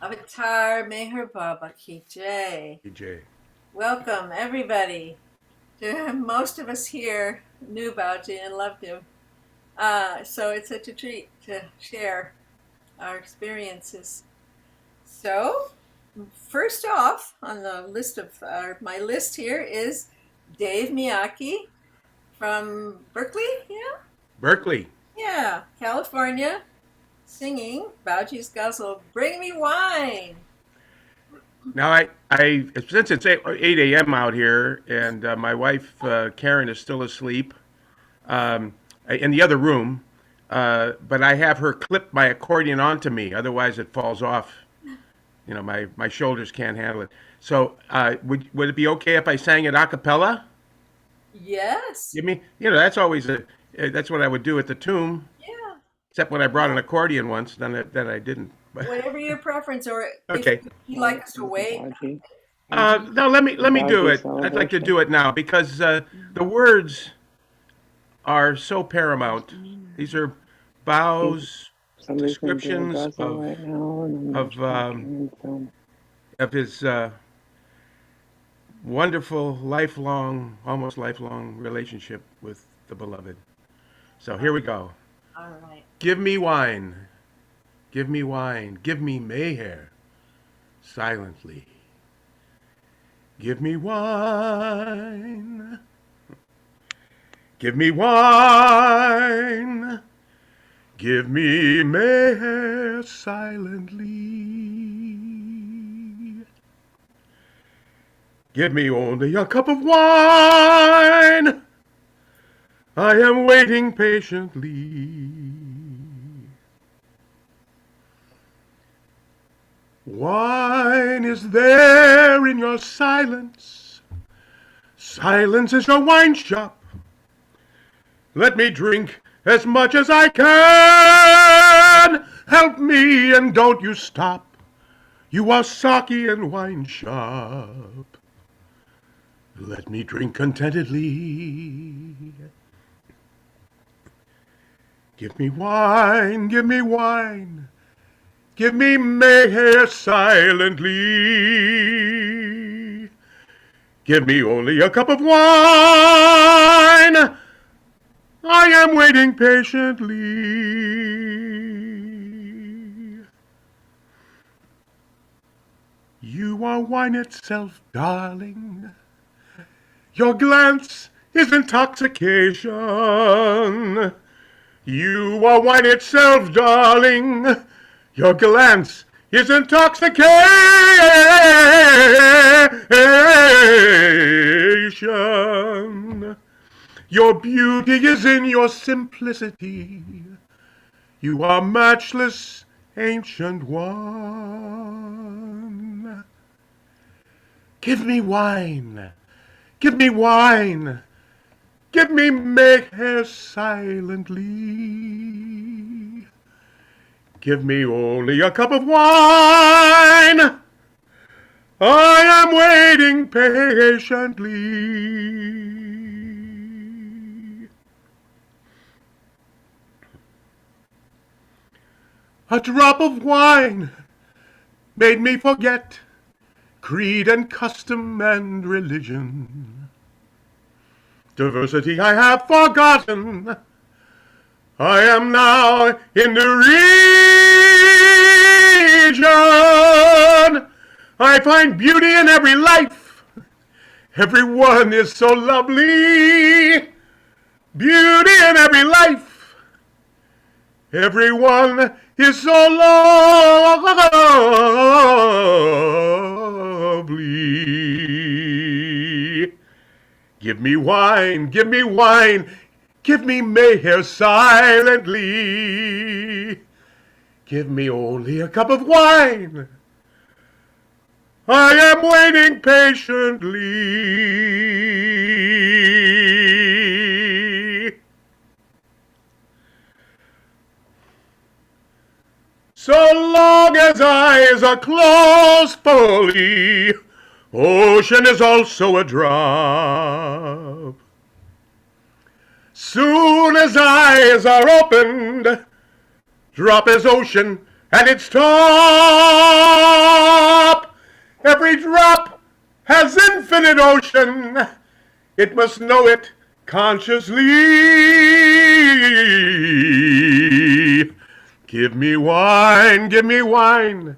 Avatar Meher Baba Ki Jai. DJ. Welcome, everybody. Most of us here knew Bauji and loved him. So it's such a treat to share our experiences. So, first off on the list of my list here is Dave Miyake from Berkeley. Yeah, Berkeley. yeah, California, singing Bauji's Guzzle, Bring Me Wine. Now, since it's 8 a.m. out here, and my wife Karen is still asleep in the other room, but I have her clip my accordion onto me. Otherwise, it falls off. My shoulders can't handle it. So, would it be okay if I sang it a cappella? Yes. That's always that's what I would do at the tomb. Yeah. Except when I brought an accordion once, then I didn't. Whatever your preference, or if Okay. you'd like us to wait. No, let me do it. I'd like to do it now because the words are so paramount. These are Bau's descriptions of his wonderful, lifelong, almost lifelong relationship with the beloved. So here we go. All right. Give me wine, give me wine, give me Mayhair, silently. Give me wine, give me wine, give me Mayhair, silently. Give me only a cup of wine, I am waiting patiently. Wine is there in your silence. Silence is your wine shop. Let me drink as much as I can. Help me and don't you stop. You are sake and wine shop. Let me drink contentedly. Give me wine, give me wine. Give me Mayhair silently. Give me only a cup of wine. I am waiting patiently. You are wine itself, darling. Your glance is intoxication. You are wine itself, darling. Your glance is intoxication. Your beauty is in your simplicity. You are matchless, ancient one. Give me wine. Give me wine. Give me Mayhair silently. Give me only a cup of wine. I am waiting patiently. A drop of wine made me forget creed and custom and religion. Diversity I have forgotten. I am now in the region. I find beauty in every life. Everyone is so lovely. Beauty in every life. Everyone is so lovely. Give me wine, give me wine. Give me Mayhair silently. Give me only a cup of wine. I am waiting patiently. So long as eyes are closed fully, ocean is also a drop. Soon as eyes are opened, drop is ocean and it's top. infinite ocean. It must know it consciously. Give me wine, give me wine.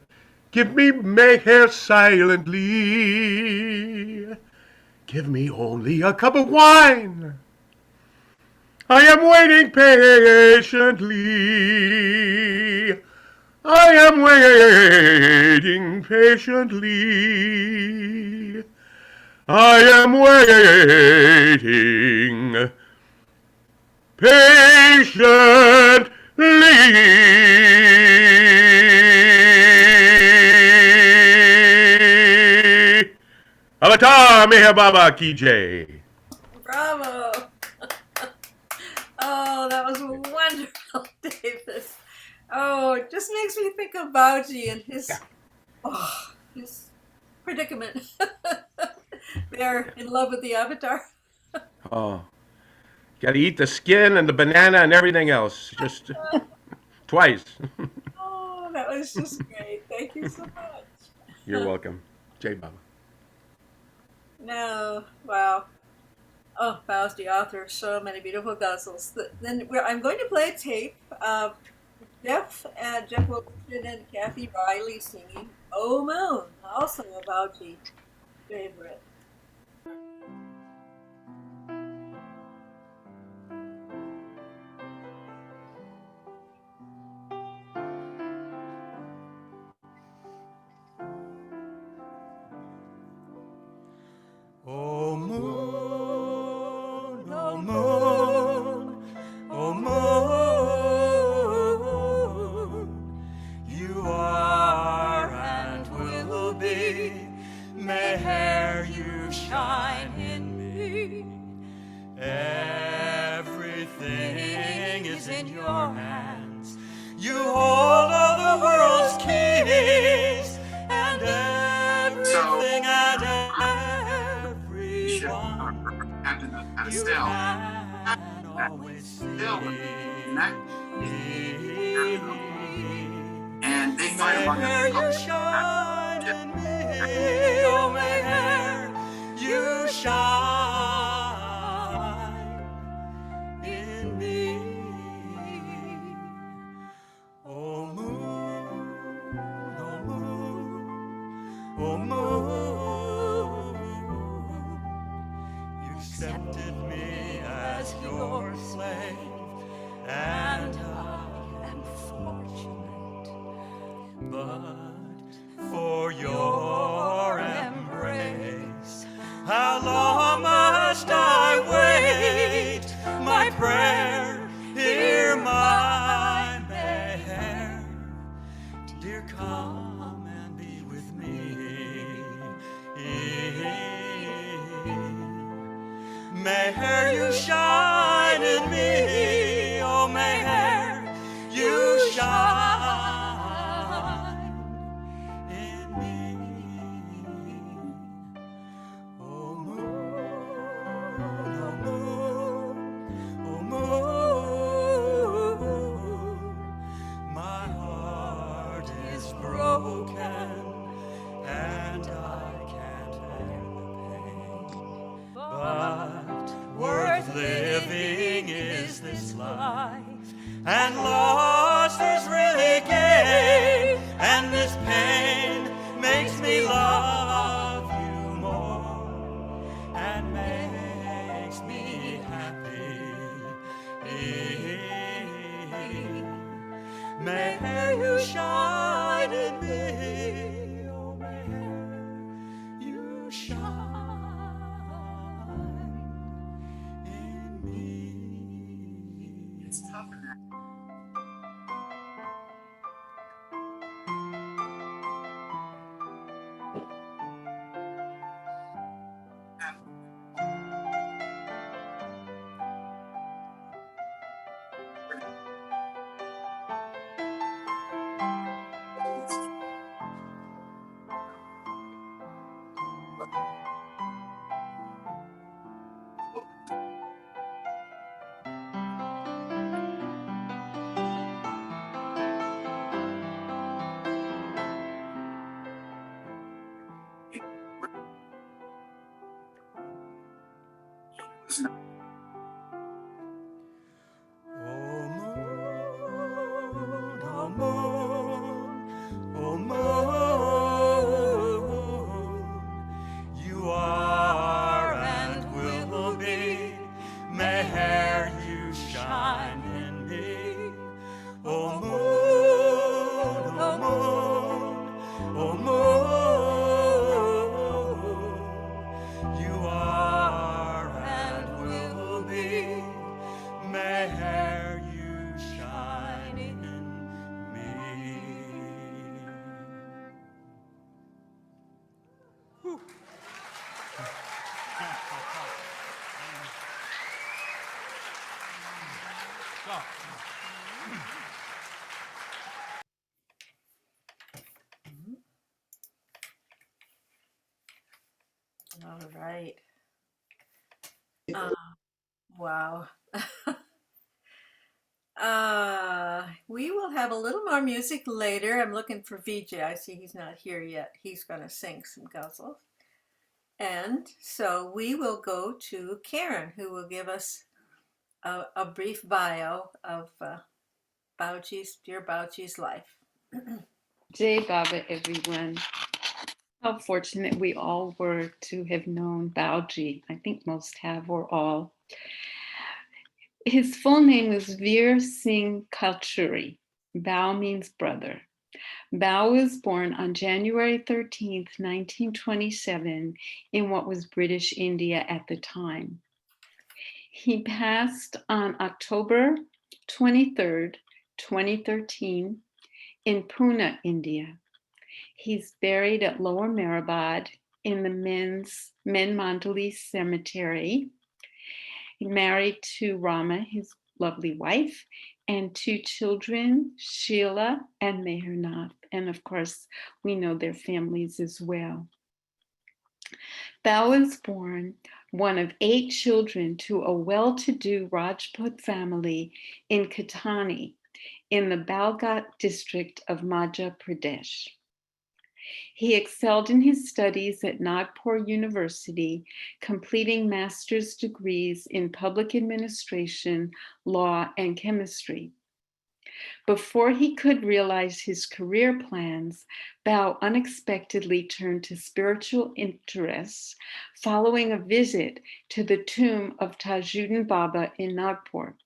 Give me mayhair silently. Give me only a cup of wine. I am waiting patiently. I am waiting patiently. I am waiting patiently. Avatar Meher Baba Ki Jai. Bravo! Oh, that was wonderful, David. Oh, it just makes me think of Bauji and his predicament. They're in love with the avatar. Oh, got to eat the skin and the banana and everything else. Just twice. Oh, that was just great. Thank you so You're much. welcome. Jai Baba. No, wow. Oh, Bow's the author of so many beautiful ghazals. I'm going to play a tape of Jeff Wilson and Kathy Riley singing "Oh Moon," also a Bowji favorite. O moon, O moon, O moon, you are and will be. May you shine in me. Everything is in your hands. You hold all the world's keys, and everything and everyone you can always see. May you shine in me, oh may you shine in me. Oh moon, oh moon, oh moon, you accepted me as your slave, and I am fortunate, but for your embrace, how long must I wait? My prayer, hear my prayer. Dear, come and be with me. May you shine in me, oh may you shine in me. Oh moon, oh moon, oh moon, my heart is broken and I can't bear the pain. But worth living is this life, and loss is really gain, and this pain makes me love you more and makes me happy. May you shine in me, oh may you shine in me. It's tough in that. person. Oh moon, oh moon, you are and will be. May you shine in me. Oh moon, oh moon, oh moon, you are and will be. May you shine in me. Whew. All right. Wow. We will have a little more music later. I'm looking for VJ. I see he's not here yet. He's going to sing some guzzles. And so we will go to Karen, who will give us a brief bio of dear Bauchi's life. Jai Baba, everyone. How fortunate we all were to have known Bauji. I think most have, or all. His full name was Veer Singh Kalchuri. Bhau means brother. Bhau was born on January 13th, 1927, in what was British India at the time. He passed on October 23rd, 2013, in Pune, India. He's buried at Lower Mehrabad in the Men Mandali Cemetery. He's married to Rama, his lovely wife, and 2 children, Sheila and Mehernath. And of course, we know their families as well. Bhau was born one of 8 children to a well-to-do Rajput family in Katani, in the Balgat district of Madhya Pradesh. He excelled in his studies at Nagpur University, completing master's degrees in public administration, law, and chemistry. Before he could realize his career plans, Bhau unexpectedly turned to spiritual interests following a visit to the tomb of Tajuddin Baba in Nagpur.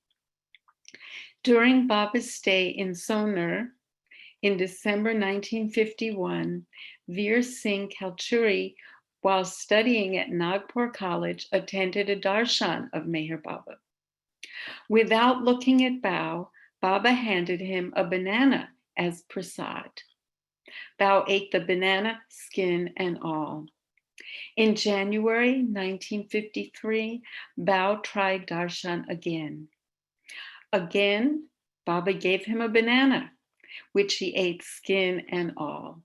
During Baba's stay in Soner, in December 1951, Veer Singh Kalchuri, while studying at Nagpur College, attended a darshan of Meher Baba. Without looking at Bhau, Baba handed him a banana as prasad. Bhau ate the banana, skin and all. In January 1953, Bhau tried darshan again. Again, Baba gave him a banana, which he ate skin and all.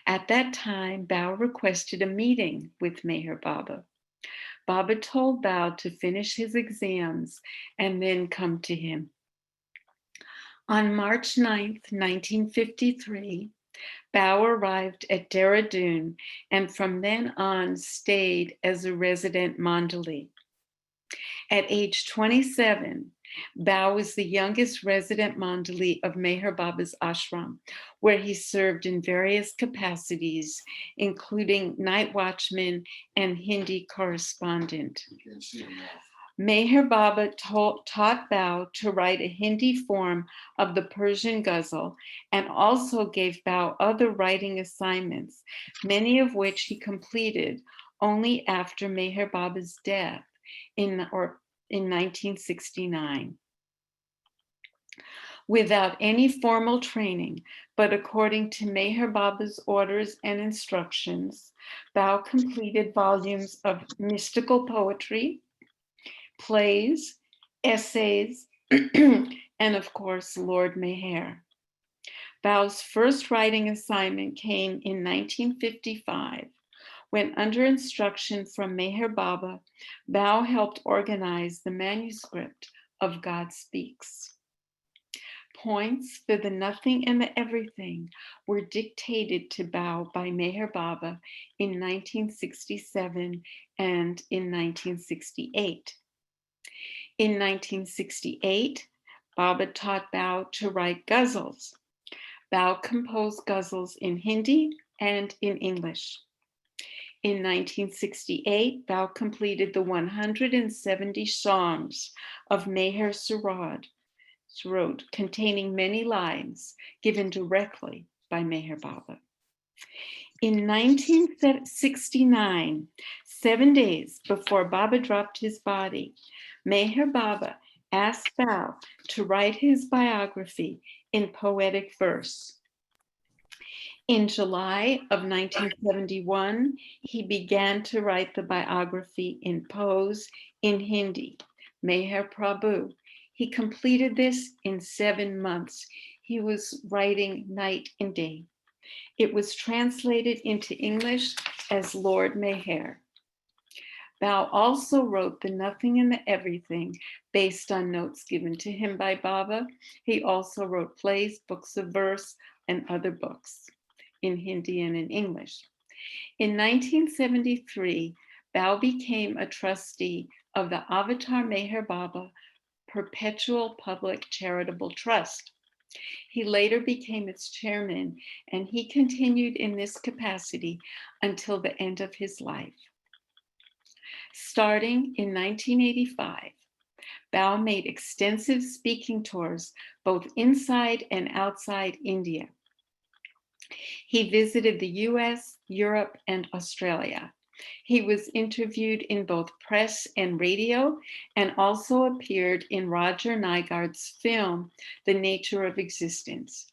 At that time, Bhau requested a meeting with Meher Baba. Baba told Bhau to finish his exams and then come to him. On March 9th, 1953, Bhau arrived at Dehradun and from then on stayed as a resident Mandali. At age 27, Bhau was the youngest resident Mandali of Meher Baba's ashram, where he served in various capacities, including night watchman and Hindi correspondent. Meher Baba taught Bhau to write a Hindi form of the Persian ghazal and also gave Bhau other writing assignments, many of which he completed only after Meher Baba's death in 1969. Without any formal training, but according to Meher Baba's orders and instructions, Bhau completed volumes of mystical poetry, plays, essays, and of course, Lord Meher. Bhau's first writing assignment came in 1955, when under instruction from Meher Baba, Bhau helped organize the manuscript of God Speaks. Points for the nothing and the everything were dictated to Bhau by Meher Baba in 1967 and in 1968. In 1968, Baba taught Bhau to write ghazals. Bhau composed ghazals in Hindi and in English. In 1968, Bhau completed the 170 songs of Meher Surad, containing many lines given directly by Meher Baba. In 1969, 7 days before Baba dropped his body, Meher Baba asked Bhau to write his biography in poetic verse. In July of 1971, he began to write the biography in prose in Hindi, Meher Prabhu. He completed this in 7 months. He was writing night and day. It was translated into English as Lord Meher. Bhau also wrote The Nothing and the Everything based on notes given to him by Baba. He also wrote plays, books of verse, and other books in Hindi and in English. In 1973, Bhau became a trustee of the Avatar Meher Baba Perpetual Public Charitable Trust. He later became its chairman, and he continued in this capacity until the end of his life. Starting in 1985, Bhau made extensive speaking tours both inside and outside India. He visited the US, Europe, and Australia. He was interviewed in both press and radio, and also appeared in Roger Nygard's film, The Nature of Existence.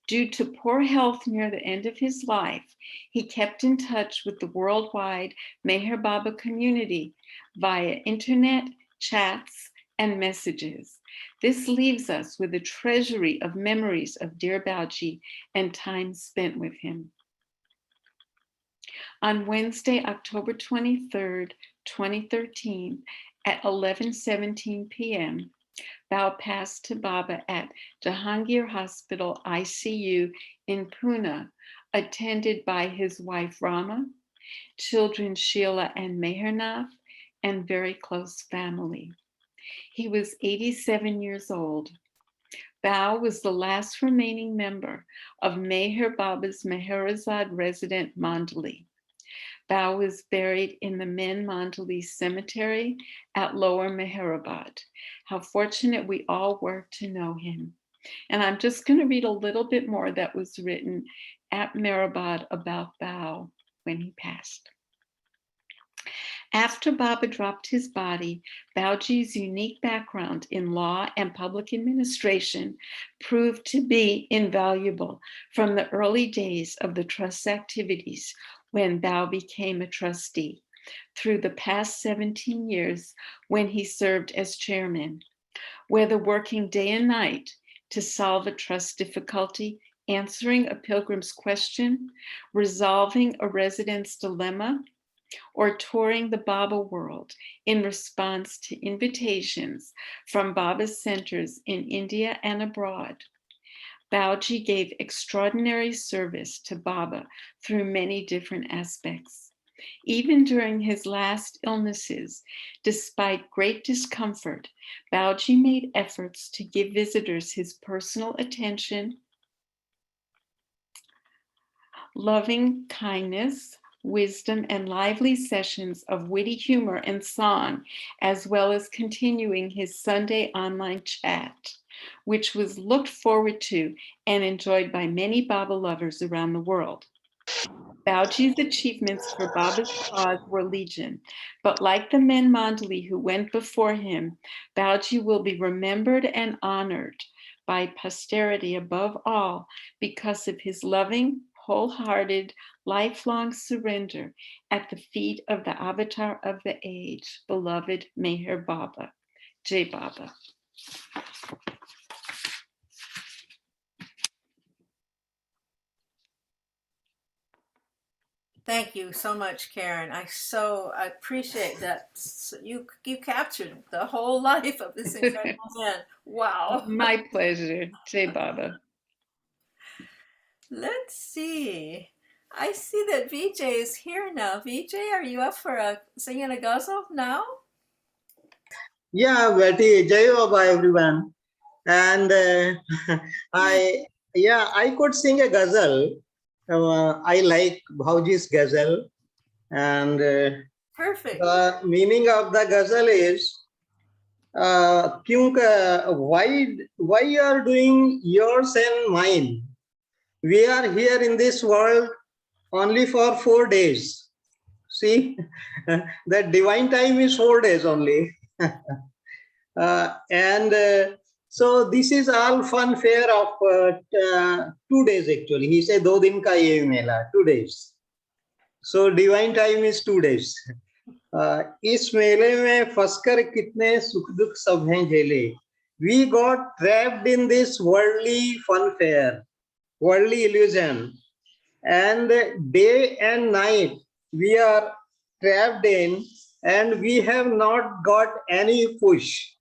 Due to poor health near the end of his life, he kept in touch with the worldwide Meher Baba community via internet, chats, and messages. This leaves us with a treasury of memories of dear Bauji and time spent with him. On Wednesday, October 23rd, 2013, at 11:17 p.m., Bhau passed to Baba at Jahangir Hospital ICU in Pune, attended by his wife Rama, children Sheila and Mehernath, and very close family. He was 87 years old. Bhau was the last remaining member of Meher Baba's Meherazad resident Mandali. Bhau was buried in the Men Mandali Cemetery at Lower Meherabad. How fortunate we all were to know him. And I'm just going to read a little bit more that was written at Meherabad about Bhau when he passed. After Baba dropped his body, Bauji's unique background in law and public administration proved to be invaluable from the early days of the trust's activities when Bhau became a trustee, through the past 17 years when he served as chairman, whether working day and night to solve a trust difficulty, answering a pilgrim's question, resolving a resident's dilemma, or touring the Baba world in response to invitations from Baba's centers in India and abroad. Bauji gave extraordinary service to Baba through many different aspects. Even during his last illnesses, despite great discomfort, Bauji made efforts to give visitors his personal attention, loving kindness, wisdom, and lively sessions of witty humor and song, as well as continuing his Sunday online chat, which was looked forward to and enjoyed by many Baba lovers around the world. Bauji's achievements for Baba's cause were legion, but like the men Mandali who went before him, Bauji will be remembered and honored by posterity above all because of his loving, wholehearted, lifelong surrender at the feet of the avatar of the age, beloved Meher Baba. Jai Baba. Thank you so much, Karen. I appreciate that. You captured the whole life of this incredible man. Wow. My pleasure. Jai Baba. Let's see. I see that VJ is here now. VJ, are you up for singing a ghazal now? Yeah, Betty, Jai Baba, everyone. And I could sing a ghazal. I like Bhauji's ghazal. And Perfect. the meaning of the ghazal is, why you are doing yours and mine? We are here in this world only for 4 days. See, the divine time is 4 days only. And so this is all fun fair of 2 days actually. He said, "Do din ka ye mela," 2 days. So divine time is 2 days. इस मेले में फंसकर कितने सुख दुख सब हैं झेले. We got trapped in this worldly fun fair, worldly illusion, and day and night we are trapped in, and we have not got any push,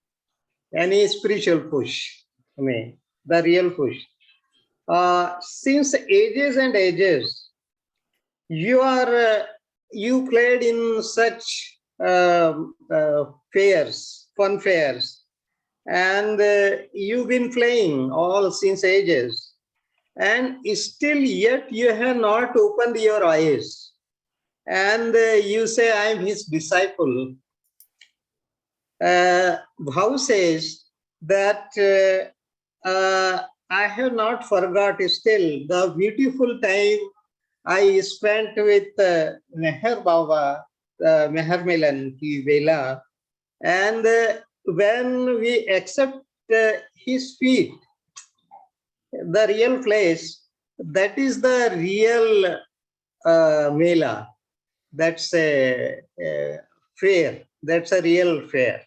any spiritual push. I mean, the real push. Since ages and ages, you played in such fairs, fun fairs, and you've been playing all since ages, and still yet you have not opened your eyes, and you say, "I'm his disciple." Bhau says that I have not forgot still the beautiful time I spent with Meher Baba, Meher Milan ki Vela, and when we accept his feet, the real place, that is the real Mela. That's a fair. That's a real fair.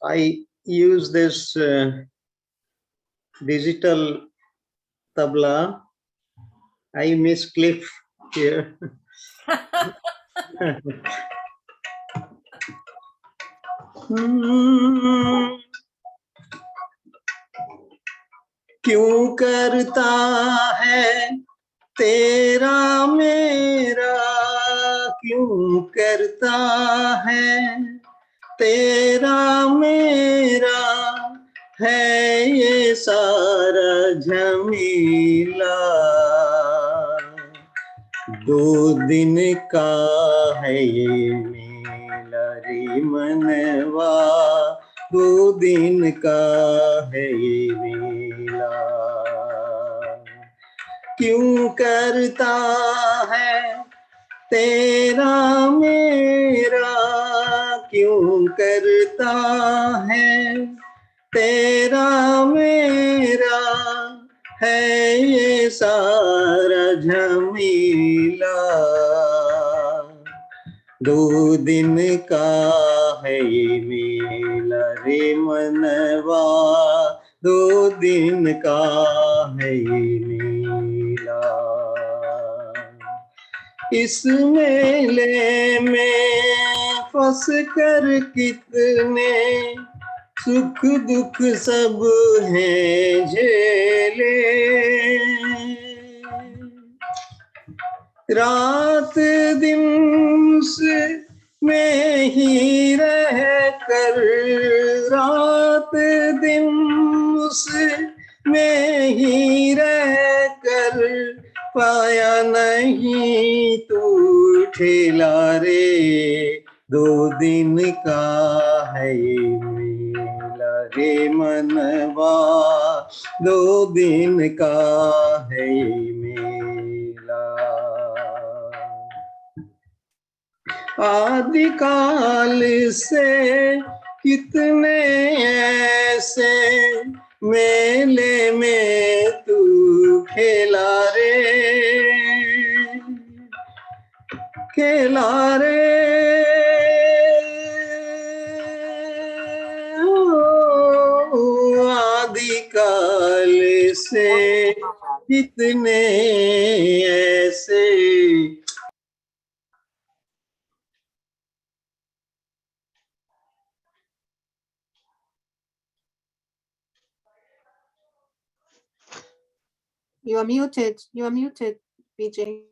I use this digital tabla. I miss Cliff here. क्यों करता है तेरा मेरा, क्यों करता है तेरा मेरा, है ये सारा झमेला. 2 दिन का है ये मेला रे मनवा, 2 दिन का है ये मेला. क्यों करता है तेरा मेरा, क्यों करता है तेरा मेरा, है ये सारा झमेला. 2 दिन का है ये मेला रे मनवा, 2 दिन का है ये मेला. इस मेले में फंस कर कितने सुख दुख सब हैं झेले. रात दिन में ही रह कर, रात दिन में ही रह कर, पाया नहीं तू ठेला रे. 2 दिन का है ये मेला रे मनवा, 2 दिन का है ये मेला. आदिकाल से कितने ऐसे मेले में तू खेला रे, खेला रे. आदिकाल से कितने ऐसे. You are muted. You are muted, BJ.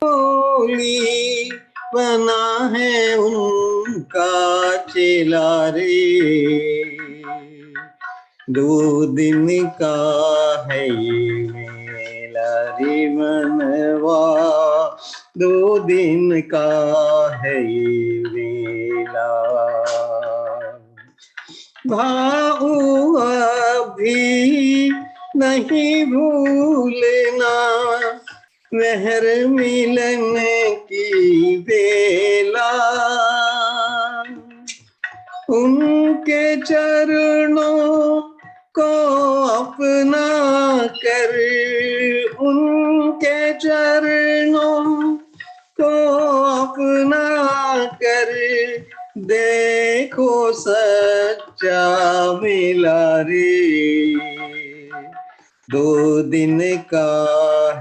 Holi बना है उनका चेला रे, 2 दिन का है ये मेला रे मनवा, 2 दिन का है ये मेला। भाऊ अभी नहीं भूलना, मेहर मिलन की बेला, उनके चरणों को अपना कर, उनके चरणों को अपना कर, देखो सच्चा मिला रे, 2 दिन का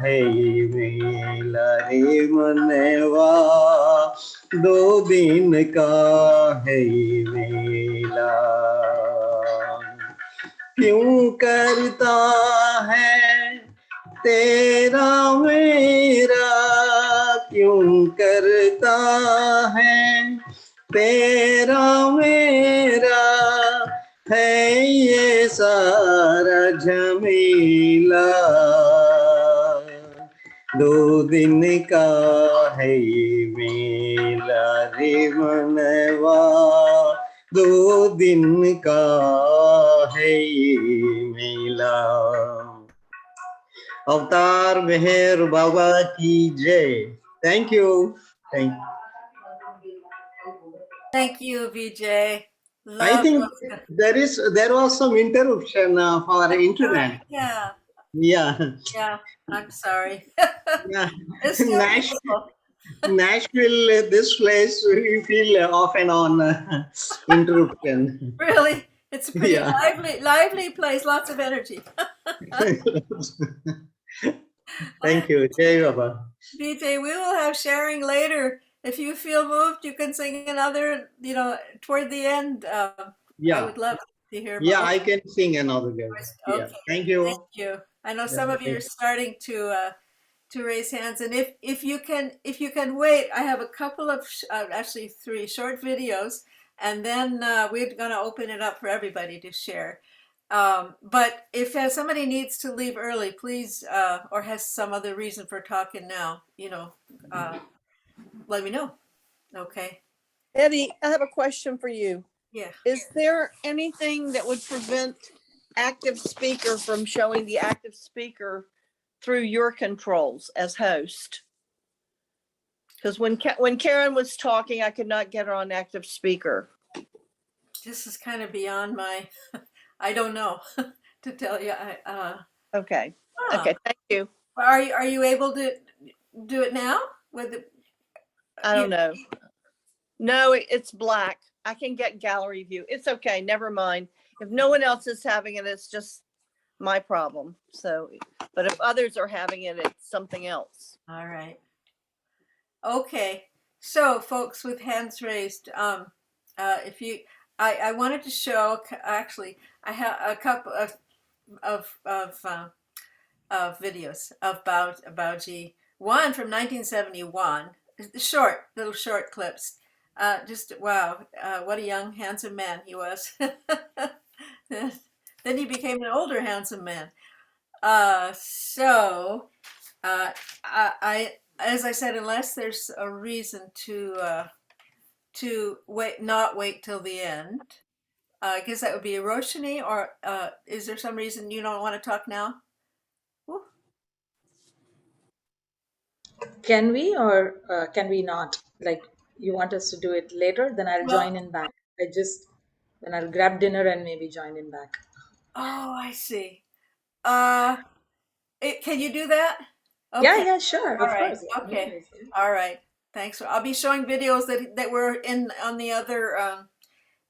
है ये मेला रे मनवा, 2 दिन का है ये मेला। क्यों करता है तेरा मेरा, क्यों करता है तेरा मेरा, है ये सारा झमेला, 2 दिन का है ये मेला रे मनवा, 2 दिन का है ये मेला। अवतार मेहर बाबा की जय। Thank you. Thank Thank you, Vijay. I Love think those. there was some interruption for internet. Yeah, Yeah, yeah. I'm sorry. yeah. It's still beautiful. Nashville, this place we feel off and on interruption. Really, it's a pretty Yeah. lively place. Lots of energy. Thank you, Jai Baba. Vijay, we will have sharing later. If you feel moved, you can sing another. Toward the end. I Yeah, would love to hear yeah, more. I can sing another girl. Yeah, Okay, thank you. thank you. I know Yeah, some of you thank are starting to raise hands, and if you can wait, I have a couple of actually 3 short videos, and then we're going to open it up for everybody to share. But if somebody needs to leave early, please, or has some other reason for talking now, let me know. Okay. Eddie, I have a question for you. Yeah. Is there anything that would prevent active speaker from showing the active speaker through your controls as host? Because when Karen was talking, I could not get her on active speaker. This is kind of beyond my, I don't know to tell you. Okay. Huh. Okay. Thank you. Are you able to do it now with the? I don't know. No, it's black. I can get gallery view. It's okay. Never mind. If no one else is having it, it's just my problem. So, but if others are having it, it's something else. All right. Okay. So, folks with hands raised, if you, I wanted to show. Actually, I have a couple of videos of Baoji. One from 1971. Little short clips. Just wow, what a young, handsome man he was. Then he became an older, handsome man. As I said, unless there's a reason to not wait till the end, I guess that would be a Roshini, or is there some reason you don't want to talk now? Woo. Can we or can we not? Like, you want us to do it later? Then I'll Well, join in back. Then I'll grab dinner and maybe join in back. oh, I see. Uh, can you do that? Yeah, Okay. yeah, sure. All Of right. course. Yeah, no Okay. worries, yeah. All right. Thanks. I'll be showing videos that were in on the other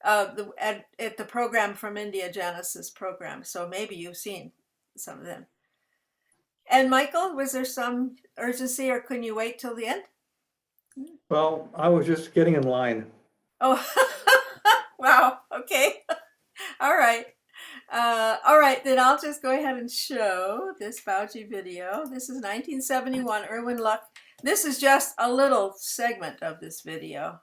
at the program from India, Janice's program. So maybe you've seen some of them. And Michael, was there some urgency, or couldn't you wait till the end? Well, I was just getting in line. Oh, wow. Okay. All right. All right, then I'll just go ahead and show this Bauji video. This is 1971, Erwin Luck This is just a little segment of this video.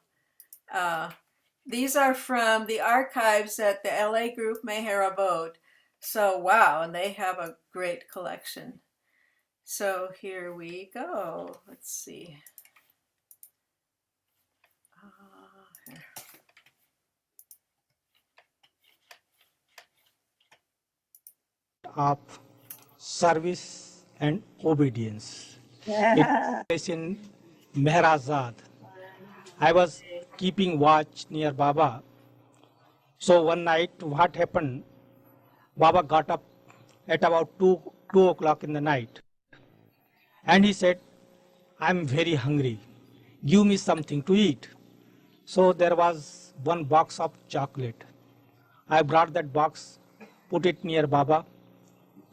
These are from the archives at the LA group Meher Abode. So wow, and they have a great collection. So here we go. Let's see. Here. Of service and obedience. It is in Meherazad. I was keeping watch near Baba. So one night, what happened? Baba got up at about 2 o'clock in the night. And he said, I'm very hungry. Give me something to eat. So there was one box of chocolate. I brought that box, put it near Baba,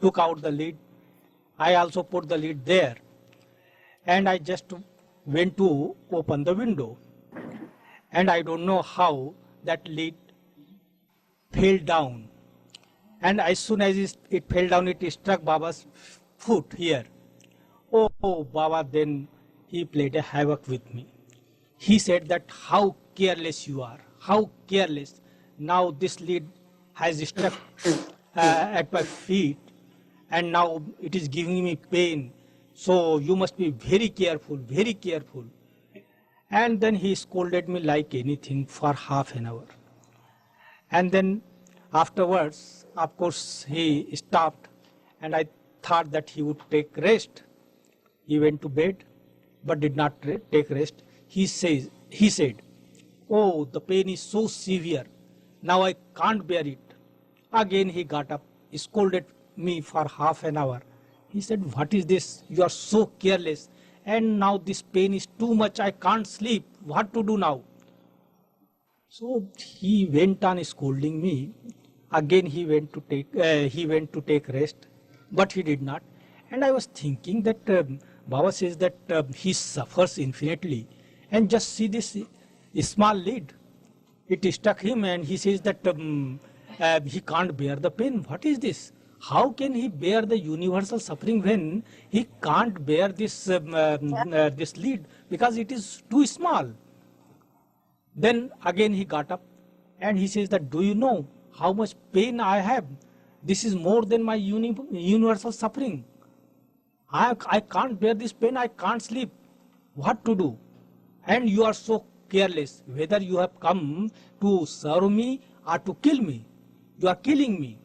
took out the lid. I also put the lid there. And I just went to open the window. And I don't know how that lid fell down. And as soon as it fell down, it struck Baba's foot here. Oh, Baba, then he played a havoc with me. He said that how careless you are, how careless. Now this lid has stuck at my feet and now it is giving me pain. So you must be very careful, very careful. And then he scolded me like anything for half an hour. And then afterwards, of course, he stopped and I thought that he would take rest. He went to bed but did not take rest. He said, oh, the pain is so severe. Now I can't bear it. Again he got up, he scolded me for half an hour. He said, what is this? You are so careless. And now this pain is too much. I can't sleep. What to do now? So he went on scolding me. Again he went to take rest, but he did not. And I was thinking that Baba says that he suffers infinitely. And just see this small lid. It stuck him and he says that he can't bear the pain. What is this? How can he bear the universal suffering when he can't bear this this lid because it is too small? Then again he got up and he says that, do you know how much pain I have? This is more than my universal suffering. I can't bear this pain. I can't sleep. What to do? And you are so careless. Whether you have come to serve me or to kill me, you are killing me.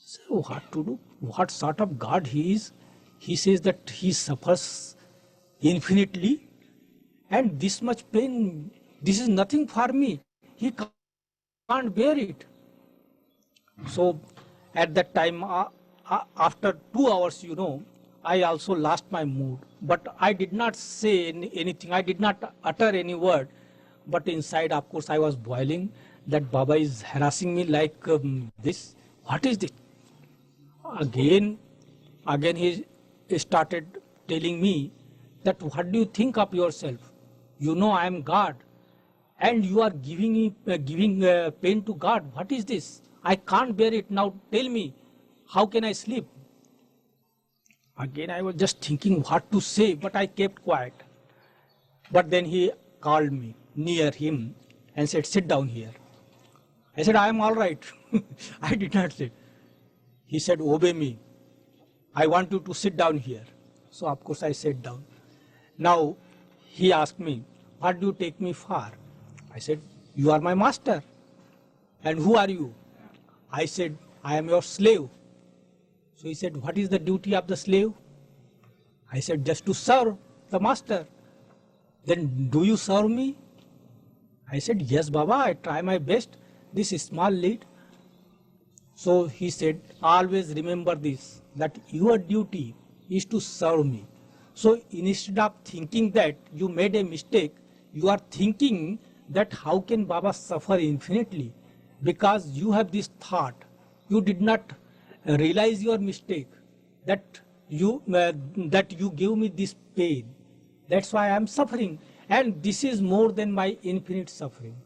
So what to do? What sort of God he is? He says that he suffers infinitely and this much pain, this is nothing for me. He can't bear it. So at that time, after 2 hours, I also lost my mood. But I did not say anything. I did not utter any word. But inside, of course, I was boiling that Baba is harassing me like this. What is this? Again he started telling me that what do you think of yourself? You know I am God and you are giving pain to God. What is this? I can't bear it. Now tell me, how can I sleep? Again I was just thinking what to say, but I kept quiet. But then he called me near him and said, sit down here. I said, I am all right. I did not say. He said, obey me. I want you to sit down here. So of course I sat down. Now he asked me, what do you take me for? I said, you are my master. And who are you? I said, I am your slave. So he said, what is the duty of the slave? I said, just to serve the master. Then do you serve me? I said, yes, Baba, I try my best. This is small lid. So he said, always remember this, that your duty is to serve me. So instead of thinking that you made a mistake, you are thinking that how can Baba suffer infinitely? Because you have this thought, you did not realize your mistake, that you give me this pain. That's why I am suffering. And this is more than my infinite suffering.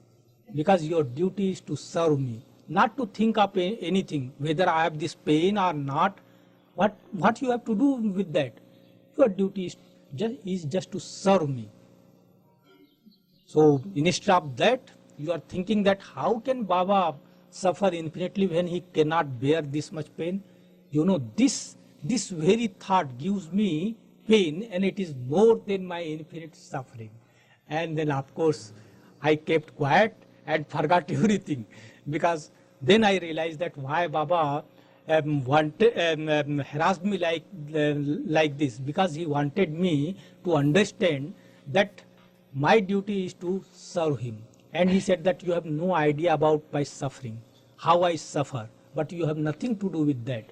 Because your duty is to serve me, not to think of anything, whether I have this pain or not. What you have to do with that? Your duty is just to serve me. So instead of that, you are thinking that how can Baba suffer infinitely when he cannot bear this much pain? You know, this very thought gives me pain, and it is more than my infinite suffering. And then of course I kept quiet and forgot everything, because then I realized that why Baba harassed me like this, because he wanted me to understand that my duty is to serve him. And he said that you have no idea about my suffering, how I suffer, but you have nothing to do with that.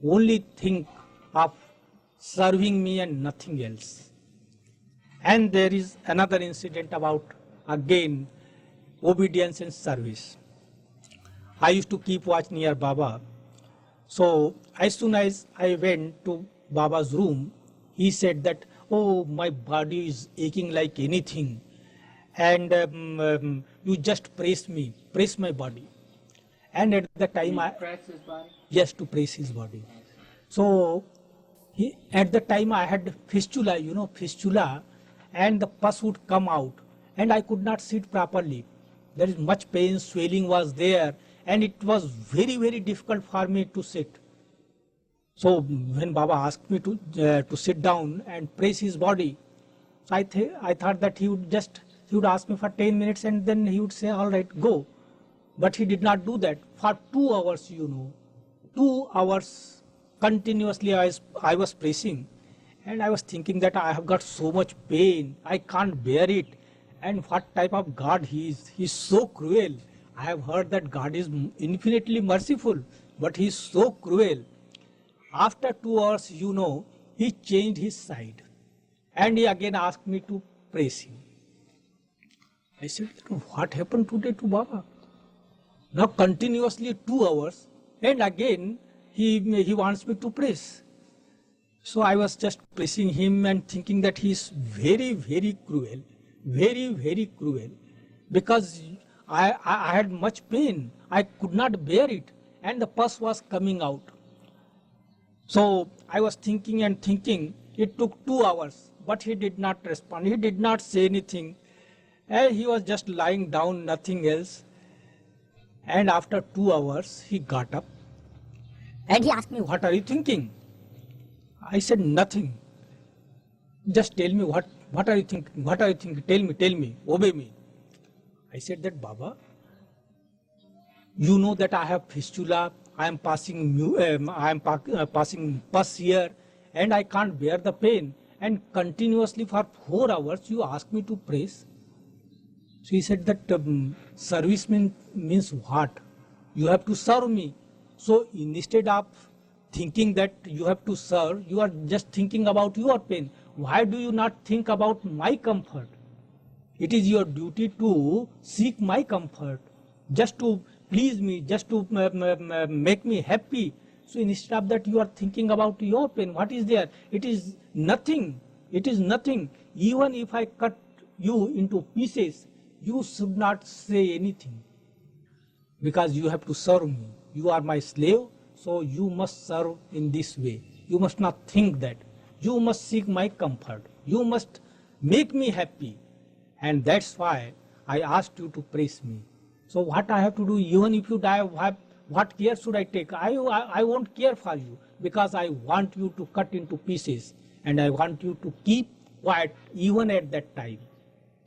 Only think of serving me and nothing else. And there is another incident about, again, obedience and service. I used to keep watch near Baba. So as soon as I went to Baba's room, he said that, oh, my body is aching like anything, and you just press my body. And at the time Press his body. yes, to press his body. So at the time I had fistula, fistula, and the pus would come out, and I could not sit properly. There is much pain, swelling was there, and it was very, very difficult for me to sit. So when Baba asked me to sit down and press his body, so I thought that he would ask me for 10 minutes and then he would say, all right, go. But he did not do that. For 2 hours, 2 hours continuously I was pressing, and I was thinking that I have got so much pain, I can't bear it. And what type of God he is? He is so cruel. I have heard that God is infinitely merciful, but he is so cruel. After 2 hours, he changed his side, and he again asked me to praise him. I said, what happened today to Baba? Now continuously 2 hours, and again he wants me to praise. So I was just praising him and thinking that he is very, very cruel, very, very cruel, because I had much pain. I could not bear it, and the pus was coming out. So I was thinking and thinking. It took 2 hours, but he did not respond. He did not say anything. And he was just lying down, nothing else. And after 2 hours, he got up and he asked me, what are you thinking? I said, nothing. Just tell me, what are you thinking? What are you thinking? Tell me, obey me. I said that, Baba, you know that I have fistula, I am passing pus here, and I can't bear the pain. And continuously for 4 hours you ask me to praise. So he said that service means what? You have to serve me. So instead of thinking that you have to serve, you are just thinking about your pain. Why do you not think about my comfort? It is your duty to seek my comfort, just to please me, just to make me happy. So instead of that, you are thinking about your pain. What is there? It is nothing. It is nothing. Even if I cut you into pieces, you should not say anything, because you have to serve me. You are my slave, so you must serve in this way. You must not think that. You must seek my comfort. You must make me happy. And that's why I asked you to praise me. So what I have to do, even if you die, what care should I take? I won't care for you, because I want you to cut into pieces, and I want you to keep quiet even at that time.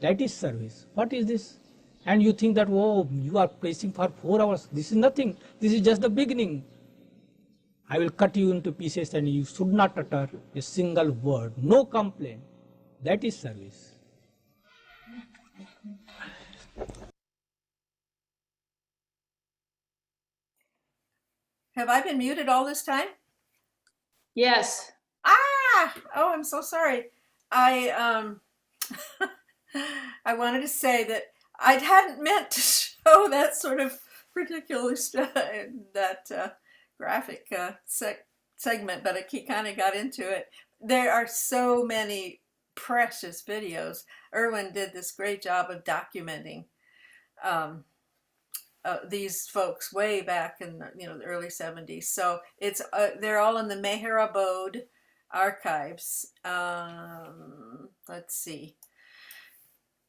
That is service. What is this? And you think that, oh, you are praising for 4 hours. This is nothing. This is just the beginning. I will cut you into pieces and you should not utter a single word. No complaint. That is service. Have I been muted all this time? Yes. Oh, I'm so sorry. I I wanted to say that I hadn't meant to show that sort of particular that graphic segment, but he kind of got into it. There are so many precious videos. Erwin did this great job of documenting these folks way back in the early 70s. So it's they're all in the Meher Abode archives. Let's see.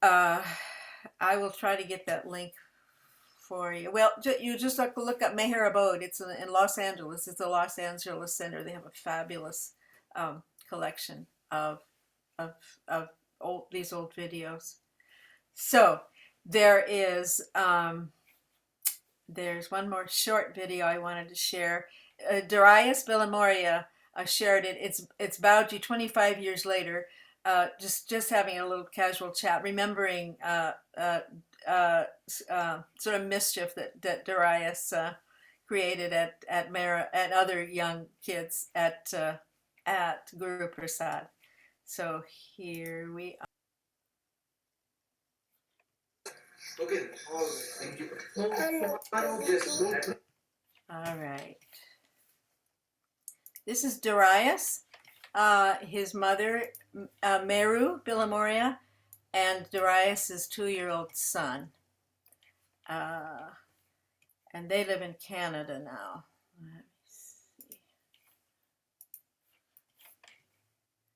I will try to get that link for you. Well, you just look up Meher Abode. It's in Los Angeles. It's a Los Angeles center. They have a fabulous collection of these old videos. So there is there's one more short video I wanted to share. Darius Villamoria shared it. It's Bauji 25 years later, just having a little casual chat, remembering sort of mischief that Darius created at Mara and other young kids at Guru Prasad. So here we are. Okay, all right, thank you. All right. This is Darius, his mother, Meru Bilamoria, and Darius's 2-year-old son. And they live in Canada now. Let me see.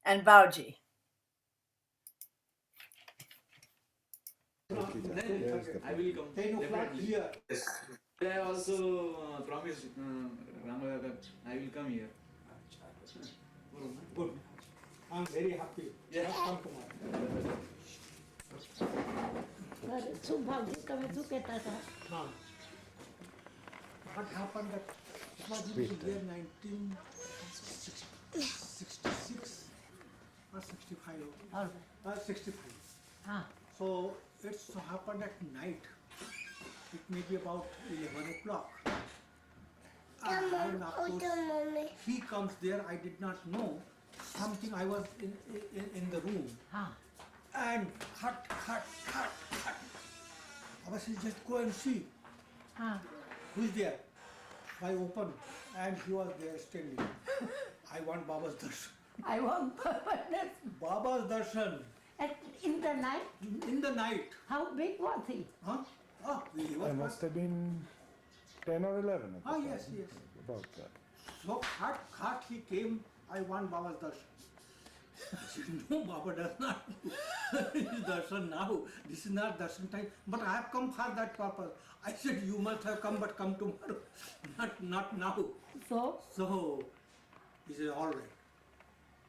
And Bauji. I will come. Definitely. Yes. I also promised Rama that I will come here. Good. I'm very happy. Yes. Come tomorrow. What happened that it was in the year 1966 or 65? 65. So it so happened at night. It may be about 11 o'clock. And of course, he comes there. I did not know something. I was in the room. And cut. I said, just go and see. Who's there? I opened and he was there standing. I want Baba's darshan. I want Baba's. Baba's darshan. In the night? In the night. How big was he? Huh? Oh, he was. I must have been 10 or 11. Ah, yes. About that. So, cut, he came, I want Baba's darshan. I said, no, Baba does not do darshan now. This is not darshan time. But I have come for that purpose. I said, you must have come, but come tomorrow. Not now. So, he said, all right.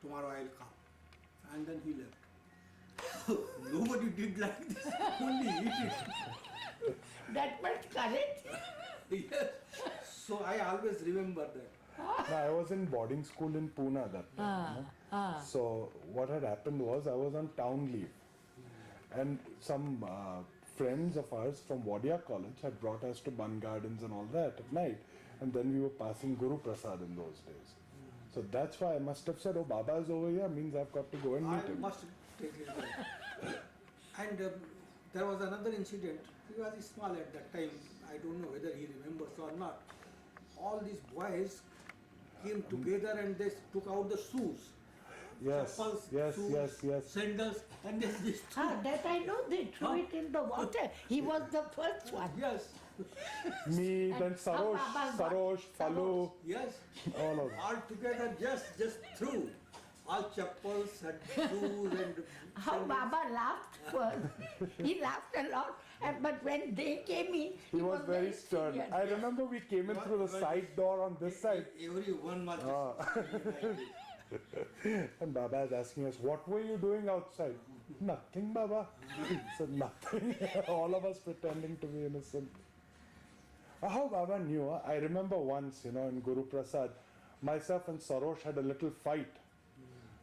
Tomorrow I will come. And then he left. Nobody did like this. Only he did. That much courage? Yes. So I always remember that. No, I was in boarding school in Pune that time. So what had happened was I was on town leave, and some friends of ours from Wadia College had brought us to Bun Gardens and all that at night, and then we were passing Guru Prasad in those days. So that's why I must have said, oh, Baba is over here, means I've got to go and meet him. I must take it back. And there was another incident. He was small at that time. I don't know whether he remembers or not. All these boys came together and they took out the shoes. Yes, Chappals, yes, shoes, sandals, and then they threw. That I know, they threw it in the water. He was the first one. Yes. Me, then Sarosh, Falu. Yes. All of them. All together, just threw. All chappals and shoes and How sandals. Baba laughed first. He laughed a lot. But when they came in, He was very stern. serious. I remember we came in through the side door on this side. Everyone was And Baba is asking us, what were you doing outside? Nothing, Baba. So nothing. All of us pretending to be innocent. How Baba knew. I remember once, in Guru Prasad, myself and Sarosh had a little fight.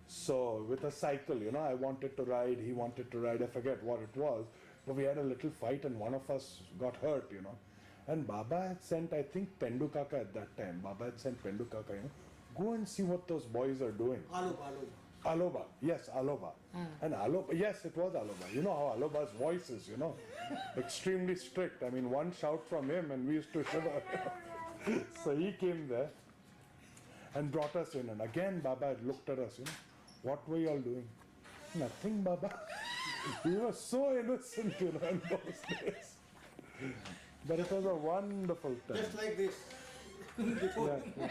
So with a cycle, I wanted to ride, he wanted to ride, I forget what it was. But we had a little fight and one of us got hurt, And Baba had sent, I think, Pendu Kaka at that time. Baba had sent Pendu Kaka, go and see what those boys are doing. Aloba. Yes, Aloba. And Aloba, yes, it was Aloba. You know how Aloba's voice is, extremely strict. I mean, one shout from him and we used to shiver. So he came there and brought us in. And again, Baba had looked at us, what were you all doing? Nothing, Baba. We were so innocent, in those days. But it was a wonderful time. just like this. Before. Yeah.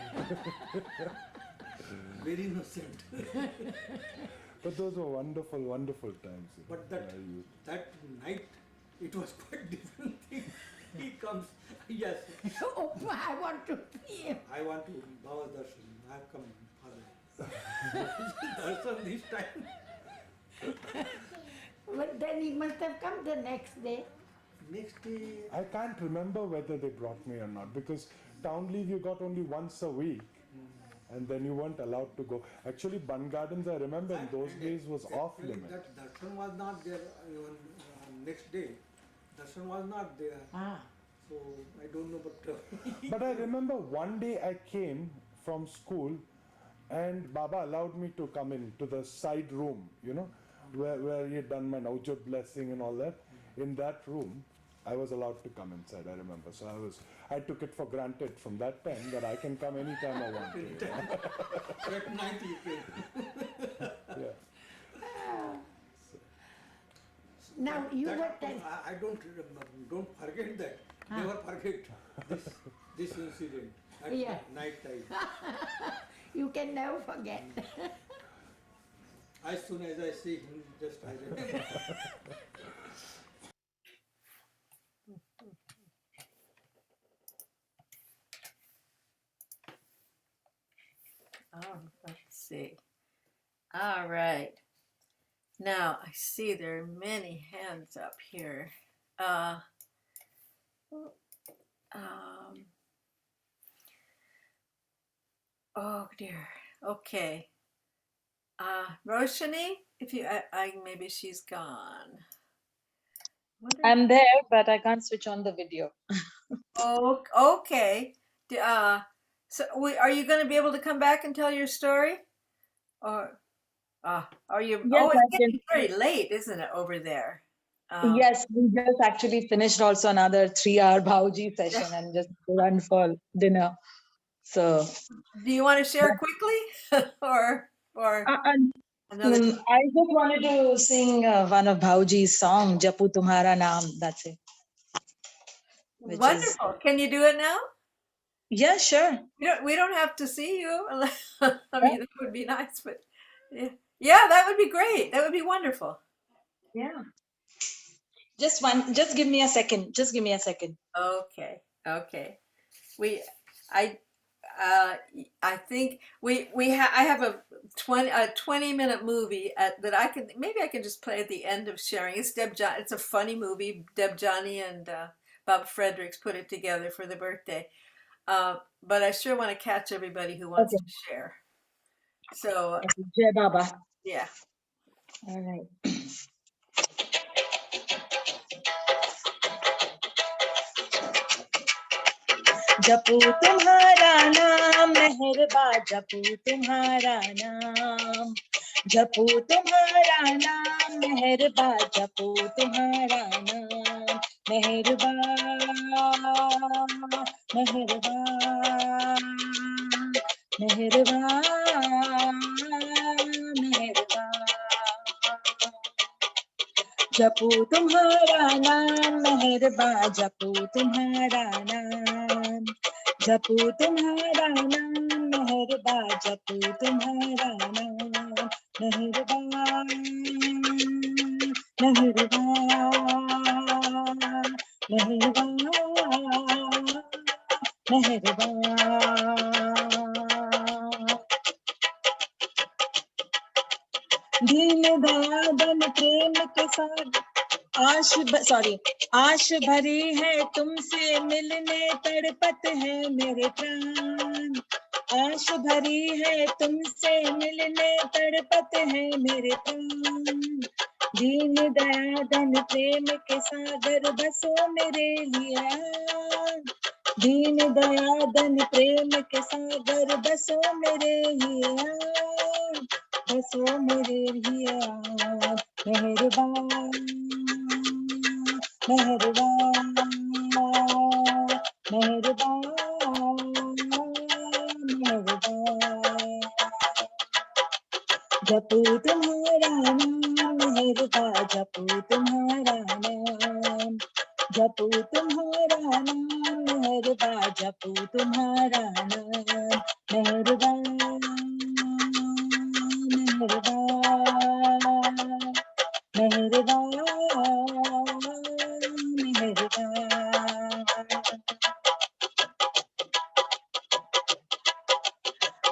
very innocent. But those were wonderful, wonderful times. But that night, it was quite different thing. He comes, yes. Oh, I want to see him. I want to Bhava darshan. I have come, Father. Darshan this time. But then he must have come the next day. Next day. I can't remember whether they brought me or not, because town leave you got only once a week. And then you weren't allowed to go. Actually, Bun Gardens, I remember in those days was off limit. That darshan was not there even next day. Darshan was not there. So I don't know, but. But I remember one day I came from school, and Baba allowed me to come in to the side room, you know, where he had done my Naujot blessing and all that. In that room, I was allowed to come inside, I remember. So I took it for granted from that time that I can come anytime I want to. You know? At night you came. Yeah. Now you were telling. I don't remember. Don't forget that. Never forget this incident at night time. You can never forget. As soon as I see him, just I remember. Oh, let's see. All right. Now I see there are many hands up here. Oh dear. Okay. Roshani, if you, maybe she's gone. I'm there, but I can't switch on the video. Oh, okay. So are you going to be able to come back and tell your story? Or are you? Yes, It's getting very late, isn't it, over there? Yes, we just actually finished also another 3-hour Bhauji session and just run for dinner. So, do you want to share quickly, or another? I just wanted to sing one of Bhauji's song, "Japu Tumhara Naam." That's it. Wonderful. Can you do it now? Yeah, sure. We don't have to see you. I mean, that would be nice, but yeah, that would be great. That would be wonderful. Yeah. Just give me a second. Just give me a second. Okay. I think I have a 20-minute movie that I can just play at the end of sharing. It's a funny movie. Deb Johnny and Bob Fredericks put it together for the birthday. But I sure want to catch everybody who wants to share. So Jai Baba. Yeah. All right. जपू तुम्हारा नाम मेहरबा, जपू तुम्हारा नाम, जपू तुम्हारा नाम मेहरबा, जपू तुम्हारा नाम मेहरबा, मेहरबा, मेहरबा, मेहरबा, जपू तुम्हारा नाम मेहरबा, जपू तुम्हारा नाम, जपू तुम्हारा नाम मेहरबा, जपू तुम्हारा नाम मेहरबा, मेहरबा, मेहरबा, मेहरबा। दीन दयाल प्रेम के साथ आश भरी है तुमसे मिलने, तड़पत है मेरे प्राण, आश भरी है तुमसे मिलने, तड़पत है मेरे प्राण, दीन दयाल प्रेम के सागर बसो मेरे लिए, दीन दयाल प्रेम के सागर बसो मेरे लिए, बसो मेरे लिए, मेहरबान, मेहरबान, मेहरबान, मेहरबान, जपू तुम्हारा नाम मेहरबा, जपू तुम्हारा नाम, जपू तुम्हारा नाम मेहरबा, जपू तुम्हारा नाम मेहरबान,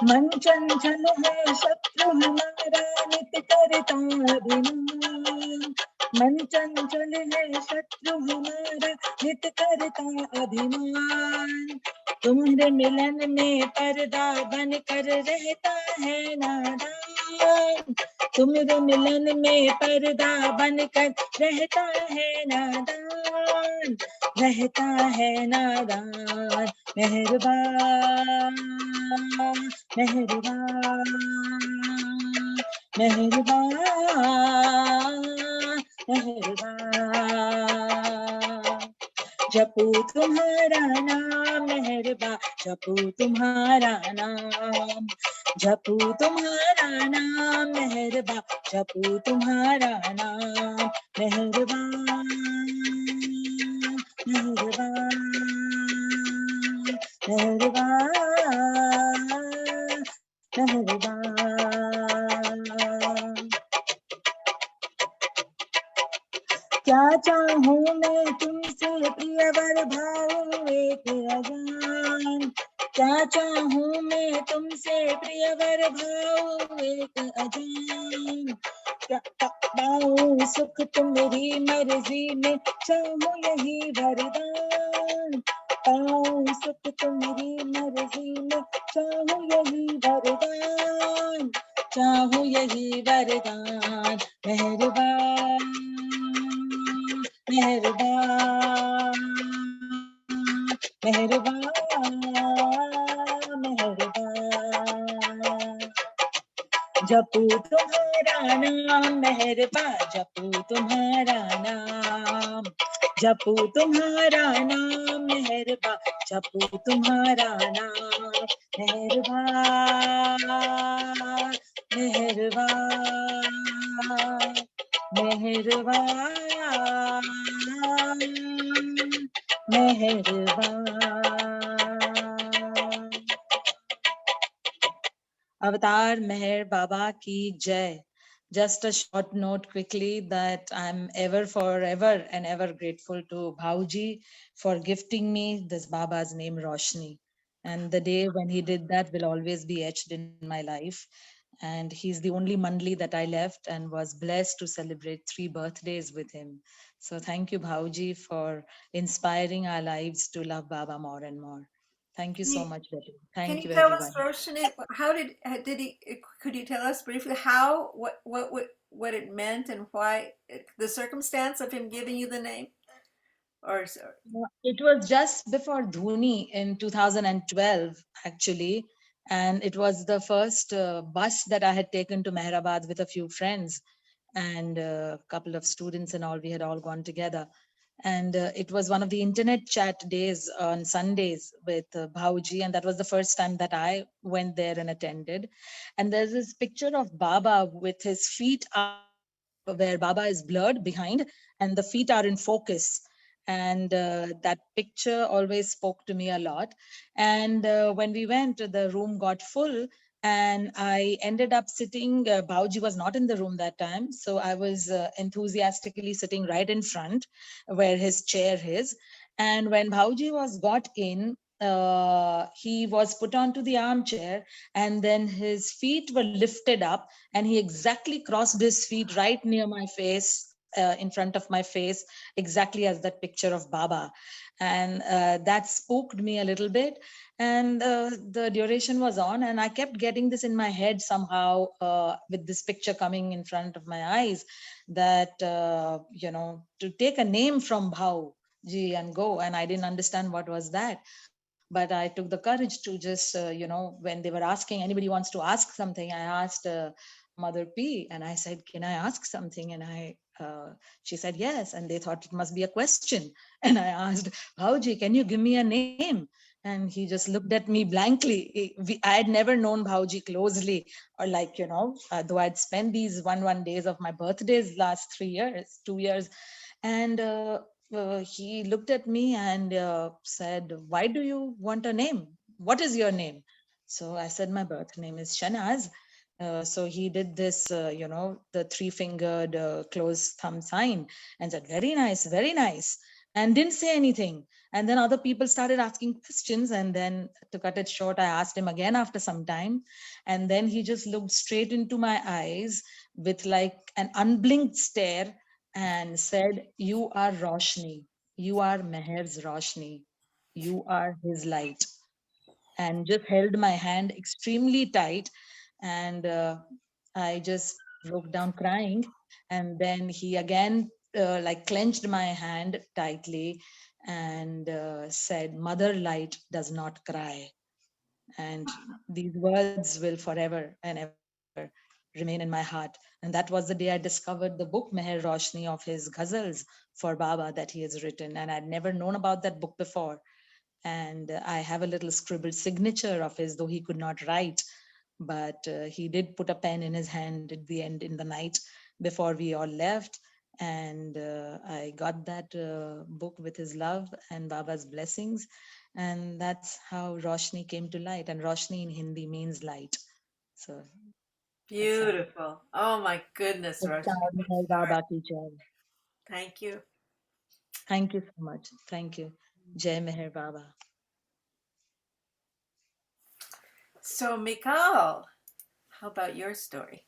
मन चंचल है शत्रु हमारा नित करता अभिमान मन चंचल है शत्रु हमारा नित करता अभिमान तुम्हारे मिलन में पर्दा बन कर रहता है नादान तुम्हारे मिलन में पर्दा बन कर रहता है नादान रहता है नादान मेहरबान मेहरबान मेहरबान मेहरबान जपू तुम्हारा नाम मेहरबा जपू तुम्हारा नाम जपू तुम्हारा नाम मेहरबा जपू तुम्हारा नाम मेहरबान मेहरबान मेहरबान मेहरबान क्या चाहूँ मैं तुमसे प्रियवर भाव एक अजान क्या चाहूँ मैं तुमसे प्रियवर भाव एक अजान क्या पाऊँ सुख तुम्हारी मर्जी में चाहूँ यही वरदान पाऊँ सुख तुम्हारी मर्जी में चाहूँ यही वरदान चाहूँ यही वरदान मेहरबान मेहरबान मेहरबान मेहरबान जपू तुम्हारा नाम मेहरबा जपू तुम्हारा नाम जपू तुम्हारा नाम मेहरबा जपू तुम्हारा नाम मेहरबान मेहरबान मेहरबान मेहरबान Avatar Meher Baba Ki Jai. Just a short note quickly that I'm ever, forever and ever grateful to Bhauji for gifting me this Baba's name Roshni. And the day when he did that will always be etched in my life. And he's the only Mandli that I left and was blessed to celebrate 3 birthdays with him. So thank you, Bhauji, for inspiring our lives to love Baba more and more. Thank you so much, Betty. Can Thank you you, tell us, everyone. Roshni, how did he? Could you tell us briefly how what it meant and why the circumstance of him giving you the name? Or It was just before Dhoni in 2012, actually. And it was the first bus that I had taken to Mehrabad with a few friends and a couple of students and all. We had all gone together. And it was one of the internet chat days on Sundays with Bhauji. And that was the first time that I went there and attended. And there's this picture of Baba with his feet up, where Baba is blurred behind and the feet are in focus. And that picture always spoke to me a lot. And when we went, the room got full and I ended up sitting, Bauji was not in the room that time. So I was enthusiastically sitting right in front where his chair is. And when Bauji was got in, he was put onto the armchair and then his feet were lifted up and he exactly crossed his feet right near my face, in front of my face, exactly as that picture of Baba. And that spooked me a little bit. And the duration was on and I kept getting this in my head somehow, with this picture coming in front of my eyes, that, to take a name from Bhau ji and go. And I didn't understand what was that. But I took the courage to just, when they were asking, anybody wants to ask something, I asked Mother P and I said, can I ask something? And she said, yes. And they thought it must be a question. And I asked, Bhauji, can you give me a name? And he just looked at me blankly. I had never known Bhauji closely, or though I'd spent these one days of my birthdays last 2 years. And he looked at me and said, why do you want a name? What is your name? So I said, my birth name is Shanaz. So he did this, the 3-fingered closed thumb sign and said, very nice, very nice. and didn't say anything. And then other people started asking questions. And then, to cut it short, I asked him again after some time. And then he just looked straight into my eyes with like an unblinked stare and said, "You are Roshni. You are Meher's Roshni. You are his light." And just held my hand extremely tight. And I just broke down crying. And then he again like clenched my hand tightly and said, "Mother light does not cry." And these words will forever and ever remain in my heart. And that was the day I discovered the book Meher Roshni of his ghazals for Baba that he has written. And I'd never known about that book before. And I have a little scribbled signature of his, though he could not write. But he did put a pen in his hand at the end in the night before we all left. And I got that book with his love and Baba's blessings. And that's how Roshni came to light. And Roshni in Hindi means light. So Beautiful. Oh my goodness, Roshni. Meher Baba ki jai. Thank you. Thank you so much. Thank you. Jai Meher Baba. So, Mikal, how about your story?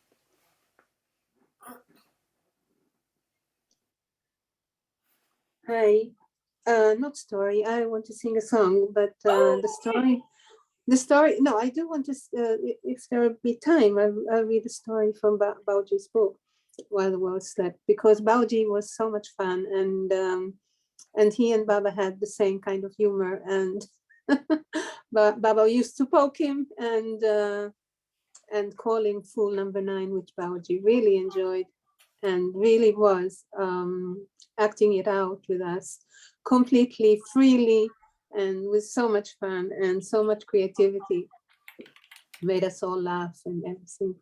Hi. Not story. I want to sing a song, but the story. No, I do want to. If there will be time, I'll read the story from Bauji's book, While the World Slept, because Bauji was so much fun, and he and Baba had the same kind of humor, and Baba used to poke him and call him Fool Number 9, which Bauji really enjoyed and really was acting it out with us completely freely and with so much fun and so much creativity. Made us all laugh and everything.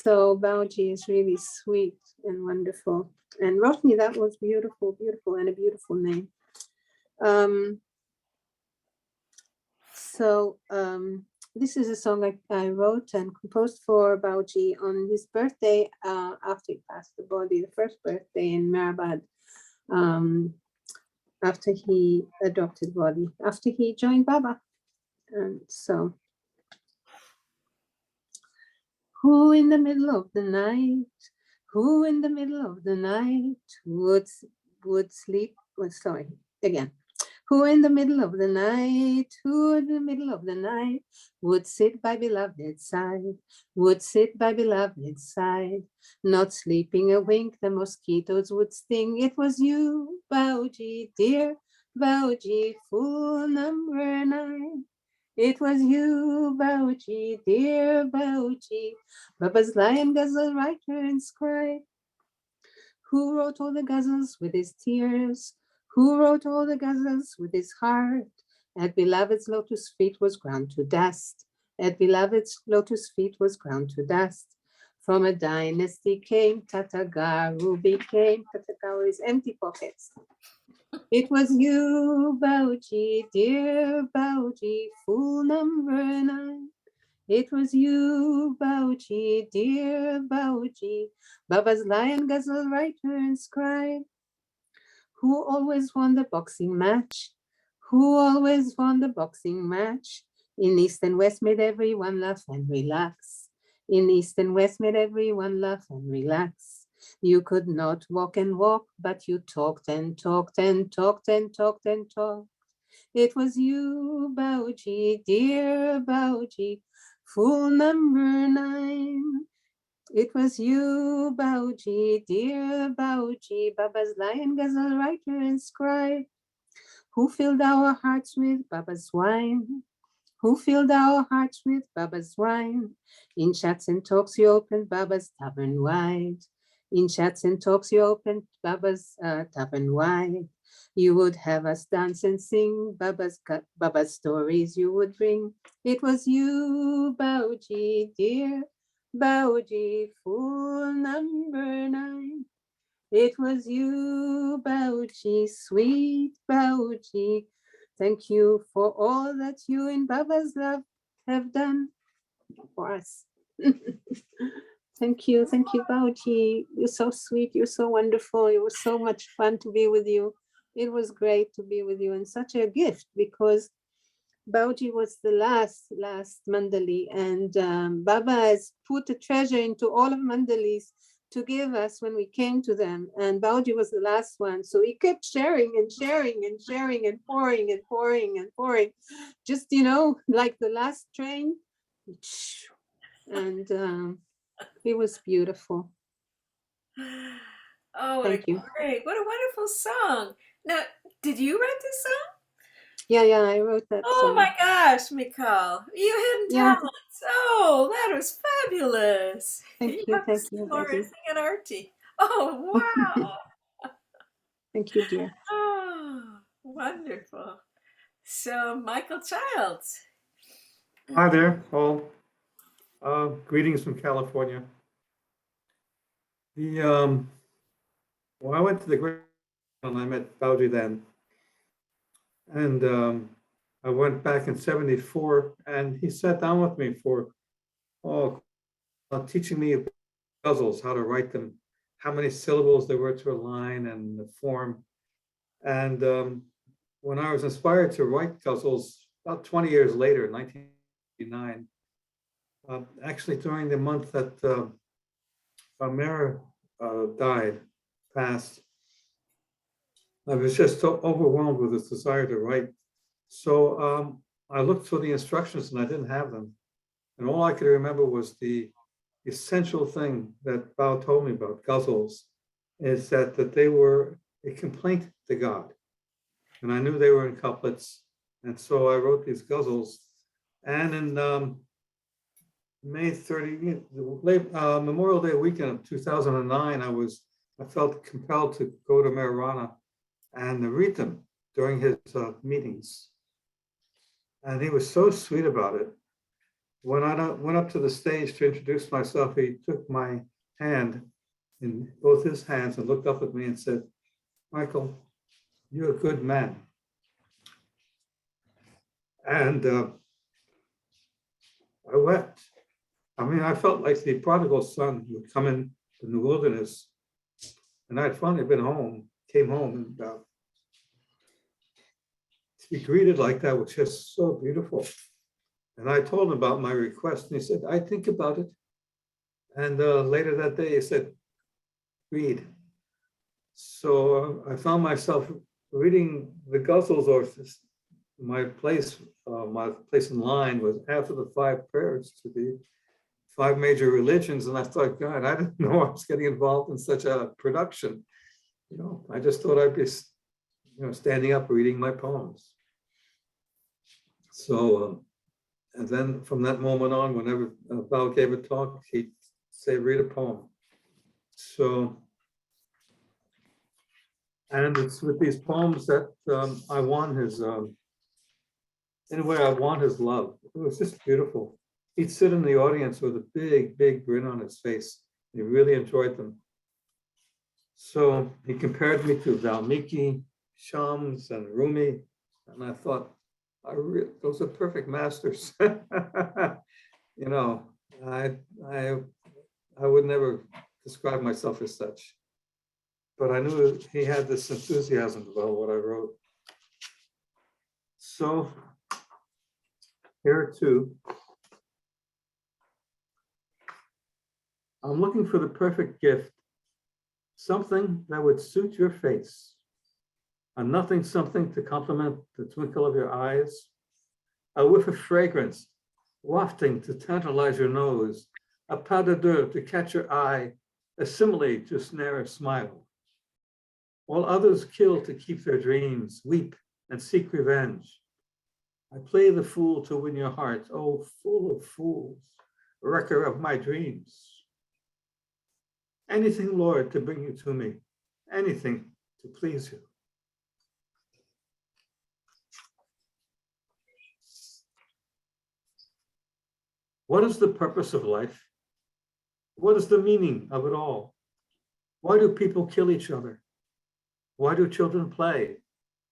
So Bauji is really sweet and wonderful. And Roshni, that was beautiful, beautiful, and a beautiful name. This is a song I wrote and composed for Bauji on his birthday after he passed the body, the first birthday in Mehrabad, after he adopted body, after he joined Baba. And so, who in the middle of the night, who in the middle of the night would sleep, sorry, again. Who in the middle of the night, who in the middle of the night would sit by beloved's side, would sit by beloved's side, not sleeping a wink, the mosquitoes would sting. It was you, Bauji, dear Bauji, fool number 9. It was you, Bauji, dear Bauji, Baba's lion, ghazal writer and scribe. Who wrote all the ghazals with his tears? Who wrote all the ghazals with his heart? At beloved's lotus feet was ground to dust. At beloved's lotus feet was ground to dust. From a dynasty came Tatagaru, became Tatagaru is empty pockets. It was you, Bauji, dear Bauji, fool number 9. It was you, Bauji, dear Bauji, Baba's lion, ghazal writer and scribe. Who always won the boxing match? Who always won the boxing match? In East and West made everyone laugh and relax. In East and West made everyone laugh and relax. You could not walk and walk, but you talked and talked and talked and talked and talked. It was you, Bauji, dear Bauji, fool number 9. It was you, Bauji, dear Bauji, Baba's lion, ghazal writer and scribe. Who filled our hearts with Baba's wine? Who filled our hearts with Baba's wine? In chats and talks you opened Baba's tavern wide. In chats and talks you opened Baba's tavern wide. You would have us dance and sing Baba's stories you would bring. It was you, Bauji, dear Bauji, fool number 9. It was you, Bauji, sweet Bauji. Thank you for all that you in Baba's love have done for us. Thank you, Bauji. You're so sweet. You're so wonderful. It was so much fun to be with you. It was great to be with you, and such a gift, because Bauji was the last Mandali, and Baba has put a treasure into all of Mandalis to give us when we came to them, and Bauji was the last one, so he kept sharing and sharing and sharing and pouring and pouring and pouring, just, you know, like the last train, and it was beautiful. Oh, what Thank you. what a wonderful song. Now, did you write this song? Yeah, I wrote that Oh song. my gosh, Mikal, you hidden Yeah. talents. Oh, that was fabulous. Thank You you, have to thank sing you, more and Eddie. sing an arty. Oh, wow. Thank you, dear. Oh, wonderful. So, Michael Childs. Hi there, all. Greetings from California. Well, I went to the Great and I met Bauji then. And I went back in 74 and he sat down with me for teaching me puzzles, how to write them, how many syllables there were to a line and the form. And when I was inspired to write puzzles about 20 years later, 1989, actually during the month that Amira passed, I was just so overwhelmed with this desire to write. So I looked for the instructions and I didn't have them. And all I could remember was the essential thing that Bhau told me about ghazals, is that they were a complaint to God. And I knew they were in couplets. And so I wrote these ghazals. And in May 30, Memorial Day weekend of 2009, I felt compelled to go to Maharana and read them during his meetings. And he was so sweet about it. When I went up to the stage to introduce myself, he took my hand in both his hands and looked up at me and said, "Michael, you're a good man." And I wept. I mean, I felt like the prodigal son who would come in the wilderness. And I'd finally came home, and to be greeted like that was just so beautiful. And I told him about my request, and he said, "I think about it." And later that day, he said, "Read." So I found myself reading the ghazals, or my place in line was after the 5 prayers to the 5 major religions. And I thought, God, I didn't know I was getting involved in such a production. You know, I just thought I'd be, standing up reading my poems. So, and then from that moment on, whenever Bhau gave a talk, he'd say, "Read a poem." So, and it's with these poems that I won his, in a way, I won his love. It was just beautiful. He'd sit in the audience with a big, big grin on his face. He really enjoyed them. So he compared me to Valmiki, Shams, and Rumi. And I thought, those are perfect masters. You know, I would never describe myself as such. But I knew he had this enthusiasm about what I wrote. So here too, I'm looking for the perfect gift, something that would suit your face, a nothing something to complement the twinkle of your eyes, a whiff of fragrance wafting to tantalize your nose, a pas de deux to catch your eye, a simile to snare a smile. While others kill to keep their dreams, weep and seek revenge, I play the fool to win your heart, oh, fool of fools, wrecker of my dreams. Anything, Lord, to bring you to me, anything to please you. What is the purpose of life? What is the meaning of it all? Why do people kill each other? Why do children play?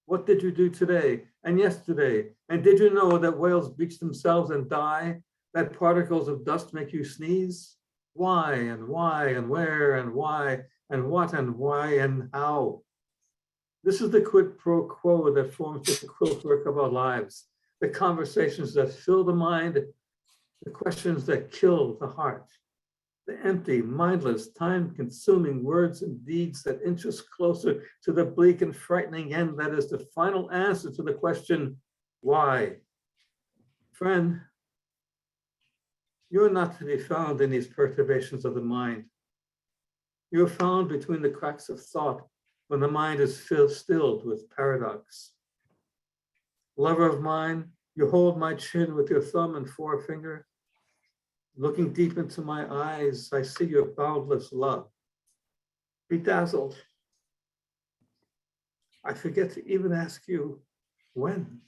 What did you do today and yesterday? And did you know that whales bleach themselves and die? That particles of dust make you sneeze? Why and why and where and why and what and why and how? This is the quid pro quo that forms the quiltwork of our lives, the conversations that fill the mind, the questions that kill the heart, the empty, mindless, time-consuming words and deeds that inch us closer to the bleak and frightening end that is the final answer to the question, why? Friend, you're not to be found in these perturbations of the mind. You're found between the cracks of thought when the mind is stilled with paradox. Lover of mine, you hold my chin with your thumb and forefinger. Looking deep into my eyes, I see your boundless love. Bedazzled, I forget to even ask you when.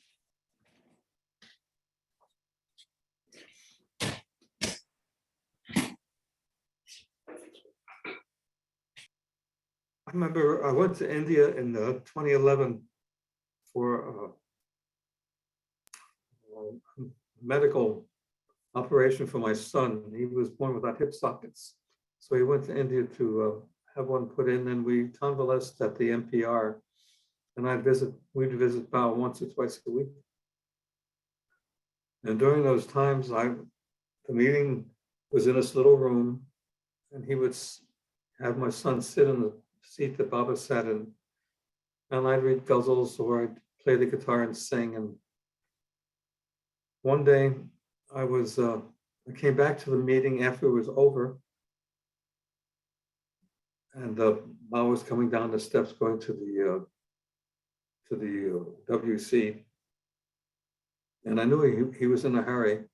I remember I went to India in 2011 for a medical operation for my son. He was born without hip sockets. So he went to India to have one put in, and we convalesced at the NPR. And we'd visit Bhau once or twice a week. And during those times, the meeting was in this little room, and he would have my son sit in the seat that Baba sat in, and I'd read ghazals or I'd play the guitar and sing. And one day I came back to the meeting after it was over, and Baba was coming down the steps going to the WC, and I knew he was in a hurry,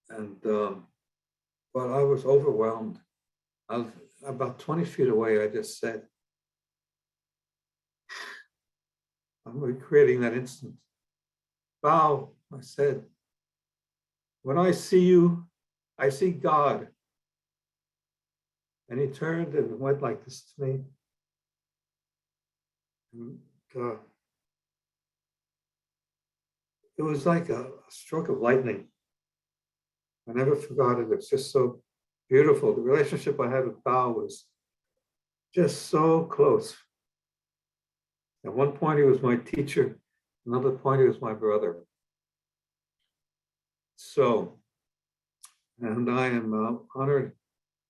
and but I was overwhelmed. I was about 20 feet away. I just said, I'm recreating that instant. Bhau, I said, when I see you, I see God. And he turned and went like this to me. And, it was like a stroke of lightning. I never forgot it. It's just so beautiful. The relationship I had with Bhau was just so close. At one point, he was my teacher. Another point, he was my brother. So, and I am honored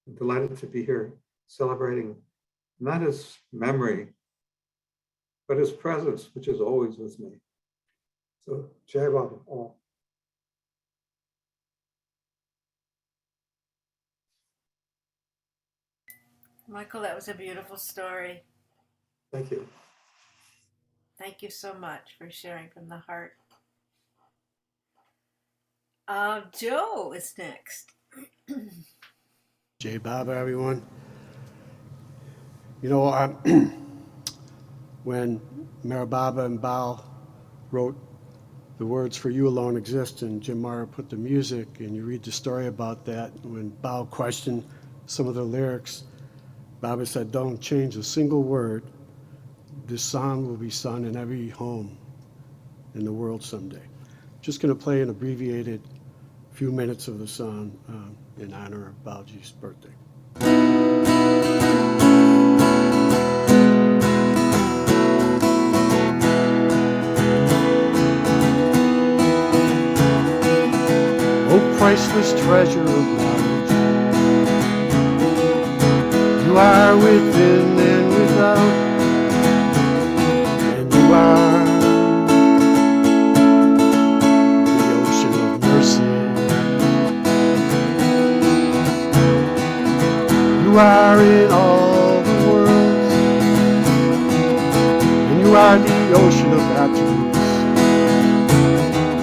and delighted to be here celebrating not his memory, but his presence, which is always with me. So, Jai Baba all. Michael, that was a beautiful story. Thank you. Thank you so much for sharing from the heart. Joe is next. Jai Baba, everyone. You know, when Meher Baba and Bhau wrote the words "For You Alone Exist" and Jim Mara put the music, and you read the story about that, when Bhau questioned some of the lyrics, Baba said, don't change a single word. This song will be sung in every home in the world someday. Just going to play an abbreviated few minutes of the song in honor of Bauji's birthday. Oh, priceless treasure of knowledge, you are within and without, and you are the ocean of mercy. You are in all the worlds, and you are the ocean of attributes.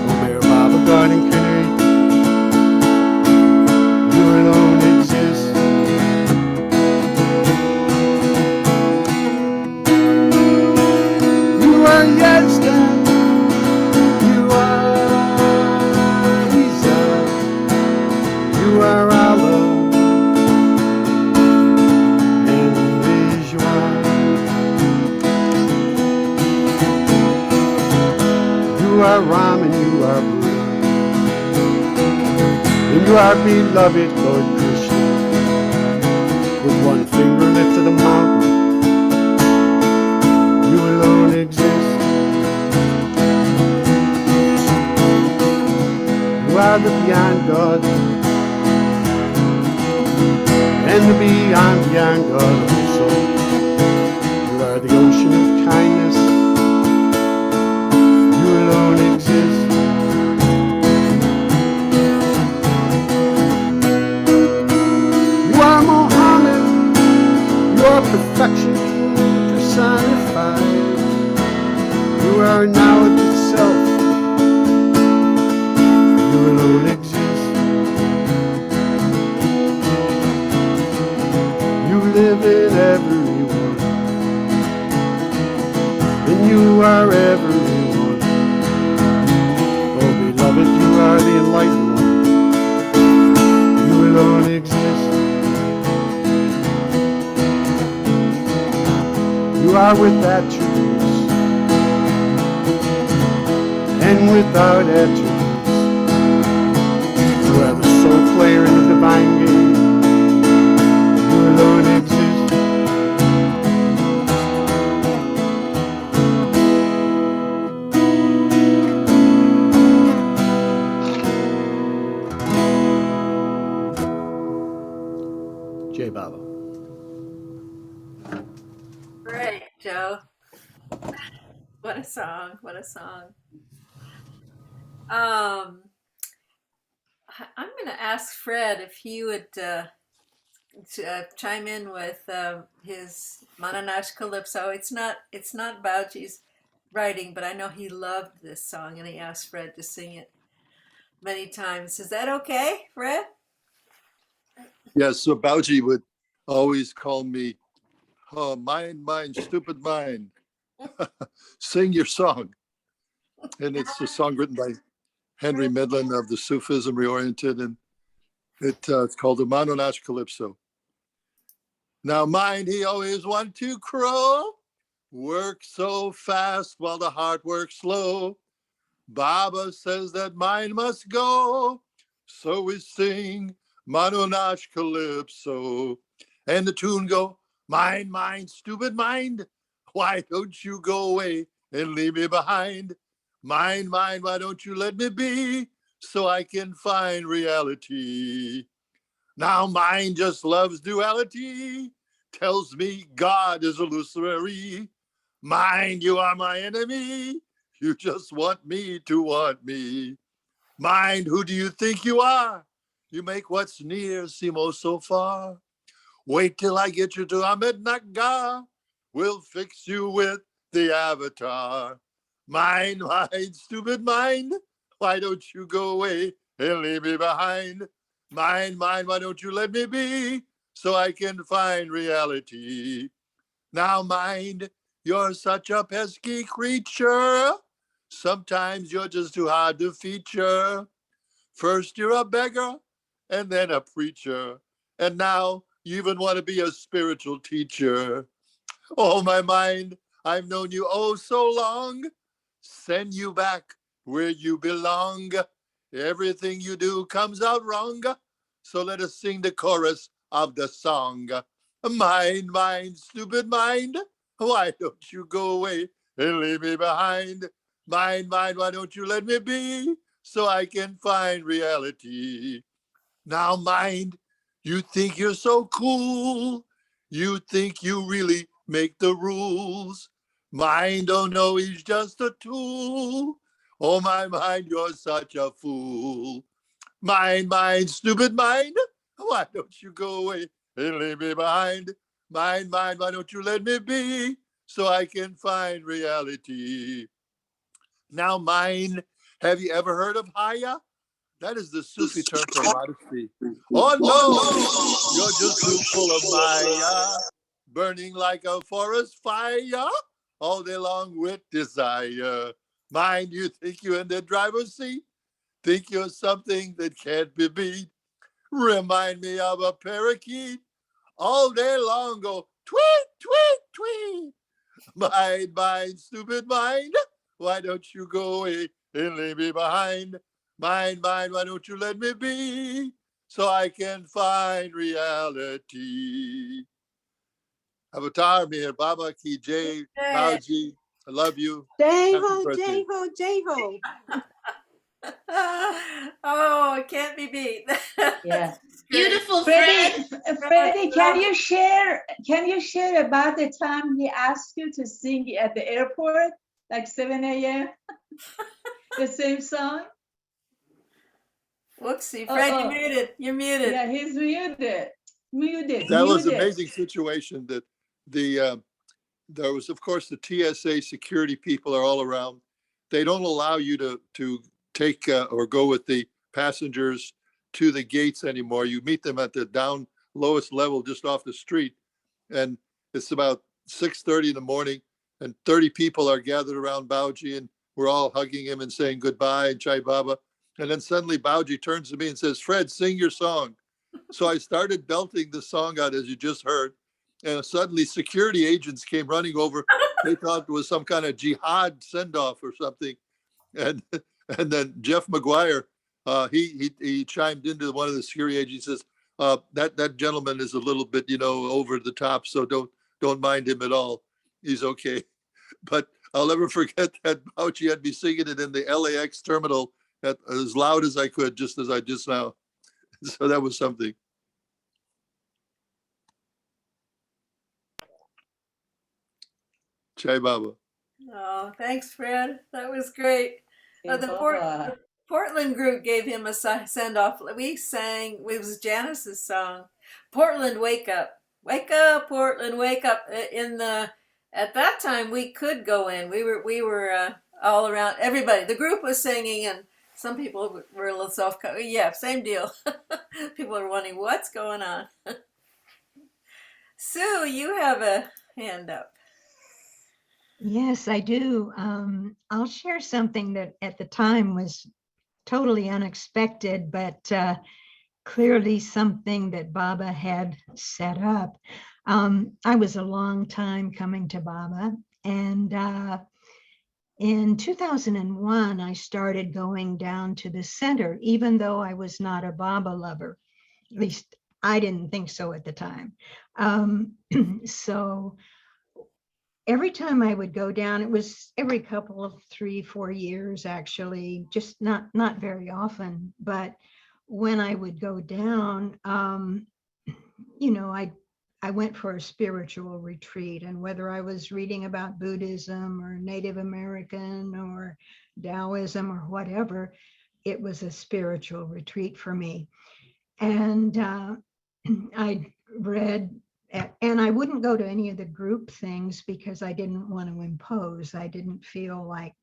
Oh, Meher Baba, God incarnate, you alone exist. You are yes, and you are Isa, you are Allah. You are Ram and you are Buddha, and you are beloved Lord Krishna. With one finger lifted a mountain, you are the beyond God, and the beyond God also. You are the ocean of kindness. You alone exist. You are Mohammed, your perfection personified. You are knowledge itself. You alone exist. You live in everyone, and you are everyone. Oh, beloved, you are the enlightened one. You alone exist. You are with attributes and without attributes. You are the sole player in the divine game. You alone exist. Jai Baba. Great, Joe. What a song. What a song. I'm going to ask Fred if he would chime in with his Mananash Calypso. It's not Bauji's writing, but I know he loved this song and he asked Fred to sing it many times. Is that okay, Fred? Yes, so Bauji would always call me, oh, mind, stupid mind. Sing your song. And it's a song written by Henry Medlin of the Sufism Reoriented, and it's called the Mananash Calypso. Now mind, he always want to crow, work so fast while the heart works slow. Baba says that mind must go, so we sing Mananash Calypso. And the tune go, mind, stupid mind, why don't you go away and leave me behind? Mind, why don't you let me be so I can find reality? Now mind just loves duality, tells me God is illusory. Mind, you are my enemy. You just want me to want me. Mind, who do you think you are? You make what's near seem oh so far. Wait till I get you to Ahmed Nagar. We'll fix you with the avatar. Mind, stupid mind. Why don't you go away and leave me behind? Mind, why don't you let me be so I can find reality? Now, mind, you're such a pesky creature. Sometimes you're just too hard to feature. First you're a beggar and then a preacher. And now you even want to be a spiritual teacher. Oh, my mind, I've known you oh so long. Send you back where you belong. Everything you do comes out wrong. So let us sing the chorus of the song. Mind, stupid mind. Why don't you go away and leave me behind? Mind, why don't you let me be so I can find reality? Now, mind, you think you're so cool. You think you really make the rules. Mind, oh no, he's just a tool. Oh, my mind, you're such a fool. Mind, stupid mind. Why don't you go away and leave me behind? Mind, why don't you let me be so I can find reality? Now, mind, have you ever heard of Haya? That is the Sufi term for modesty. Oh no, you're just too full of Maya, burning like a forest fire, all day long with desire. Mind, you think you're in the driver's seat? Think you're something that can't be beat? Remind me of a parakeet, all day long go tweet, tweet, tweet. Mind, stupid mind, why don't you go away and leave me behind? Mind, why don't you let me be so I can find reality? Avatar Mir Baba Ki Jai, Bauji, I love you. Jai Happy ho, birthday. Jai ho, Jai ho. Oh, it can't be beat. Yeah. Beautiful, Freddie, Fred. Freddie, can you share about the time he asked you to sing at the airport, like 7 a.m., the same song? Whoopsie, Fred, you're muted. You're muted. Yeah, he's muted. That was an amazing situation that there was, of course, the TSA security people are all around. They don't allow you to take or go with the passengers to the gates anymore. You meet them at the down lowest level just off the street. And it's about 6:30 in the morning and 30 people are gathered around Bauji and we're all hugging him and saying goodbye and Chai Baba. And then suddenly Bauji turns to me and says, Fred, sing your song. So I started belting the song out as you just heard. And suddenly security agents came running over. They thought it was some kind of jihad send-off or something. And and then Jeff McGuire, he chimed into one of the security agents. He says, that gentleman is a little bit, over the top, so don't mind him at all. He's okay. But I'll never forget that Bauchi had me singing it in the LAX terminal as loud as I could, just as I just now. So that was something. Chai Baba. Oh, thanks, Fred. That was great. The Portland group gave him a send off. We sang, it was Janice's song, Portland Wake Up. Wake up, Portland, wake up. At that time we could go in. We were all around, everybody. The group was singing and some people were a little soft. Yeah, same deal. People are wondering what's going on. Sue, you have a hand up. Yes, I do. I'll share something that at the time was totally unexpected, but clearly something that Baba had set up. I was a long time coming to Baba, and in 2001, I started going down to the center, even though I was not a Baba lover. At least I didn't think so at the time. So every time I would go down, it was every couple of 3-4 years, actually, just not very often. But when I would go down, I went for a spiritual retreat, and whether I was reading about Buddhism or Native American or Taoism or whatever, it was a spiritual retreat for me. And I read, and I wouldn't go to any of the group things because I didn't want to impose. I didn't feel like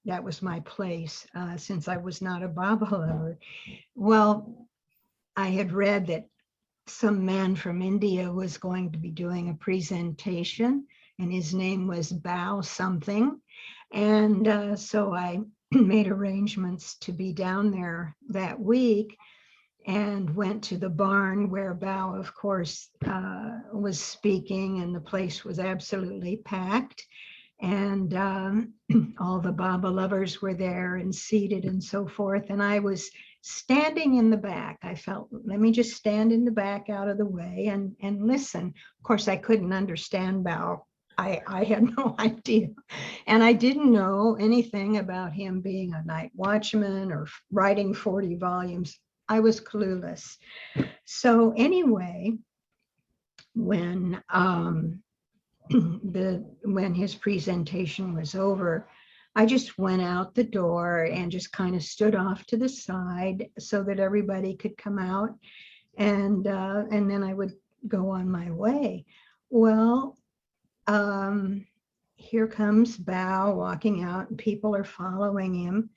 that was my place since I was not a Baba lover. Well, I had read that some man from India was going to be doing a presentation and his name was Bhau something. And so I made arrangements to be down there that week and went to the barn where Bhau, of course, was speaking, and the place was absolutely packed. And all the Baba lovers were there and seated and so forth. And I was standing in the back. I felt, let me just stand in the back out of the way and listen. Of course, I couldn't understand Bhau. I had no idea. And I didn't know anything about him being a night watchman or writing 40 volumes. I was clueless. So anyway, when when his presentation was over, I just went out the door and just kind of stood off to the side so that everybody could come out, and then I would go on my way. Well, here comes Bhau walking out, and people are following him.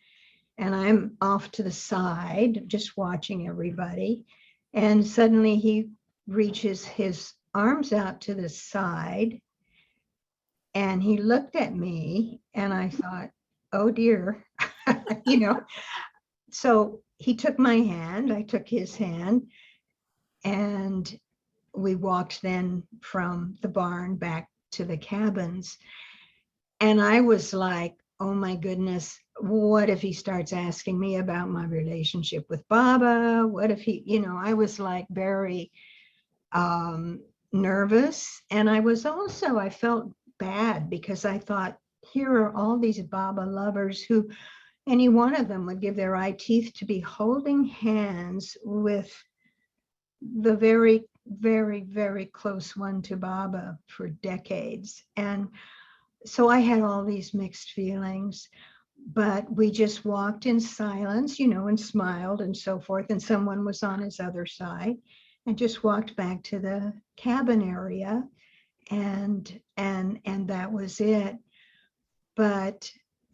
And I'm off to the side, just watching everybody. And suddenly he reaches his arms out to the side and he looked at me and I thought, oh dear, So he took my hand, I took his hand, and we walked then from the barn back to the cabins. And I was like, oh my goodness, what if he starts asking me about my relationship with Baba? What if he, I was like very nervous. And I felt bad because I thought, here are all these Baba lovers who any one of them would give their eye teeth to be holding hands with the very, very, very close one to Baba for decades. And so I had all these mixed feelings, but we just walked in silence, and smiled and so forth. And someone was on his other side and just walked back to the cabin area. And that was it. But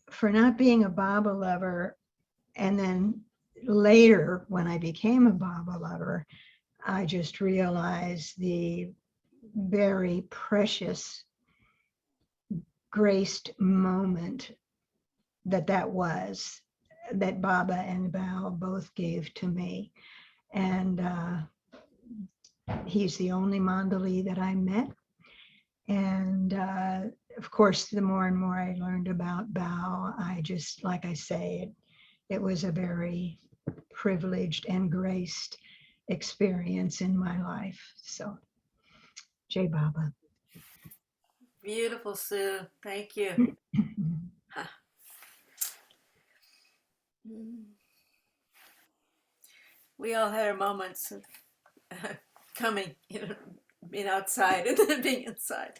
for not being a Baba lover, and then later when I became a Baba lover, I just realized the very precious, graced moment that was, that Baba and Bhau both gave to me. And he's the only Mandali that I met. And of course, the more and more I learned about Bhau, I just, like I say, it was a very privileged and graced experience in my life. So, Jai Baba. Beautiful, Sue. Thank you. Huh. We all had our moments of coming, being outside and then being inside.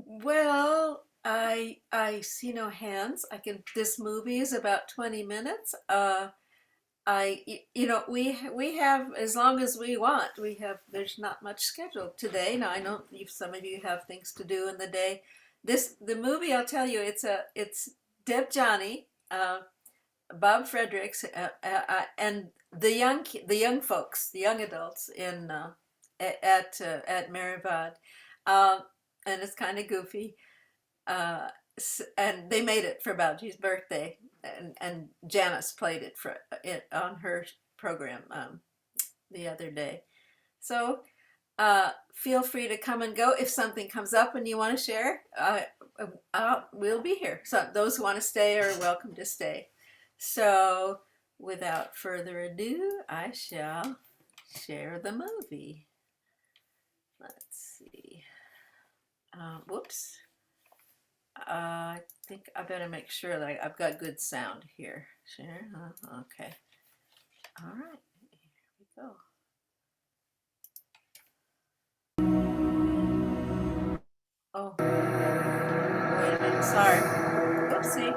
Well, I see no hands. This movie is about 20 minutes. We have as long as we want. There's not much scheduled today. Now I know some of you have things to do in the day. The movie, I'll tell you, it's Deb Johnny, Bob Fredericks, and the young folks, the young adults at Merivod, and it's kind of goofy. And they made it for Balji's birthday, and Janice played it on her program the other day. So feel free to come and go. If something comes up and you want to share, we'll be here. So those who want to stay are welcome to stay. So without further ado, I shall share the movie. Let's see. Whoops. I think I better make sure that I've got good sound here. Share. Okay. All right. Here we go. Oh, wait a minute. Sorry. Oopsie.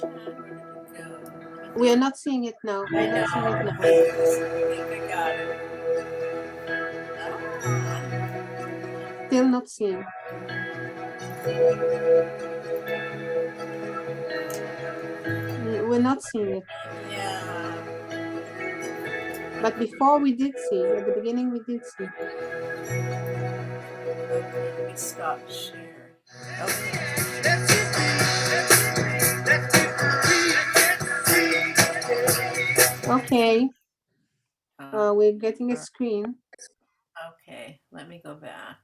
Where did it go? We are not seeing it now. I We're know. not seeing it now. I think I got it. Still not seeing. We're not seeing it. Yeah. But before we did see, at the beginning we did see. Let me stop share. Okay. Okay. We're getting a screen. Okay, let me go back.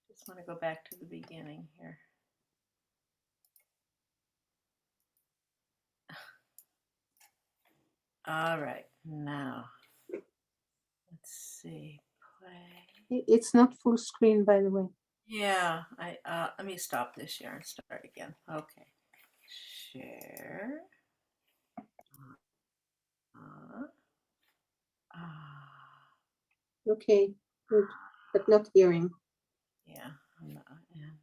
Just want to go back to the beginning here. All right, now let's see. Play. It's not full screen, by the way. Yeah, let me stop this share and start again. Okay, share. Okay, good, but not hearing. Yeah, I'm not, and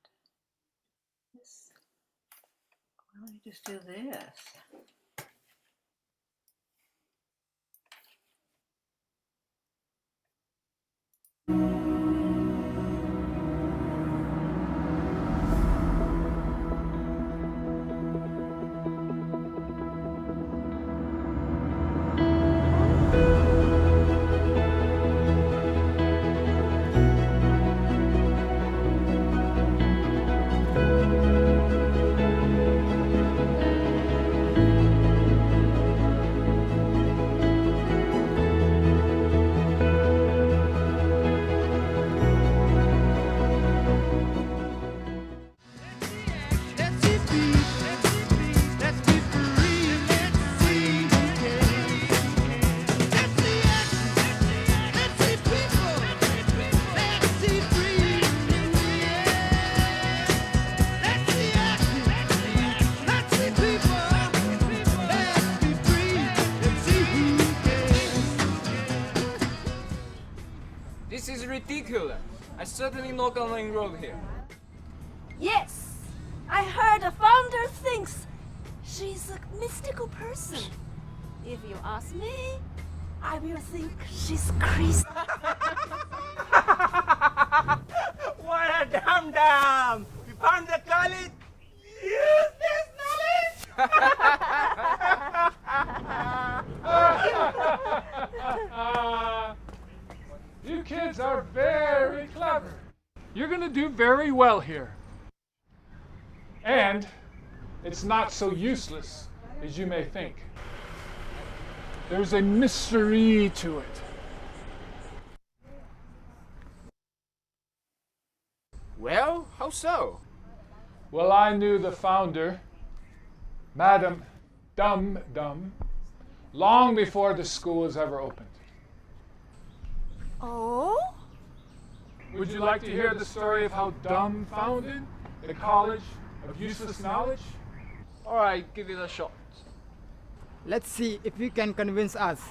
this. Why don't you just do this? This is ridiculous. I certainly not gonna enroll here. Yes, I heard the founder thinks she's a mystical person. If you ask me, I will think she's crazy. What a dum-dum! We found the college! Use this knowledge! You kids are very clever. You're gonna do very well here. And it's not so useless as you may think. There's a mystery to it. Well, how so? Well, I knew the founder, Madam Dum Dum, long before the school was ever opened. Oh? Would you like to hear the story of how Dum founded the College of Useless Knowledge? All right, give it a shot. Let's see if you can convince us.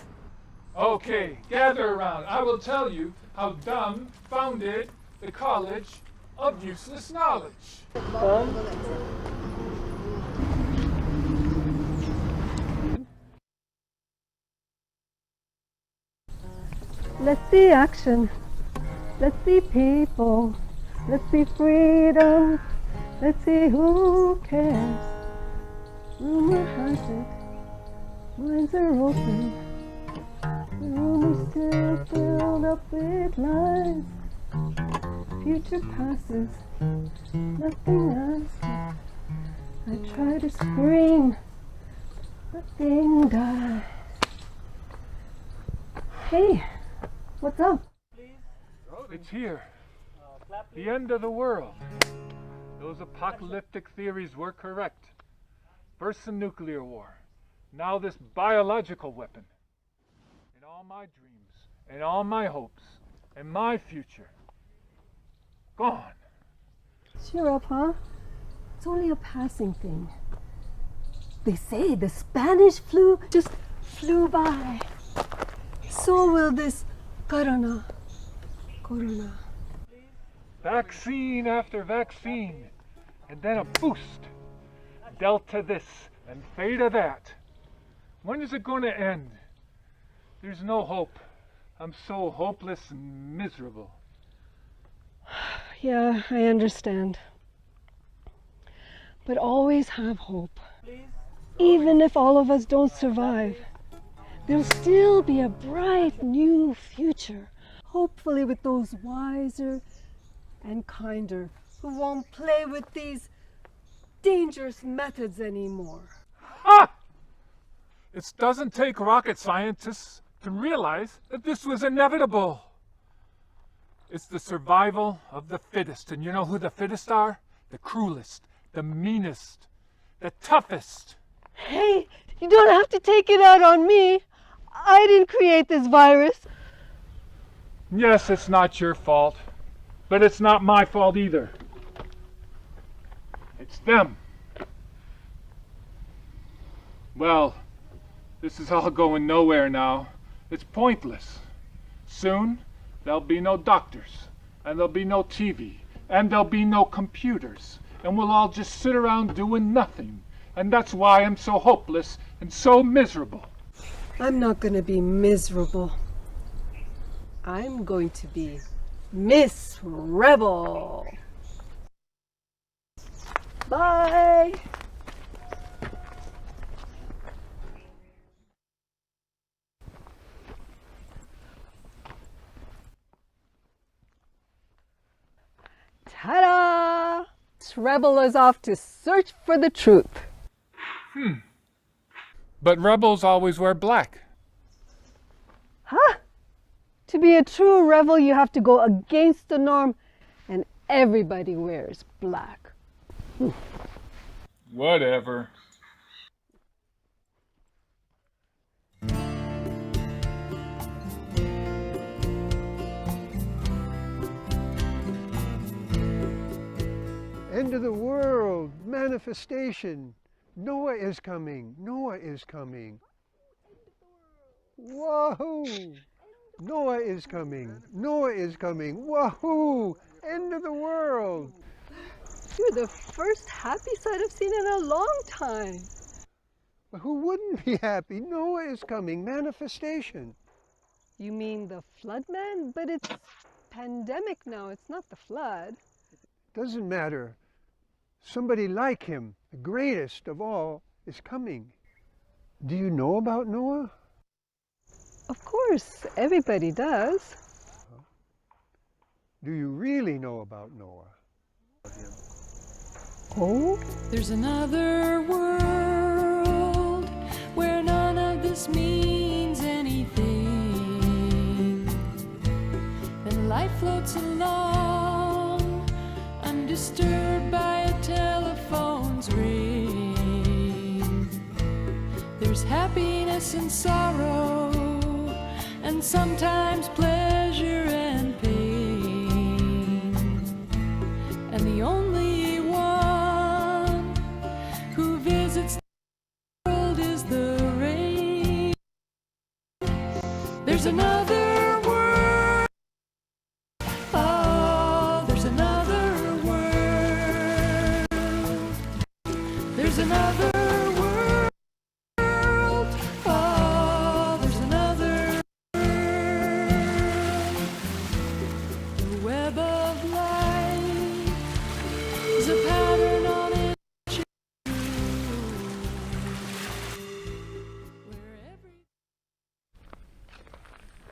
Okay, gather around. I will tell you how Dum founded the College of Useless Knowledge. Let's see action. Let's see people. Let's see freedom. Let's see who cares. Rumor has it, minds are open. The room is still filled up with lies. Future passes, nothing lasts. I try to scream, nothing dies. Hey, what's up? It's here. The end of the world. Those apocalyptic theories were correct. First the nuclear war, now this biological weapon. And all my dreams, and all my hopes, and my future, gone. Cheer up, huh? It's only a passing thing. They say the Spanish flu just flew by. So will this corona. Vaccine after vaccine, and then a boost. Delta this and theta that. When is it going to end? There's no hope. I'm so hopeless and miserable. Yeah, I understand. But always have hope. Even if all of us don't survive, there'll still be a bright new future. Hopefully with those wiser and kinder who won't play with these dangerous methods anymore. Ha! It doesn't take rocket scientists to realize that this was inevitable. It's the survival of the fittest. And you know who the fittest are? The cruelest, the meanest, the toughest. Hey, you don't have to take it out on me. I didn't create this virus. Yes, it's not your fault, but it's not my fault either. It's them. Well, this is all going nowhere now. It's pointless. Soon, there'll be no doctors, and there'll be no TV, and there'll be no computers, and we'll all just sit around doing nothing. And that's why I'm so hopeless and so miserable. I'm not going to be miserable. I'm going to be Miss Rebel. Bye. Ta-da! Miss Rebel is off to search for the truth. But rebels always wear black. Huh? To be a true rebel, you have to go against the norm, and everybody wears black. Whatever. End of the world, manifestation. Noah is coming. Noah is coming. Whoa! Noah is coming. Noah is coming. Wahoo! End of the world. You're the first happy sight I've seen in a long time. But who wouldn't be happy? Noah is coming. Manifestation. You mean the flood man? But it's pandemic now. It's not the flood. Doesn't matter. Somebody like him, the greatest of all, is coming. Do you know about Noah? Of course, everybody does. Do you really know about Noah? Oh? There's another world where none of this means anything, and life floats along undisturbed by a telephone's ring. There's happiness and sorrow, and sometimes pleasure and pain, and the only one who visits the world is the rain. There's another world. Oh, there's another world. There's another world. Oh, there's another world. The web of life is a pattern on it.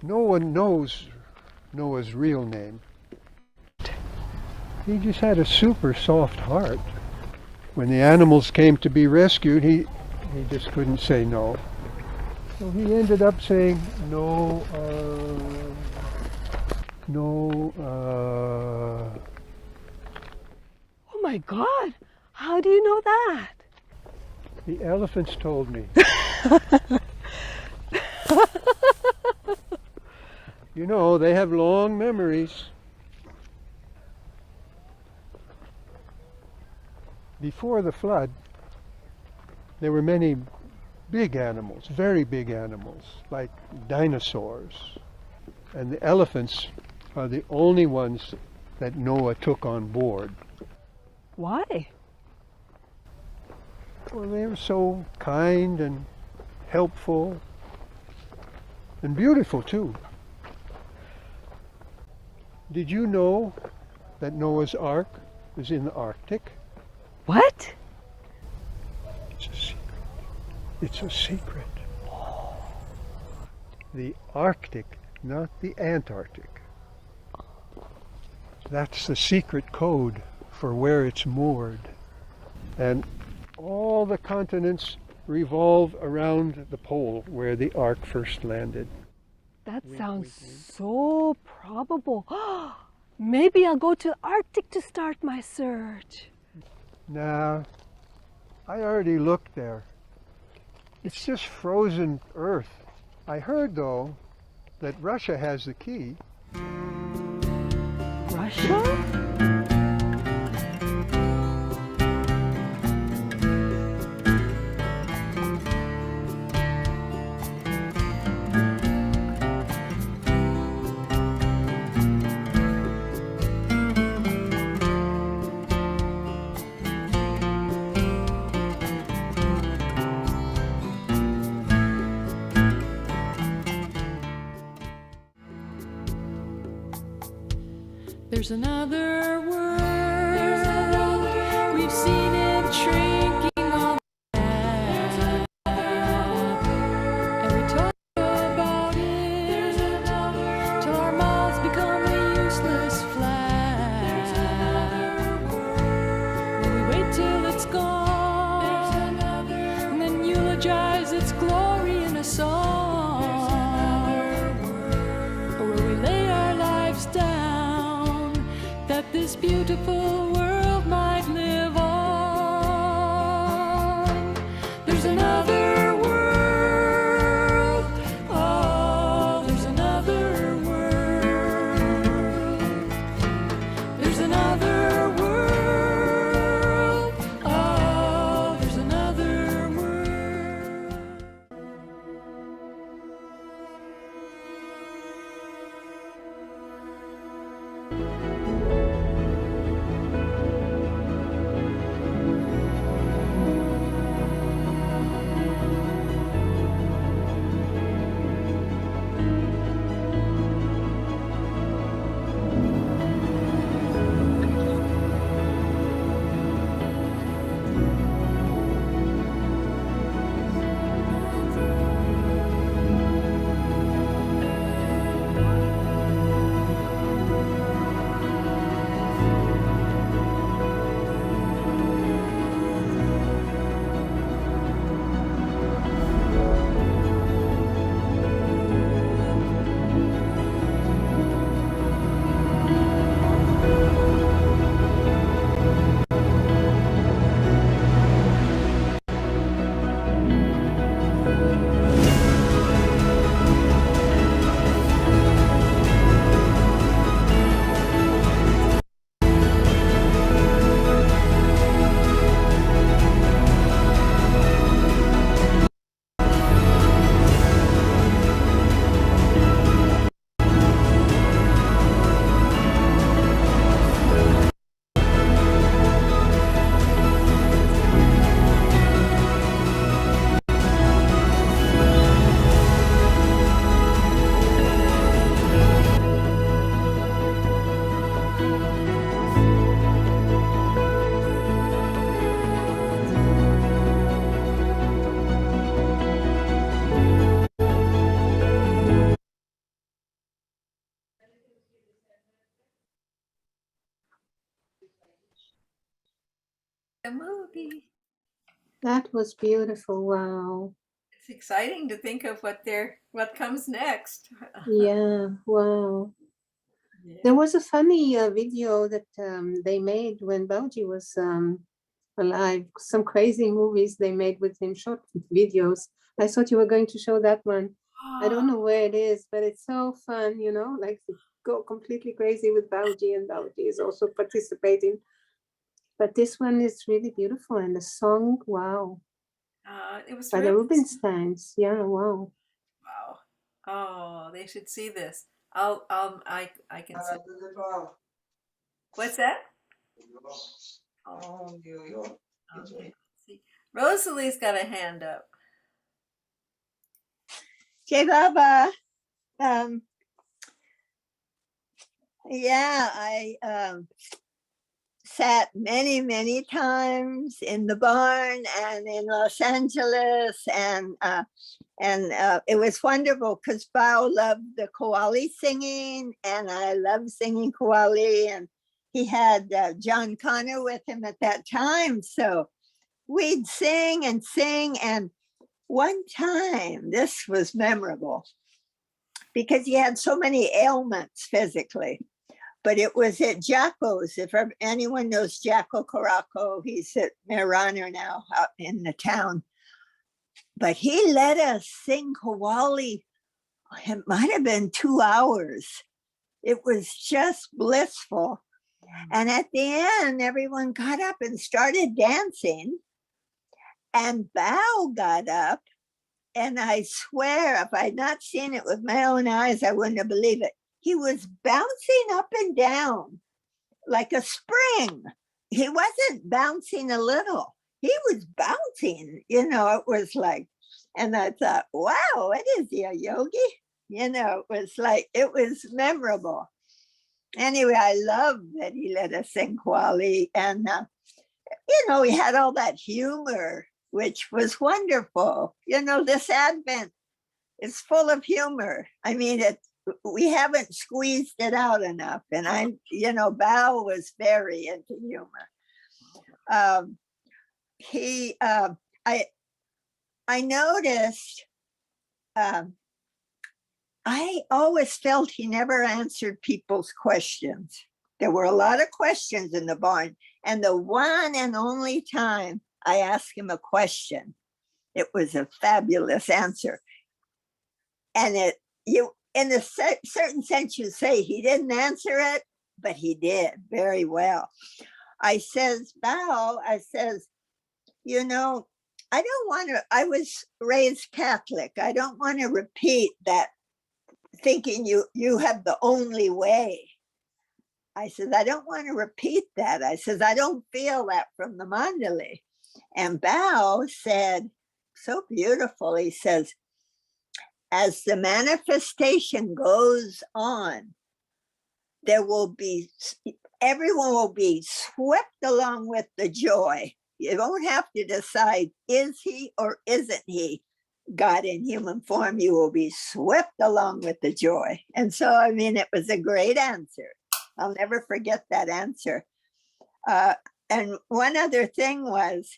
No one knows Noah's real name. He just had a super soft heart. When the animals came to be rescued, he just couldn't say no. So he ended up saying, no, Oh my God! How do you know that? the elephants told me. You know, they have long memories. Before the flood, there were many big animals, very big animals, like dinosaurs. And the elephants are the only ones that Noah took on board. Why? Well, they were so kind and helpful and beautiful too. Did you know that Noah's Ark is in the Arctic? What? It's a secret. It's a secret. The Arctic, not the Antarctic. That's the secret code for where it's moored. And all the continents revolve around the pole where the Ark first landed. That sounds so probable. Maybe I'll go to the Arctic to start my search. Nah, I already looked there. It's just frozen earth. I heard, though, that Russia has the key. Russia? There's another world. We've seen it shrinking on the map. And we talk about it till our mouths become a useless flap. When we wait till it's gone and then eulogize its glory in a song, or where we lay our lives down that this beautiful world might live on. There's another world. Oh, there's another world. There's another world. Oh, there's another world. The movie. That was beautiful. Wow. It's exciting to think of what comes next. Yeah. Wow. Yeah. There was a funny video that they made when Bauji was alive. Some crazy movies they made with him, short videos. I thought you were going to show that one. I don't know where it is, but it's so fun, you know, like to go completely crazy with Bauji, and Bauji is also participating. But this one is really beautiful, and the song, wow. It was By the really Rubinsteins, yeah, wow. wow. Oh, they should see this. I can see. What's that? Oh, okay. Let's see. Rosalie's got a hand up. Okay, Baba. Yeah, I sat many, many times in the barn and in Los Angeles, and it was wonderful because Bhau loved the Kowali singing, and I love singing Kowali, and he had John Connor with him at that time, so we'd sing, and one time, this was memorable because he had so many ailments physically. But it was at Jacko's. If anyone knows Jacko Caraco, he's at Marana now out in the town. But he let us sing Kowali. It might have been 2 hours. It was just blissful. And at the end, everyone got up and started dancing. And Bhau got up. And I swear, if I'd not seen it with my own eyes, I wouldn't have believed it. He was bouncing up and down like a spring. He wasn't bouncing a little. He was bouncing, you know, it was like, and I thought, wow, what is he, a yogi? You know, it was memorable. Anyway, I love that he let us sing Kuali. And, you know, he had all that humor, which was wonderful. You know, this Advent is full of humor. I mean, we haven't squeezed it out enough. And Bhau was very into humor. I noticed, I always felt he never answered people's questions. There were a lot of questions in the barn. And the one and only time I asked him a question, it was a fabulous answer. And in a certain sense, you say he didn't answer it, but he did very well. I says, Bhau, you know, I was raised Catholic. I don't want to repeat that thinking you have the only way. I said, I don't want to repeat that. I says, I don't feel that from the Mandali. And Bhau said, so beautiful, he says, as the manifestation goes on, everyone will be swept along with the joy. You don't have to decide, is he or isn't he God in human form? You will be swept along with the joy. And so, I mean, it was a great answer. I'll never forget that answer. And one other thing was,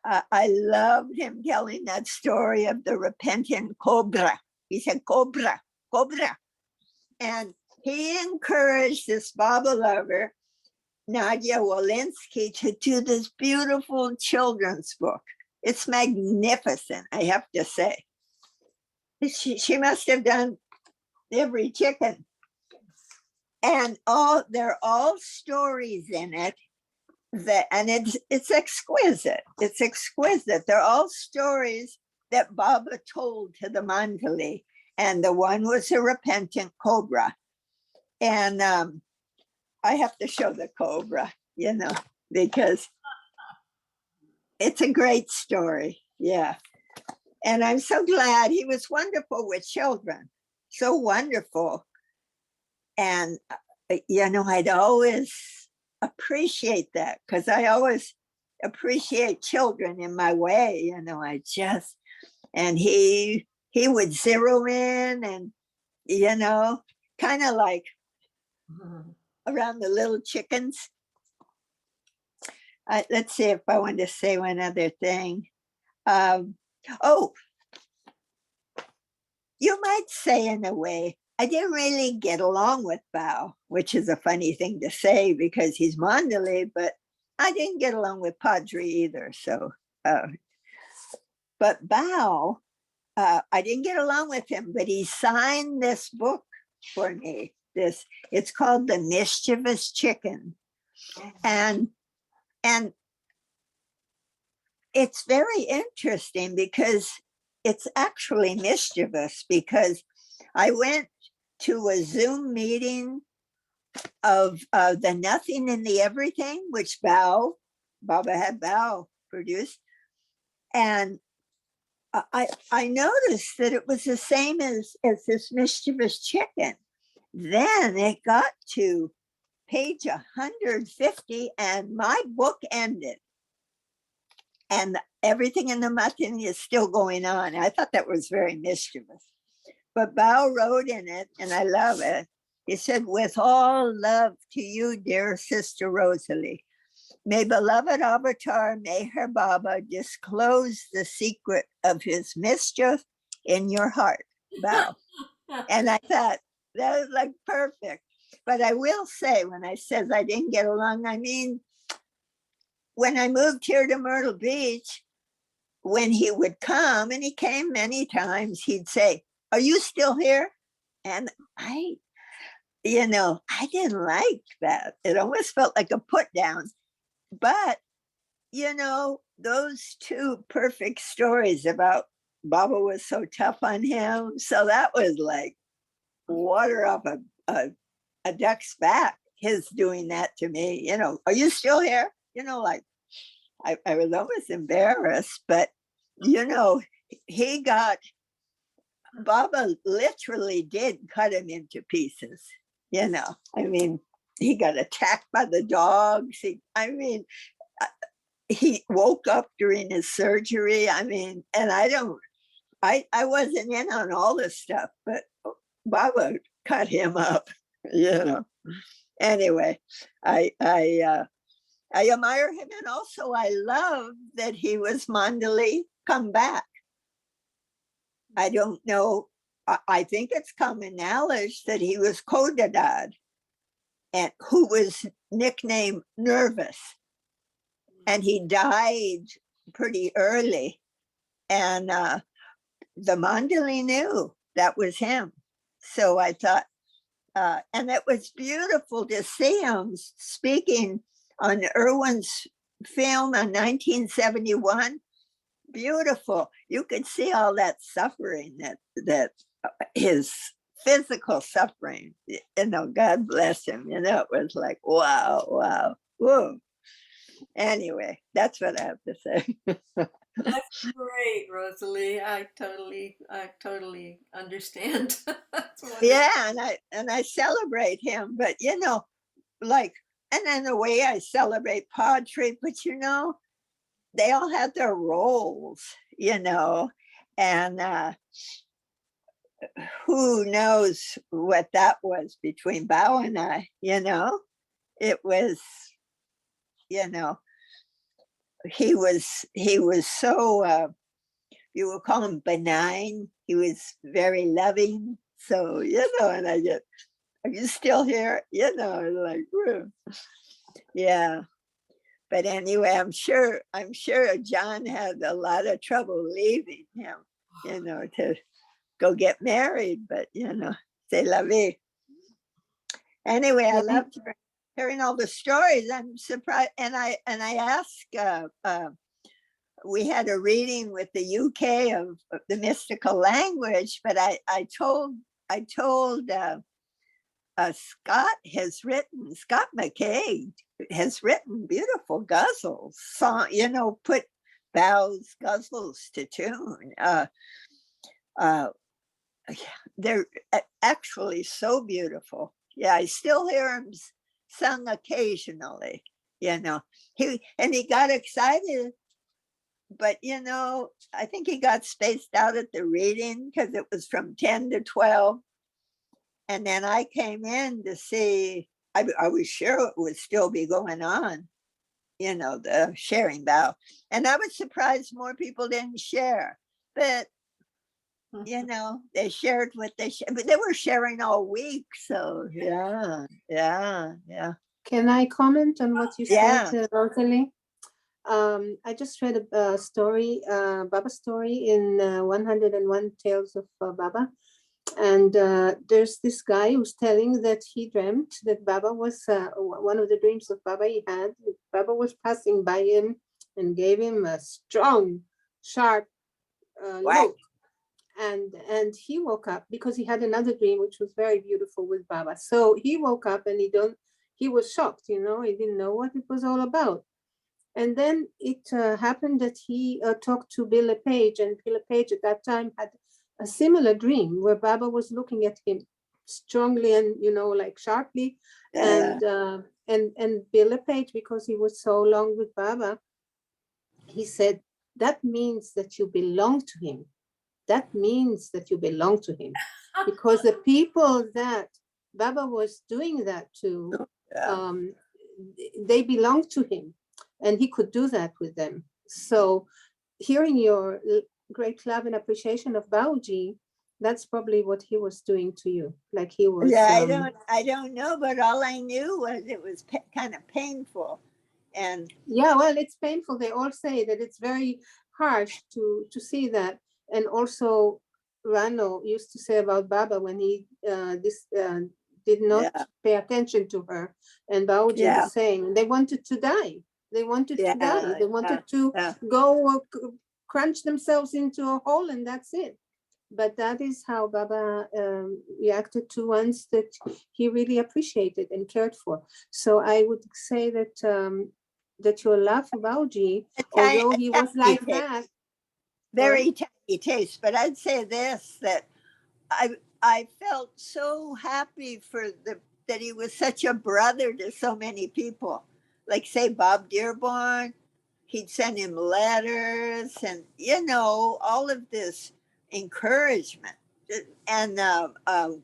I loved him telling that story of the repentant cobra. He said, cobra, cobra. And he encouraged this Baba lover, Nadia Walensky, to do this beautiful children's book. It's magnificent, I have to say. She must have done every chicken. And they're all stories in it. And it's exquisite. It's exquisite. They're all stories that Baba told to the Mandali. And the one was a repentant cobra. And I have to show the cobra, you know, because it's a great story. Yeah. And I'm so glad he was wonderful with children. So wonderful. And, you know, I'd always appreciate that because I always appreciate children in my way, you know, and he would zero in and, you know, kind of like around the little chickens. Let's see if I want to say one other thing. Oh, you might say in a way, I didn't really get along with Bhau, which is a funny thing to say because he's Mandalay, but I didn't get along with Padre either. So, but Bhau, I didn't get along with him, but he signed this book for me. It's called The Mischievous Chicken. And it's very interesting because it's actually mischievous, because I went to a Zoom meeting of the Nothing and the Everything, which Baba had Bhau produced. And I noticed that it was the same as this Mischievous Chicken. Then it got to page 150 and my book ended. And everything in the Nothing is still going on. I thought that was very mischievous. But Bhau wrote in it, and I love it. He said, with all love to you, dear sister Rosalie, may beloved Avatar Meher Baba disclose the secret of his mischief in your heart, Bhau. And I thought, that was like perfect. But I will say, when I says I didn't get along, I mean, when I moved here to Myrtle Beach, when he would come, and he came many times, he'd say, are you still here? And I didn't like that. It almost felt like a put down. But, those two perfect stories about Baba was so tough on him. So that was like water off a duck's back, his doing that to me. Are you still here? Like I was almost embarrassed, but Baba literally did cut him into pieces. I mean, he got attacked by the dogs. He woke up during his surgery. I mean, and I wasn't in on all this stuff, but Baba cut him up. Anyway, I admire him, and also I love that he was Mandalay come back. I don't know. I think it's common knowledge that he was Kodadad, and who was nicknamed Nervous, and he died pretty early, and the Mandalay knew that was him. So I thought, and it was beautiful to see him speaking on Irwin's film in 1971. Beautiful. You could see all that suffering, that his physical suffering. God bless him. It was like, wow. Whoa. Anyway, that's what I have to say. That's great, Rosalie. I totally understand. Yeah, and I celebrate him, but and in a way I celebrate Padre, but they all had their roles, and who knows what that was between Bhau and I. It was, he was so, you would call him benign. He was very loving. So, and I get, are you still here? Like, yeah. But anyway, I'm sure John had a lot of trouble leaving him, to go get married. But c'est la vie. Anyway, I loved hearing all the stories. I'm surprised, and I asked. We had a reading with the UK of the mystical language, but I told Scott McKay has written beautiful guzzles, put Bhau's guzzles to tune. They're actually so beautiful. Yeah, I still hear him sung occasionally. He got excited, but I think he got spaced out at the reading because it was from 10 to 12. And then I came in to see, I was sure it would still be going on. the sharing bow. And I was surprised more people didn't share, but they shared what they shared, but they were sharing all week. So yeah. Can I comment on what you Yeah. said, Rosalie? I just read a story, Baba story in 101 Tales of Baba. And there's this guy who's telling that he dreamt that Baba was, one of the dreams of Baba he had, Baba was passing by him and gave him a strong, sharp look. And he woke up because he had another dream which was very beautiful with Baba. So he woke up and he was shocked, he didn't know what it was all about. And then it happened that he talked to Bill LePage, and Bill LePage at that time had a similar dream where Baba was looking at him strongly and like sharply. And Bill LePage, because he was so long with Baba, he said, that means that you belong to him. That means that you belong to him, because the people that Baba was doing that to, they belonged to him, and he could do that with them. So hearing your great love and appreciation of Bauji, that's probably what he was doing to you. Like he was. Yeah, I don't know, but all I knew was it was kind of painful. And yeah, well, it's painful. They all say that it's very harsh to see that. And also, Rano used to say about Baba when he did not pay attention to her, and Bauji the same. They wanted to die. They wanted to die. They wanted to go crunch themselves into a hole, and that's it. But that is how Baba reacted to ones that he really appreciated and cared for. So I would say that that your love for Bauji, although he was like that, very tiny taste. But I'd say this, that I felt so happy for that he was such a brother to so many people. Like say Bob Dearborn, he'd send him letters and all of this encouragement. And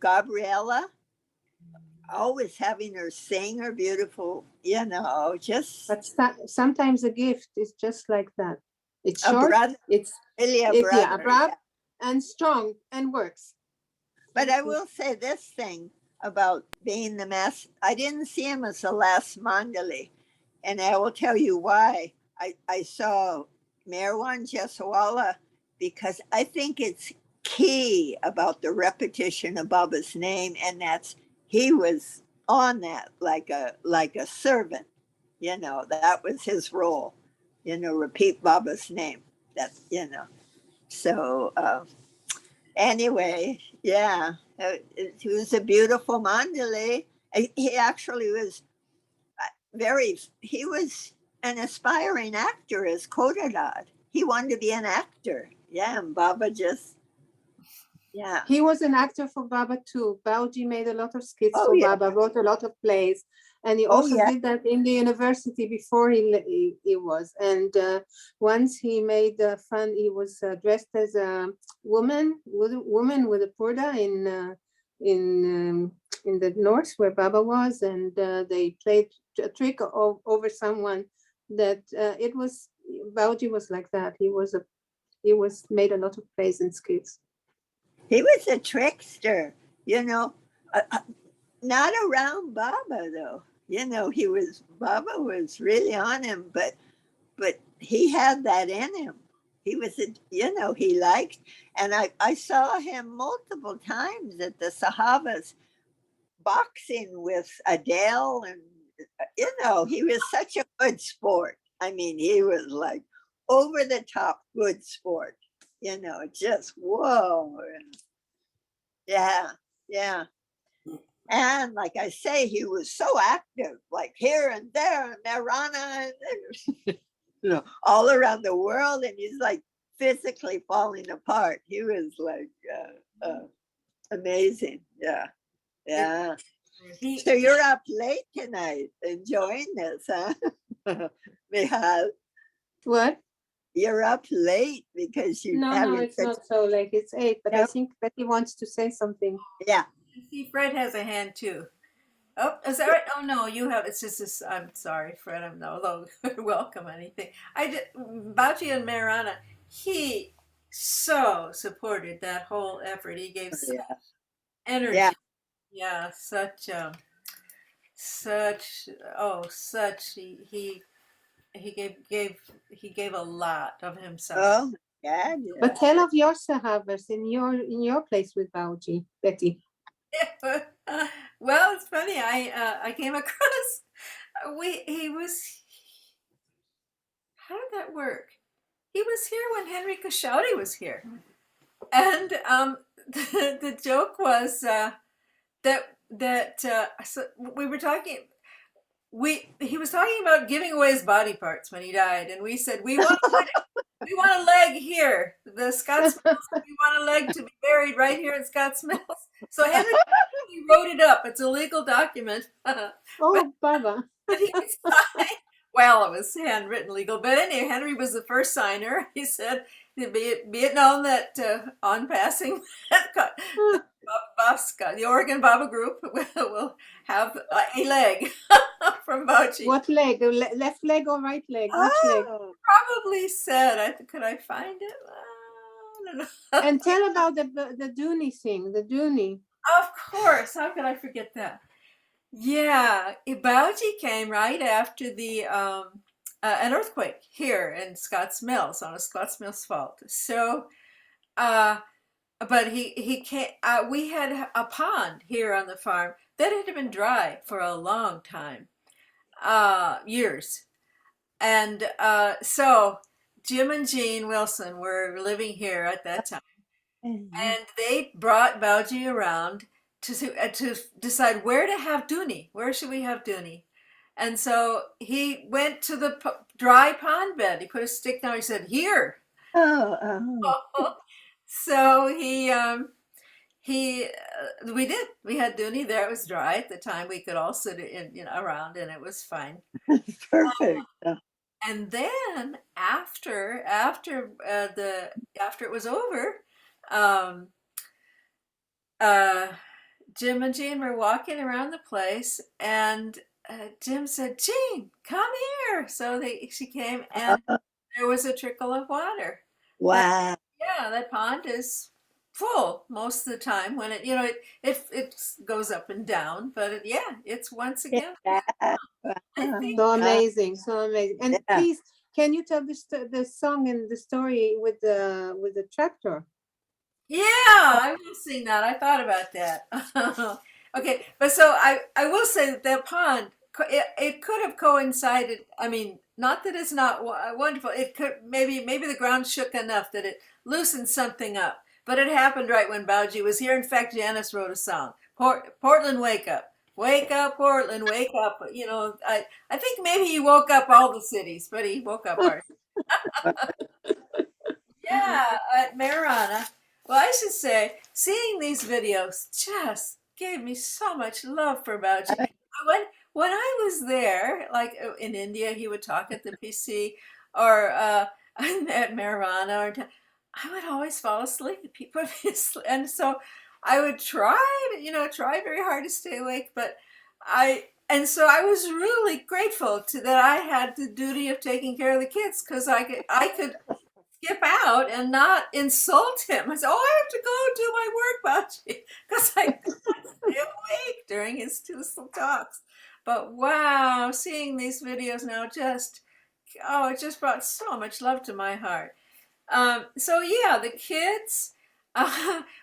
Gabriella, always having her sing her beautiful, just. But sometimes a gift is just like that. It's short, it's really a brother, abrupt and strong and works. But I will say this thing about being the mass. I didn't see him as the last Mandali, and I will tell you why. I saw Merwan Jeswala because I think it's key about the repetition of Baba's name, and that's he was on that like a servant. That was his role. Repeat Baba's name. That's So anyway, yeah, he was a beautiful Mandalay. He actually was he was an aspiring actor as Kodadad. He wanted to be an actor. Yeah, and Baba just, He was an actor for Baba too. Bauji made a lot of skits for Baba, wrote a lot of plays. And he also did that in the university before he was. And once he made fun, he was dressed as a woman with a purdah in the north where Baba was, and they played a trick over someone that Bauji was like that. He was made a lot of plays and skits. He was a trickster, not around Baba though. Baba was really on him, but he had that in him. He was, he liked, and I saw him multiple times at the Sahabas boxing with Adele, and he was such a good sport. I mean, he was like over the top good sport. Just whoa. Yeah. And like I say, he was so active, like here and there, and Marana, and all around the world, and he's like physically falling apart. He was like amazing. Yeah. So you're up late tonight enjoying this, huh? Michal? What? You're up late because you No, it's not so late. It's 8, but I think Betty wants to say something. Yeah. I see Fred has a hand too. Oh, is that right? Oh no, you have. It's just this. I'm sorry, Fred. I'm no welcome anything. I did Bauchi and Marana. He so supported that whole effort. He gave such Yeah. Yeah. energy. Yeah, such such he gave a lot of himself. Oh my God. But tell of your sahabas in your place with Bauji, Betty. Well, it's funny. I came across he was. How did that work? He was here when Henry Cashaudy was here, and the joke was so we were talking. He was talking about giving away his body parts when he died, and we said we want a leg here. The Scots Mills, we want a leg to be buried right here in Scots Mills. So Henry wrote it up. It's a legal document. Oh, Baba. But he signed. Well, it was handwritten legal, but anyway, Henry was the first signer. He said, "Be it known that on passing, the Oregon Baba Group will have a leg from Bauchi." What leg? The left leg or right leg? Which leg? Probably said. Could I find it? I don't know. And tell about the Dooney thing. The Dooney. Of course. How could I forget that? Yeah, Bauchi came right after an earthquake here in Scotts Mills on a Scotts Mills fault. So, but he came. We had a pond here on the farm that had been dry for a long time, years, and so Jim and Jean Wilson were living here at that time, and they brought Bauji around to decide where to have Dooney. Where should we have Dooney? And so he went to the dry pond bed. He put a stick down. He said, "Here." So we did. We had Dooney there. It was dry at the time. We could all sit around, and it was fine. Perfect. And then after it was over, Jim and Jean were walking around the place, and Jim said, "Jean, come here." So she came, and there was a trickle of water. Wow. Yeah, that pond is full most of the time when it goes up and down, but it's once again. So amazing, so amazing. And please, can you tell the song and the story with the tractor? Yeah, I will sing that. I thought about that. Okay, but so I will say that pond, it could have coincided. I mean, not that it's not wonderful. It could maybe the ground shook enough that it loosened something up. But it happened right when Bauji was here. In fact, Janice wrote a song, Portland, Wake Up. Wake up, Portland, wake up. I think maybe he woke up all the cities, but he woke up ours. Yeah, at Marana. Well, I should say, seeing these videos just gave me so much love for Bauji. When I was there, like in India, he would talk at the PC, or at Marana, I would always fall asleep. He put me asleep, and so I would try very hard to stay awake. But so I was really grateful that I had the duty of taking care of the kids, because I could skip out and not insult him. I said, "Oh, I have to go do my work, Bauchi," because I couldn't stay awake during his two talks. But wow, seeing these videos now it just brought so much love to my heart. So yeah, the kids,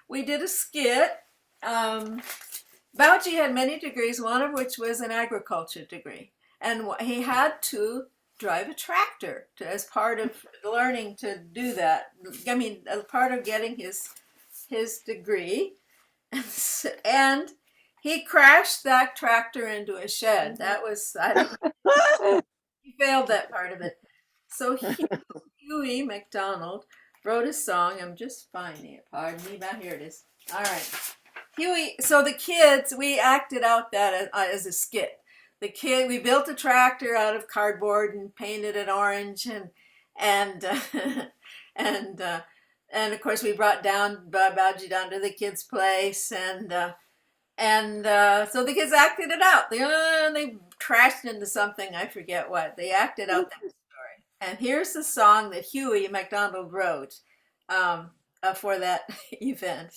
we did a skit. Bauchi had many degrees, one of which was an agriculture degree, and he had to drive a tractor as part of learning to do that. I mean, as part of getting his degree, and he crashed that tractor into a shed. That was he failed that part of it. So Huey McDonald wrote a song. I'm just finding it. Pardon me. Now here it is. All right. Huey. So the kids, we acted out that as a skit. We built a tractor out of cardboard and painted it orange, and of course we brought Bauji down to the kids' place, and And so the kids acted it out. They trashed into something, I forget what. They acted out that story. And here's the song that Huey MacDonald wrote for that event.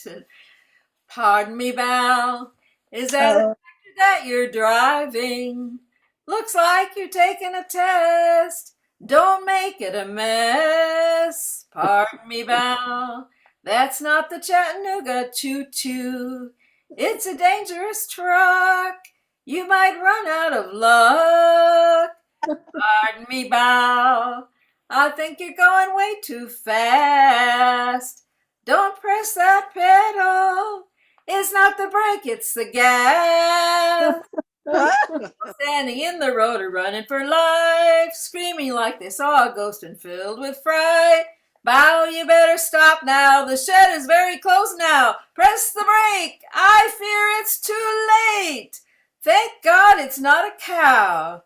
Pardon me, Val, is that a tractor that you're driving? Looks like you're taking a test. Don't make it a mess. Pardon me, Val, that's not the Chattanooga choo-choo. It's a dangerous truck. You might run out of luck. Pardon me, Bow. I think you're going way too fast. Don't press that pedal. It's not the brake, it's the gas. Standing in the road or running for life, screaming like they saw a ghost and filled with fright. Bow, you better stop now. The shed is very close now. Press the brake. I fear it's too late. Thank God it's not a cow.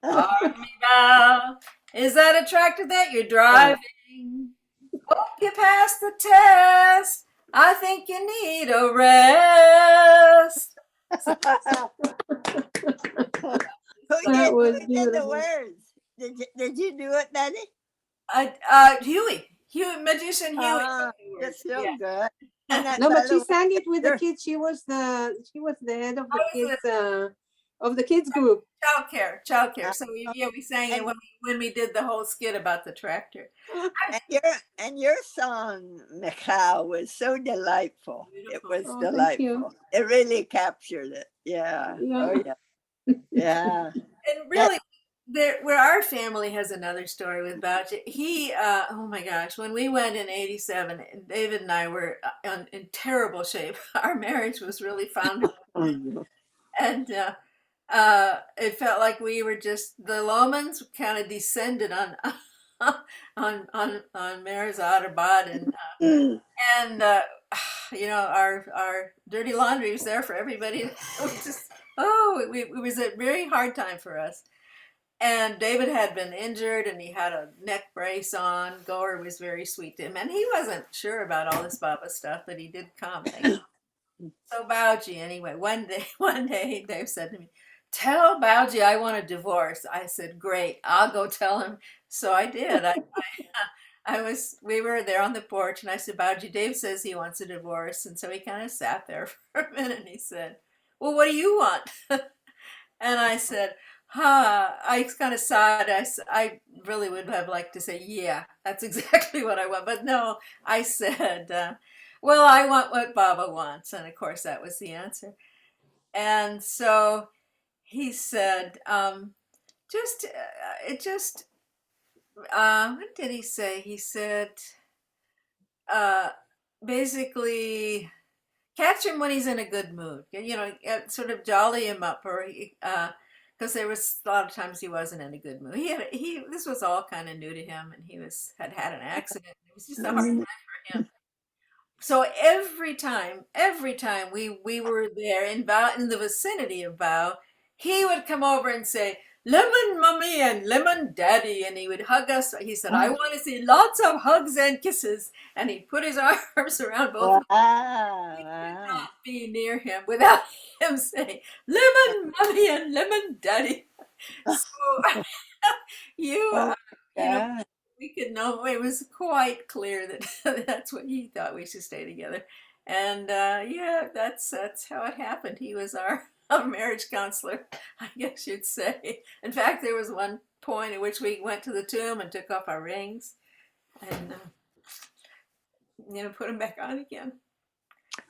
Pardon me, Bow. Is that a tractor that you're driving? Hope you passed the test. I think you need a rest. Who did the words? Did you do it, Betty? Huey, magician Huey. That's so good. No, but she sang it with the kids. She was the head of the kids group. Childcare. So we sang it when we did the whole skit about the tractor. And your song, Michal, was so delightful. It was delightful. It really captured it. Yeah. Oh yeah. Yeah. And really, where our family has another story with Boucher. He, oh my gosh, when we went in '87, David and I were in terrible shape. Our marriage was really found, and it felt like we were just the Lowmans kind of descended on Mayor's Otterbod, and our dirty laundry was there for everybody. It was just it was a very hard time for us. And David had been injured and he had a neck brace on. Goer was very sweet to him. And he wasn't sure about all this Baba stuff, but he did come. So Bauji, anyway, one day Dave said to me, "Tell Bauji I want a divorce." I said, "Great, I'll go tell him." So I did. We were there on the porch and I said, "Bauji, Dave says he wants a divorce." And so he kind of sat there for a minute and he said, "Well, what do you want?" And I said, I kind of sighed. I really would have liked to say, "Yeah, that's exactly what I want." But no, I said, "Well, I want what Baba wants." And of course, that was the answer. And so he said, what did he say? He said, basically, catch him when he's in a good mood. Sort of jolly him up, or because there was a lot of times he wasn't in a good mood. This was all kind of new to him, and he had an accident. It was just a hard time for him. So every time we were there in the vicinity of Bhau, he would come over and say, "Lemon mommy and lemon daddy," and he would hug us. He said, "I want to see lots of hugs and kisses," and he'd put his arms around both of us. We could not be near him without him saying, "Lemon mommy and lemon daddy." So we could know it was quite clear that that's what he thought, we should stay together. And that's how it happened. He was our marriage counselor, I guess you'd say. In fact, there was one point at which we went to the tomb and took off our rings and put them back on again.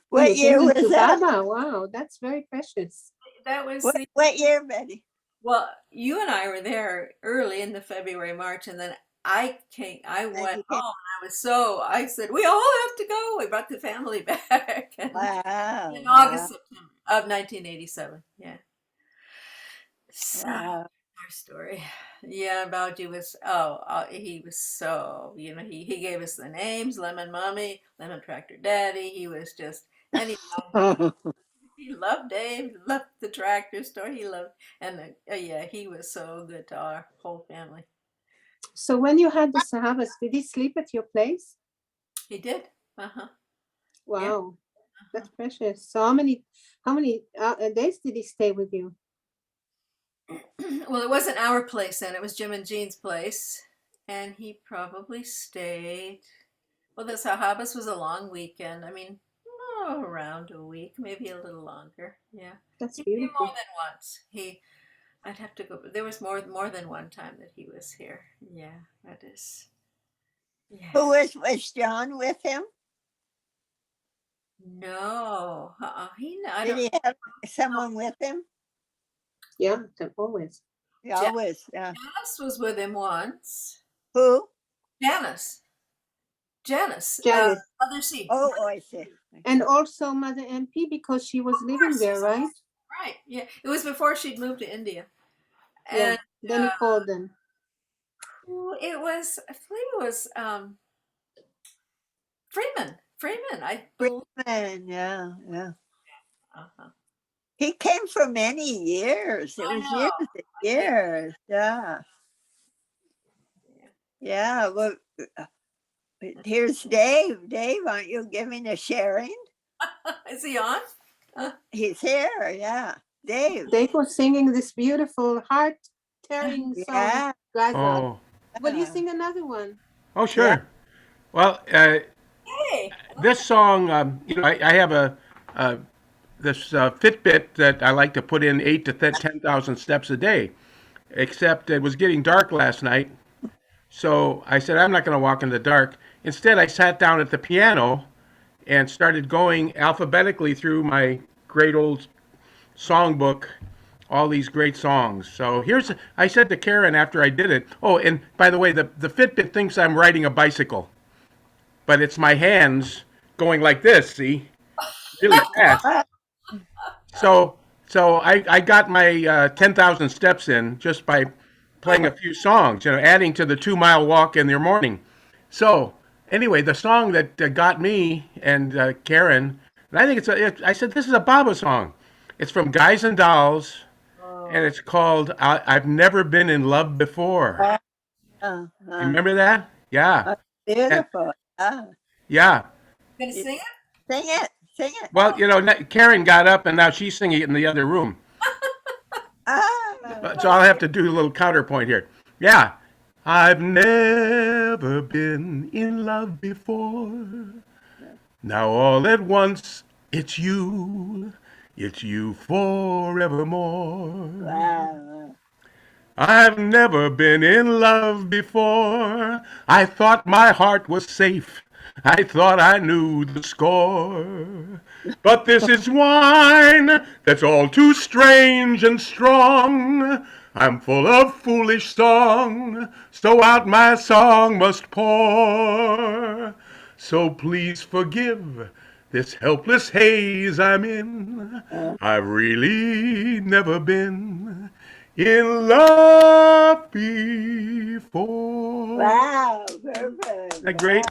What year was that? Wow, that's very precious. That was what year, Betty? Well, you and I were there early in the February, March, and then I went home and I said, "We all have to go." We brought the family back. In August, September of 1987. Yeah. So, our story. Yeah, Bauji was, he was so, he gave us the names, Lemon Mommy, Lemon Tractor Daddy. He was just, and he loved Dave, he loved the tractor store, he loved, and he was so good to our whole family. So when you had the Sahabas, did he sleep at your place? He did. Wow. That's precious. So how many days did he stay with you? Well, it wasn't our place then. It was Jim and Jean's place, and he probably stayed. Well, the Sahabas was a long weekend. I mean, around a week, maybe a little longer. Yeah, That's he came more beautiful. than once. I'd have to go. There was more than one time that he was here. Yeah, that is. Yeah. Who was John with him? No, I Did don't. he have someone with him? Yeah, always. Yeah, always. Yeah. Janice was with him once. Who? Janice. Janice. Janice. Mother C. Oh, I see. And also Mother MP because she was living there, right? Right. Yeah. It was before she'd moved to India. Yeah. And Then he called them. it was, I believe it was Freeman. Freeman, I believe. Freeman, yeah, yeah. Uh-huh. He came for many years. It was years and years. Yeah. Yeah. Well, here's Dave. Dave, aren't you giving a sharing? Is he on? He's here. Yeah. Dave. Dave was singing this beautiful heart-tearing song. Yeah. Gaza. Oh. Will you sing another one? Oh, sure. Yeah. Well, this song, you know, I have this Fitbit that I like to put in 8,000 to 10,000 steps a day. Except it was getting dark last night, so I said I'm not going to walk in the dark. Instead, I sat down at the piano and started going alphabetically through my great old songbook, all these great songs. So I said to Karen after I did it, oh, and by the way, the Fitbit thinks I'm riding a bicycle, but it's my hands going like this, see? Really fast. So I got my 10,000 steps in just by playing a few songs, you know, adding to the 2 mile walk in the morning. So anyway, the song that got me and Karen, and I think I said, this is a Baba song. It's from Guys and Dolls, and it's called I've Never Been in Love Before. You remember that? Yeah. Beautiful. Yeah. Gonna sing it? Sing it. Sing it. Well, you know, Karen got up and now she's singing it in the other room. So I'll have to do a little counterpoint here. Yeah. I've never been in love before. Now all at once, it's you forevermore. Wow. I've never been in love before. I thought my heart was safe. I thought I knew the score. But this is wine that's all too strange and strong. I'm full of foolish song, so out my song must pour. So please forgive this helpless haze I'm in. I've really never been in love before. Wow, perfect. Isn't that great?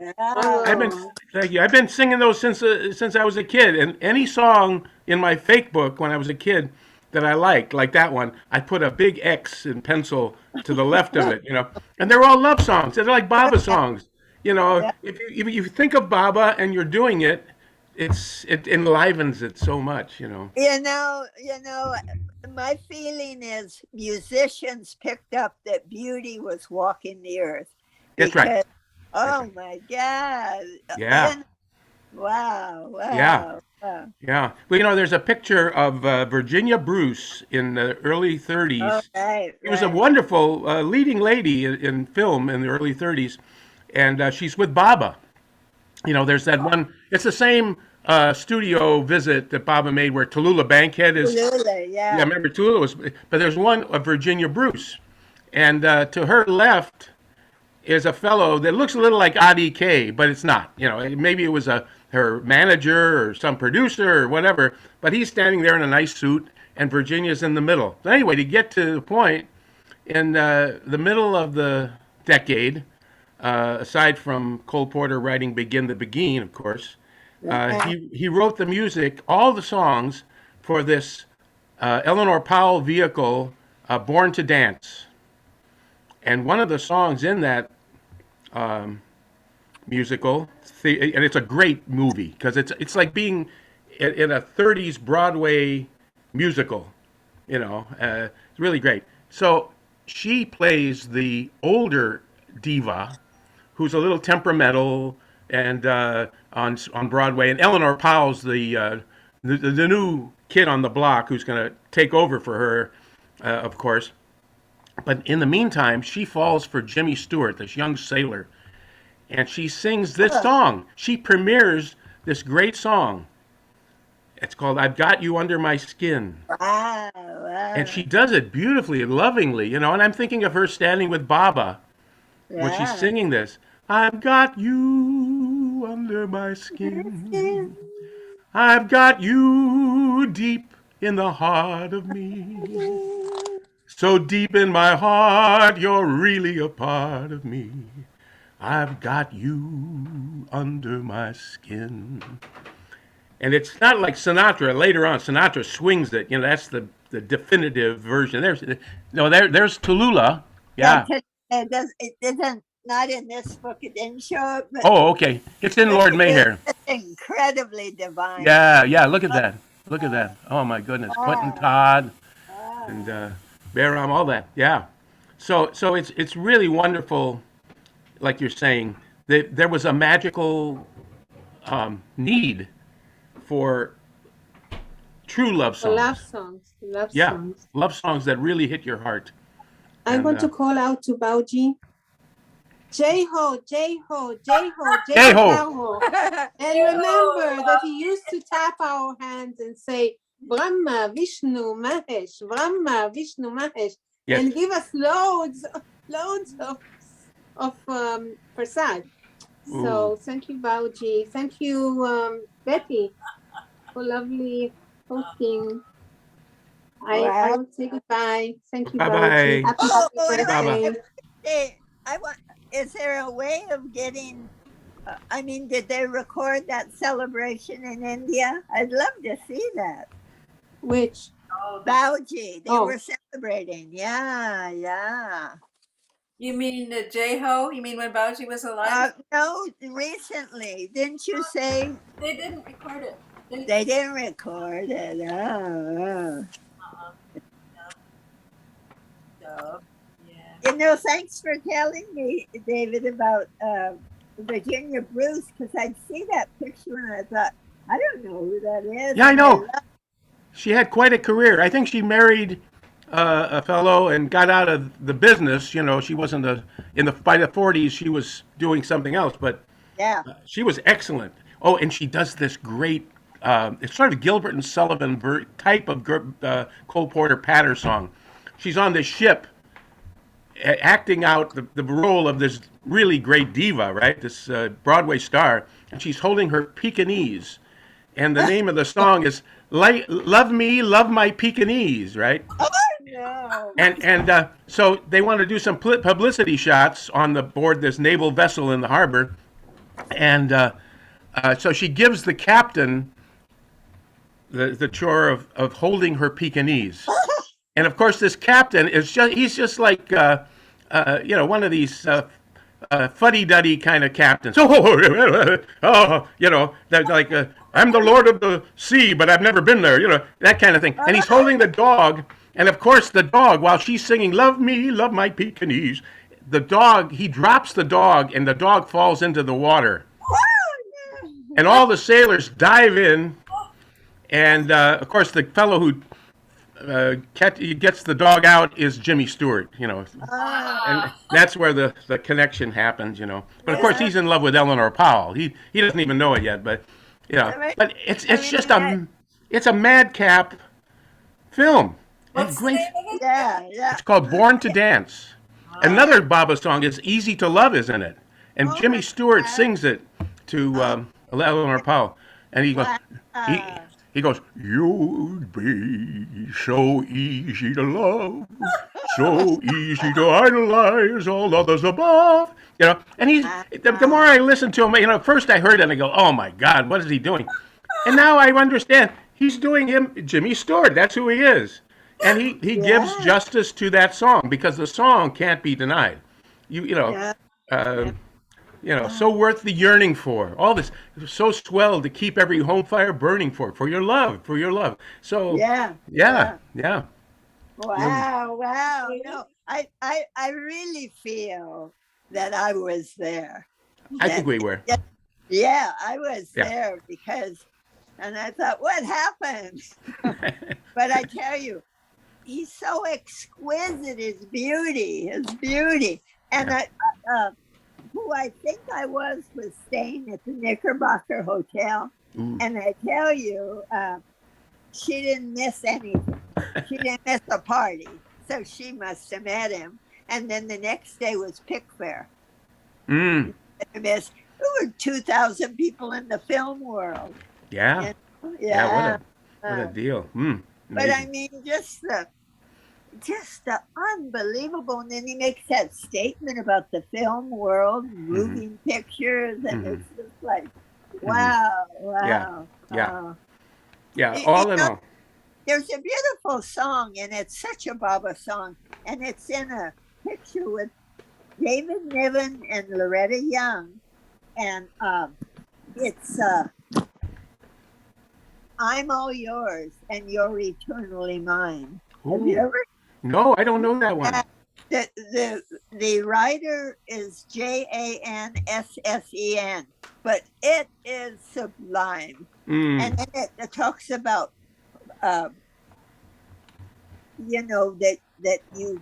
Yeah. Thank you. I've been singing those since I was a kid, and any song in my fake book when I was a kid that I liked, like that one, I put a big X in pencil to the left of it, you know. And they're all love songs. They're like Baba songs, you know. If you think of Baba and you're doing it, it enlivens it so much, you know. You know, my feeling is musicians picked up that beauty was walking the earth. That's right. Oh my God. Yeah. Wow. Yeah. Wow. Yeah. Well, you know, there's a picture of Virginia Bruce in the early 30s. Oh, right. She was a wonderful leading lady in film in the early 30s, and she's with Baba. You know, there's that one. It's the same studio visit that Baba made where Tallulah Bankhead is. Tallulah, yeah. Yeah, remember Tallulah was. But there's one of Virginia Bruce, and to her left is a fellow that looks a little like IDK, but it's not. You know, maybe it was her manager or some producer or whatever, but he's standing there in a nice suit, and Virginia's in the middle. So anyway, to get to the point, in the middle of the decade, aside from Cole Porter writing Begin the Beguine, of course, he wrote the music, all the songs, for this Eleanor Powell vehicle, Born to Dance. And one of the songs in that musical, and it's a great movie because it's like being in a 30s Broadway musical. It's really great. So she plays the older diva, who's a little temperamental, and on Broadway. And Eleanor Powell's the new kid on the block who's going to take over for her, of course. But in the meantime, she falls for Jimmy Stewart, this young sailor, and she sings this song. She premieres this great song. It's called "I've Got You Under My Skin." Wow, And she does it beautifully and lovingly, And I'm thinking of her standing with Baba when she's singing this. I've got you under my skin. I've got you deep in the heart of me. So deep in my heart, you're really a part of me. I've got you under my skin. And it's not like Sinatra. Later on, Sinatra swings it. That's the definitive version. There's Tallulah. Yeah. It isn't not in this book. It didn't show it. But Oh, okay. It's in Lord Mayhair. it's incredibly divine. Yeah. Look at that. Look at that. Oh my goodness. Quentin Todd and Bayram, all that. Yeah. So it's really wonderful. Like you're saying, there was a magical need for true love songs. Love songs. Love Yeah, songs. love songs that really hit your heart. I want to call out to Bauji. Jai-ho, Jai-ho, Jai-ho, Jai-ho. And remember that he used to tap our hands and say, Brahma, Vishnu, Mahesh, Brahma, Vishnu, Mahesh, Yes. and give us loads of prasad. So thank you, Bauji. Thank you, Betty, for lovely hosting. I will say goodbye. Thank you, Bye-bye. Bauji. Happy birthday. Is there a way of getting? Did they record that celebration in India? I'd love to see that. Which? Bauji. They were celebrating. Yeah. You mean J-Ho? You mean when Bauji was alive? No, recently. Didn't you say? They didn't record it. They didn't record it. Oh. So, yeah. Thanks for telling me, David, about Virginia Bruce, because I'd see that picture and I thought, I don't know who that is. Yeah, I know. She had quite a career. I think she married a fellow and got out of the business. She wasn't by the 40s. She was doing something else, but she was excellent. Oh, and she does this great. It's sort of Gilbert and Sullivan type of Cole Porter patter song. She's on this ship, acting out the role of this really great diva, right? This Broadway star, and she's holding her Pekingese, and the name of the song is "Love Me, Love My Pekingese," right? Oh no! And so they want to do some publicity shots on the board this naval vessel in the harbor, and so she gives the captain the chore of holding her Pekingese. And of course, this captain he's just like, one of these fuddy-duddy kind of captains. That's like, I'm the lord of the sea, but I've never been there, that kind of thing. And he's holding the dog. And of course, the dog, while she's singing, "Love me, love my Pekingese," he drops the dog, and the dog falls into the water. And all the sailors dive in. And of course, the fellow who gets the dog out is Jimmy Stewart, and that's where the connection happens, But of course, he's in love with Eleanor Powell. He doesn't even know it yet, but But it's it's a madcap film. What's the name of it? Yeah. It's called Born to Dance. Another Baba song is "Easy to Love" is in it, and Jimmy Stewart sings it to Eleanor Powell, and he goes. He goes, "You'd be so easy to love, so easy to idolize all others above." And the more I listen to him, first I heard it and I go, "Oh my God, what is he doing?" And now I understand he's doing Jimmy Stewart. That's who he is. And he gives justice to that song because the song can't be denied. You know, so worth the yearning for. All this, so swell to keep every home fire burning for your love, for your love. So, Yeah, yeah, yeah. yeah. Wow, wow. No, I really feel that I was there. I think That we were. yeah, I was Yeah. there because, and I thought, what happened? But I tell you, he's so exquisite, his beauty. And who I think I was staying at the Knickerbocker Hotel. Ooh. And I tell you, she didn't miss anything. She didn't miss a party. So she must have met him. And then the next day was Pick Fair. Mm. There were 2,000 people in the film world. Yeah. Yeah. What a deal. But I mean, just the unbelievable. And then he makes that statement about the film world, moving pictures, and it's just like, wow, wow. Yeah. Yeah. All in all. There's a beautiful song, and it's such a Baba song, and it's in a picture with David Niven and Loretta Young, and it's I'm all yours, and you're eternally mine. Ooh. Have you ever? No, I don't know that one. The writer is Janssen, but it is sublime. And then it talks about, you know, that you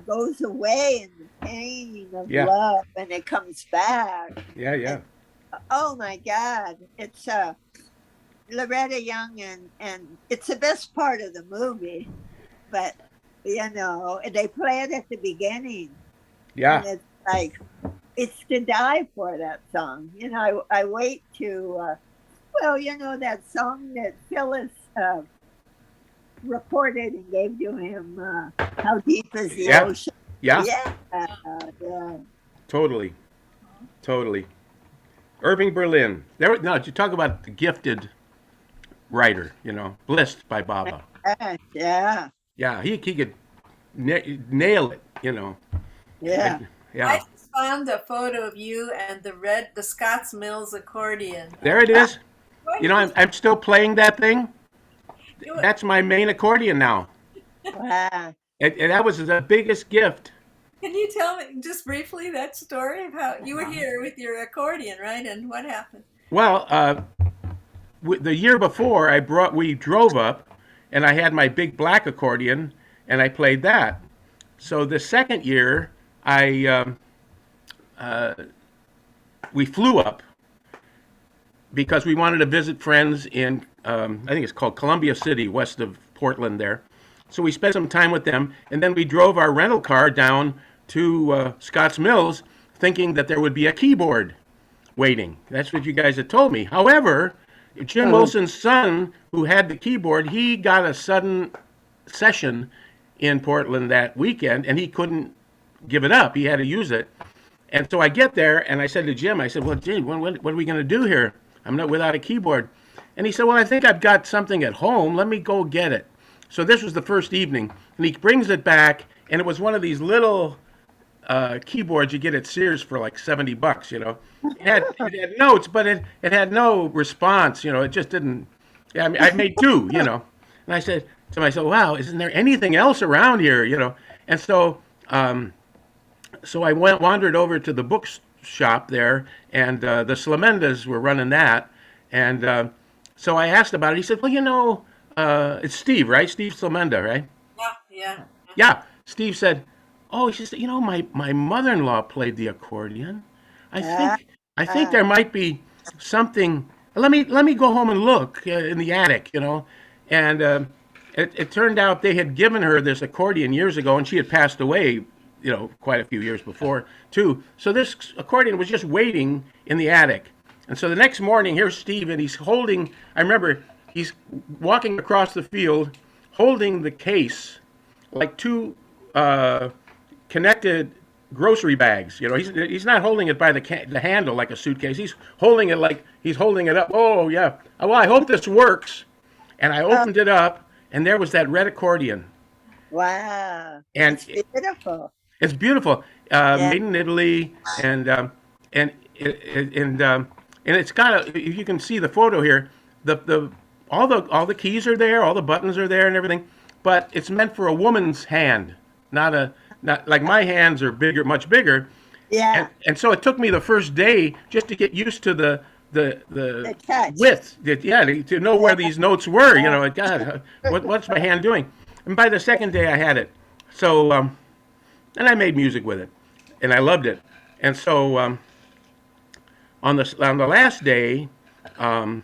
goes away in the pain of love, and it comes back. Yeah. And, oh my God, it's Loretta Young, and it's the best part of the movie, but you know, they play it at the beginning. Yeah. And it's like, it's to die for, that song. You know, I wait to, well, you know, that song that Phyllis recorded and gave to him, How Deep is the Ocean? Yeah. Yeah. Totally. Irving Berlin. Now, you talk about the gifted writer, you know, blessed by Baba. Yeah. Yeah, he could nail it, you know. Yeah. I just found a photo of you and the Scotts Mills accordion. There it is. You know, I'm still playing that thing. That's my main accordion now. Wow. And that was the biggest gift. Can you tell me just briefly that story of how you were here with your accordion, right? And what happened? Well, the year before, we drove up, and I had my big black accordion, and I played that. So the second year, we flew up because we wanted to visit friends in, I think it's called Columbia City, west of Portland there. So we spent some time with them, and then we drove our rental car down to Scotts Mills, thinking that there would be a keyboard waiting. That's what you guys had told me. However, Jim Wilson's son, who had the keyboard, he got a sudden session in Portland that weekend, and he couldn't give it up. He had to use it. And so I get there, and I said to Jim, I said, well, Jim, what are we going to do here? I'm not without a keyboard. And he said, well, I think I've got something at home. Let me go get it. So this was the first evening, and he brings it back, and it was one of these little keyboards you get at Sears for like $70, you know. It had notes, but it had no response, you know. It just didn't. I mean, I made two, you know. And I said to myself, wow, isn't there anything else around here, you know? And so so I wandered over to the bookshop there, and the Slamendas were running that. And so I asked about it. He said, well, you know, it's Steve, right? Steve Slamenda, right? Yeah. Yeah. Steve said, oh, he said, you know, my mother-in-law played the accordion. I think there might be something. Let me go home and look in the attic, you know. And it turned out they had given her this accordion years ago, and she had passed away, you know, quite a few years before too. So this accordion was just waiting in the attic. And so the next morning, here's Steve, and he's holding. I remember he's walking across the field, holding the case like two connected grocery bags. You know, he's not holding it by the handle like a suitcase. He's holding it like he's holding it up. Oh yeah. Well, I hope this works. And I opened it up, and there was that red accordion. Wow. And it's beautiful. It's beautiful. Made in Italy, and and it's got a. If you can see the photo here, the all the keys are there, all the buttons are there, and everything. But it's meant for a woman's hand, not like my hands are bigger, much bigger. Yeah. And so it took me the first day just to get used to the touch. width. To know where these notes were. You know, God, what's my hand doing? And by the second day, I had it. So and I made music with it, and I loved it. And so on the last day, um,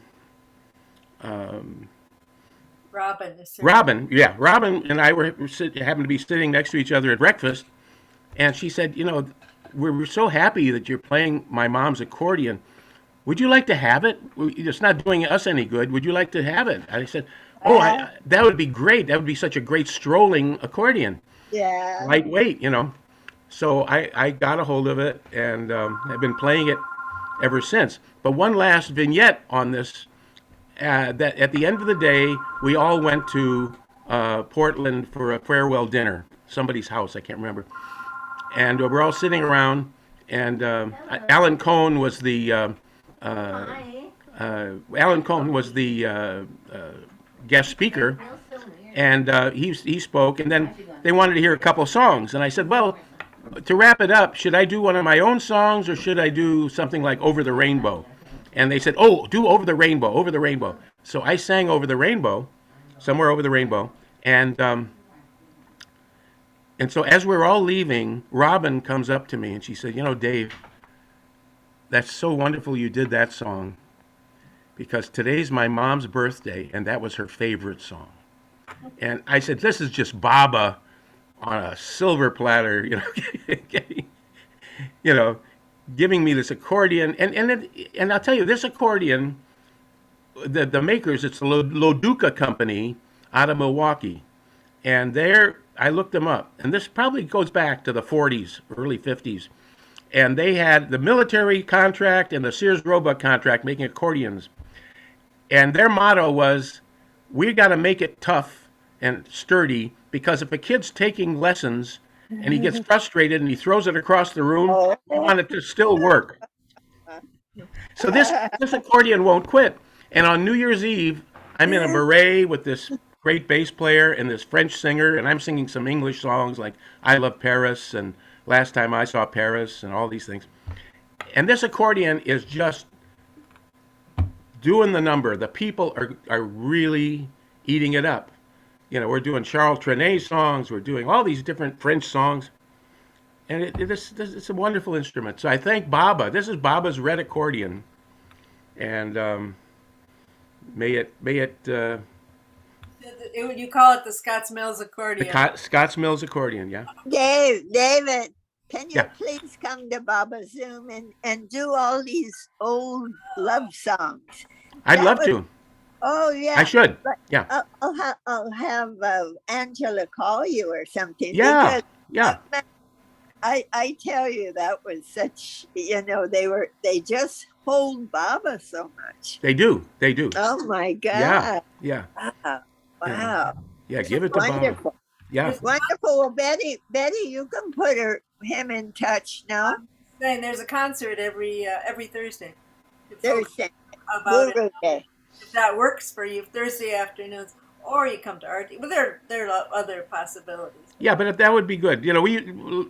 Robin and I happened to be sitting next to each other at breakfast, and she said, we're so happy that you're playing my mom's accordion. Would you like to have it? It's not doing us any good. Would you like to have it? I said, that would be great. That would be such a great strolling accordion. Yeah. Lightweight, So I got a hold of it, and I've been playing it ever since. But one last vignette on this, that at the end of the day, we all went to Portland for a farewell dinner, somebody's house, I can't remember. And we're all sitting around, and Alan Cohn was the guest speaker, and he spoke, and then they wanted to hear a couple songs, and I said, well, to wrap it up, should I do one of my own songs, or should I do something like Over the Rainbow? And they said, oh, do Over the Rainbow, Over the Rainbow. So I sang Over the Rainbow, Somewhere Over the Rainbow, and so as we're all leaving, Robin comes up to me and she said, Dave, that's so wonderful you did that song, because today's my mom's birthday and that was her favorite song. And I said, this is just Baba on a silver platter, giving me this accordion. And I'll tell you, this accordion, the makers, it's the Loduca Company out of Milwaukee. And I looked them up, and this probably goes back to the 40s, early 50s. And they had the military contract and the Sears Roebuck contract making accordions. And their motto was, we got to make it tough and sturdy, because if a kid's taking lessons and he gets frustrated and he throws it across the room, we want it to still work. So this accordion won't quit. And on New Year's Eve, I'm in a beret with this great bass player and this French singer, and I'm singing some English songs like I Love Paris and Last Time I Saw Paris and all these things. And this accordion is just doing the number. The people are really eating it up. We're doing Charles Trenet songs, we're doing all these different French songs, and it's a wonderful instrument. So I thank Baba. This is Baba's red accordion, and may it you call it the Scotts Mills accordion. Scotts Mills accordion, yeah. David, can you Yeah. please come to Baba Zoom and do all these old love songs? I'd love to. Oh yeah, I should. But Yeah. I'll have Angela call you or something. Yeah. Because, Yeah. I tell you, that was such. They just hold Baba so much. They do. Oh my God. Yeah. Yeah. Wow. Yeah. Give it to Wonderful. Baba. Yeah. It's wonderful. Well, Betty, you can put him in touch now. And there's a concert every Thursday. Thursday. About Guru Day. if that works for you, Thursday afternoons, or you come to Artie. But there are other possibilities. Yeah, but that would be good.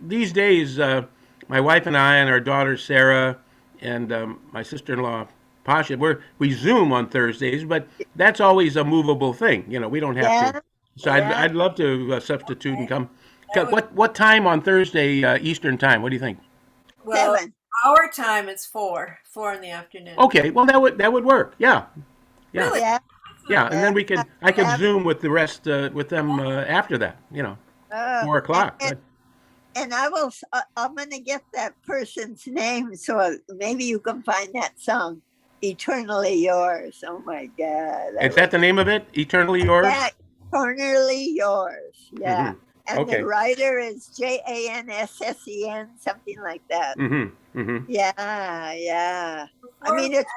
These days, my wife and I and our daughter Sarah and my sister-in-law Pasha, we Zoom on Thursdays, but that's always a movable thing. We don't have to. So I'd love to substitute and come. What time on Thursday Eastern time? What do you think? Well, 7. Our time is 4 in the afternoon. Okay, well that would work. Yeah. Really? Yeah, and then I could Zoom with the rest with them after that. 4 o'clock. And I'm going to get that person's name, so maybe you can find that song, Eternally Yours. Oh my God. Is that the name of it? Eternally Yours? Yeah, Eternally Yours. Yeah. Mm-hmm. And Okay. the writer is Janssen, something like that. Mm-hmm. Mm-hmm. Yeah. I mean, it's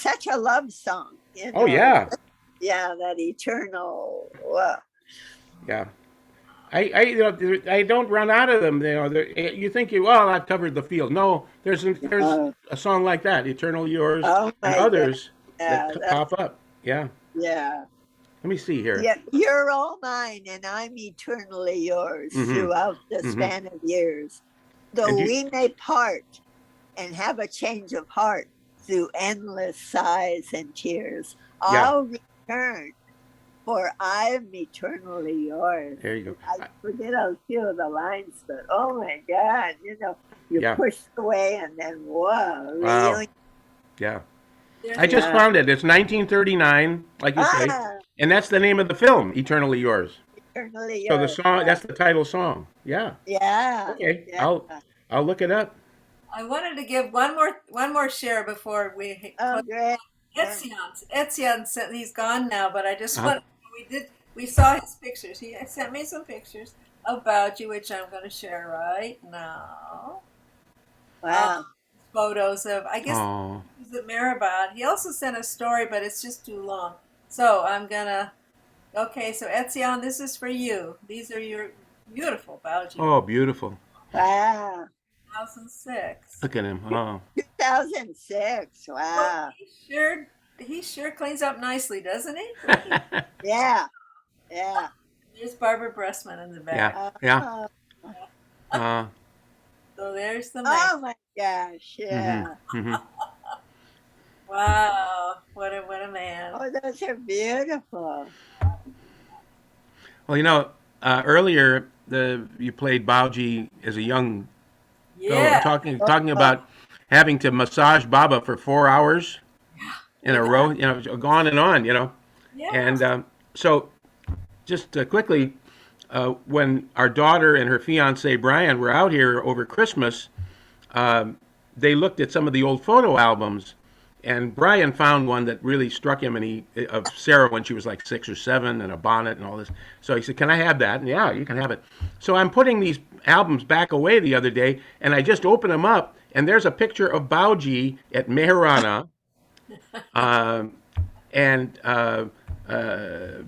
such a love song. Oh yeah. Yeah, that eternal. Wow. Yeah. I don't run out of them. You think well, I've covered the field. No, there's a song like that, "Eternal Yours," Oh and my God. others Yeah, that that's, pop up. Yeah. yeah. Let me see here. Yeah, you're all mine and I'm eternally yours Mm-hmm. throughout the Mm-hmm. span of years. And Though we may part and have a change of heart through endless sighs and tears, Yeah. I'll return, for I'm eternally yours. There you go. I forget a few of the lines, but oh my God, you Yeah. pushed away and then whoa, Wow. really? Yeah. There's I just Yeah. found it. It's 1939, like you say, Ah, and that's the name of the film, "Eternally Yours." eternally So the yours. song, that's the title song. Yeah. Yeah, Okay. yeah. I'll look it up. I wanted to give one more share before we Oh, great. Etienne said he's gone now, but I just Uh-huh. we saw his pictures. He sent me some pictures about you, which I'm going to share right now. Wow. Photos of, I guess, Oh. he was at Maribad. He also sent a story, but it's just too long. So I'm gonna. Okay, so Etienne, this is for you. These are your beautiful Bauji. Oh, beautiful. Wow. 2006. Look at him. Oh. 2006. Well, Wow. he sure cleans up nicely, doesn't he? Yeah. Yeah. There's Barbara Bressman in the Yeah. back. Yeah. So there's the man. Oh my gosh. Yeah. Mm-hmm. Wow. What a man. Oh, those are beautiful. Well, earlier you played Bauji as a young Yeah. talking about having to massage Baba for 4 hours in a row, on and on, Yeah. And so just quickly, when our daughter and her fiance Brian were out here over Christmas, they looked at some of the old photo albums, and Brian found one that really struck him, and of Sarah when she was like 6 or 7, and a bonnet and all this. So he said, "Can I have that?" And yeah, you can have it. So I'm putting these albums back away the other day, and I just opened them up, and there's a picture of Bauji at Mehrana, and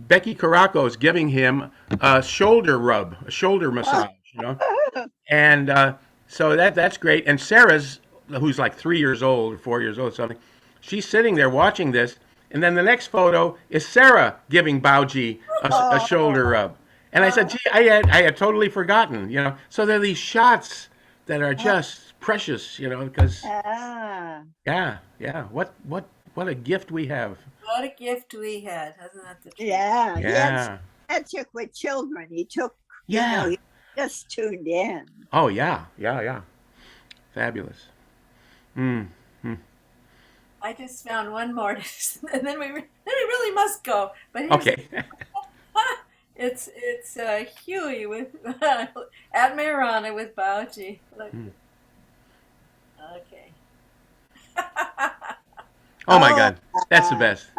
Becky Caraco is giving him a shoulder rub, a shoulder massage, and so that's great. And Sarah's, who's like 3 years old or 4 years old, or something, she's sitting there watching this, and then the next photo is Sarah giving Bauji a shoulder rub. And I said, "Gee, I had totally forgotten, So there are these shots that are just precious, because yeah, what a gift we have. What a gift we had, hasn't that the truth? Yeah. Yeah. That took with children. He took, Yeah. he just tuned in. Oh yeah. Fabulous. I just found one more, and then we really must go. But here's, Okay. it's Huey with at Mehrana with Bauji. Look. Okay. Oh my God, that's the best.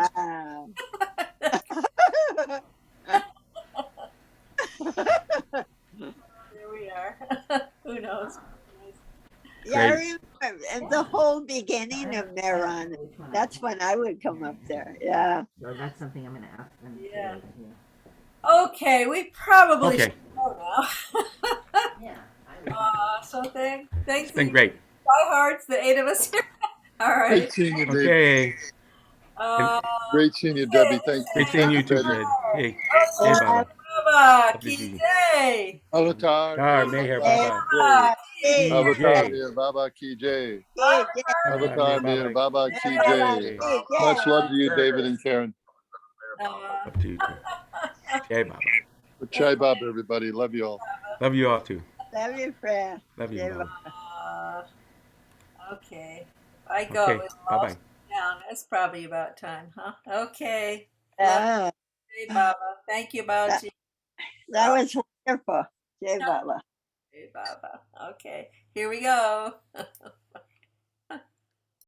There we are. Who knows? Yeah, I remember and the whole beginning of Meron. That's when I would come up there. Yeah. So that's something I'm going to ask them. Yeah. Okay, we probably Okay. should go now. Yeah. So thanks. It's been great. Diehards, the 8 of us here. All right. Great seeing you, Dave. Okay. Great seeing you, Debbie. Thank you. Great seeing you too, Fred. Hey, Baba. Baba, Kijay. Avatar. Tar Meher Baba. Avatar Mir Baba Ki Jai. Avatar Mir Baba Ki Jai. Much love to you, David and Karen. Up to you too. Jai Baba. Chai Baba, everybody. Love you all. Love you all too. Love you, Fred. Love you, Baba. Okay. I go. Okay, bye-bye. Down. It's probably about time, huh? Okay. Yeah. Hey, Baba. Thank you, Bauji. That was wonderful. Jai Baba. Hey, Baba. Okay. Here we go.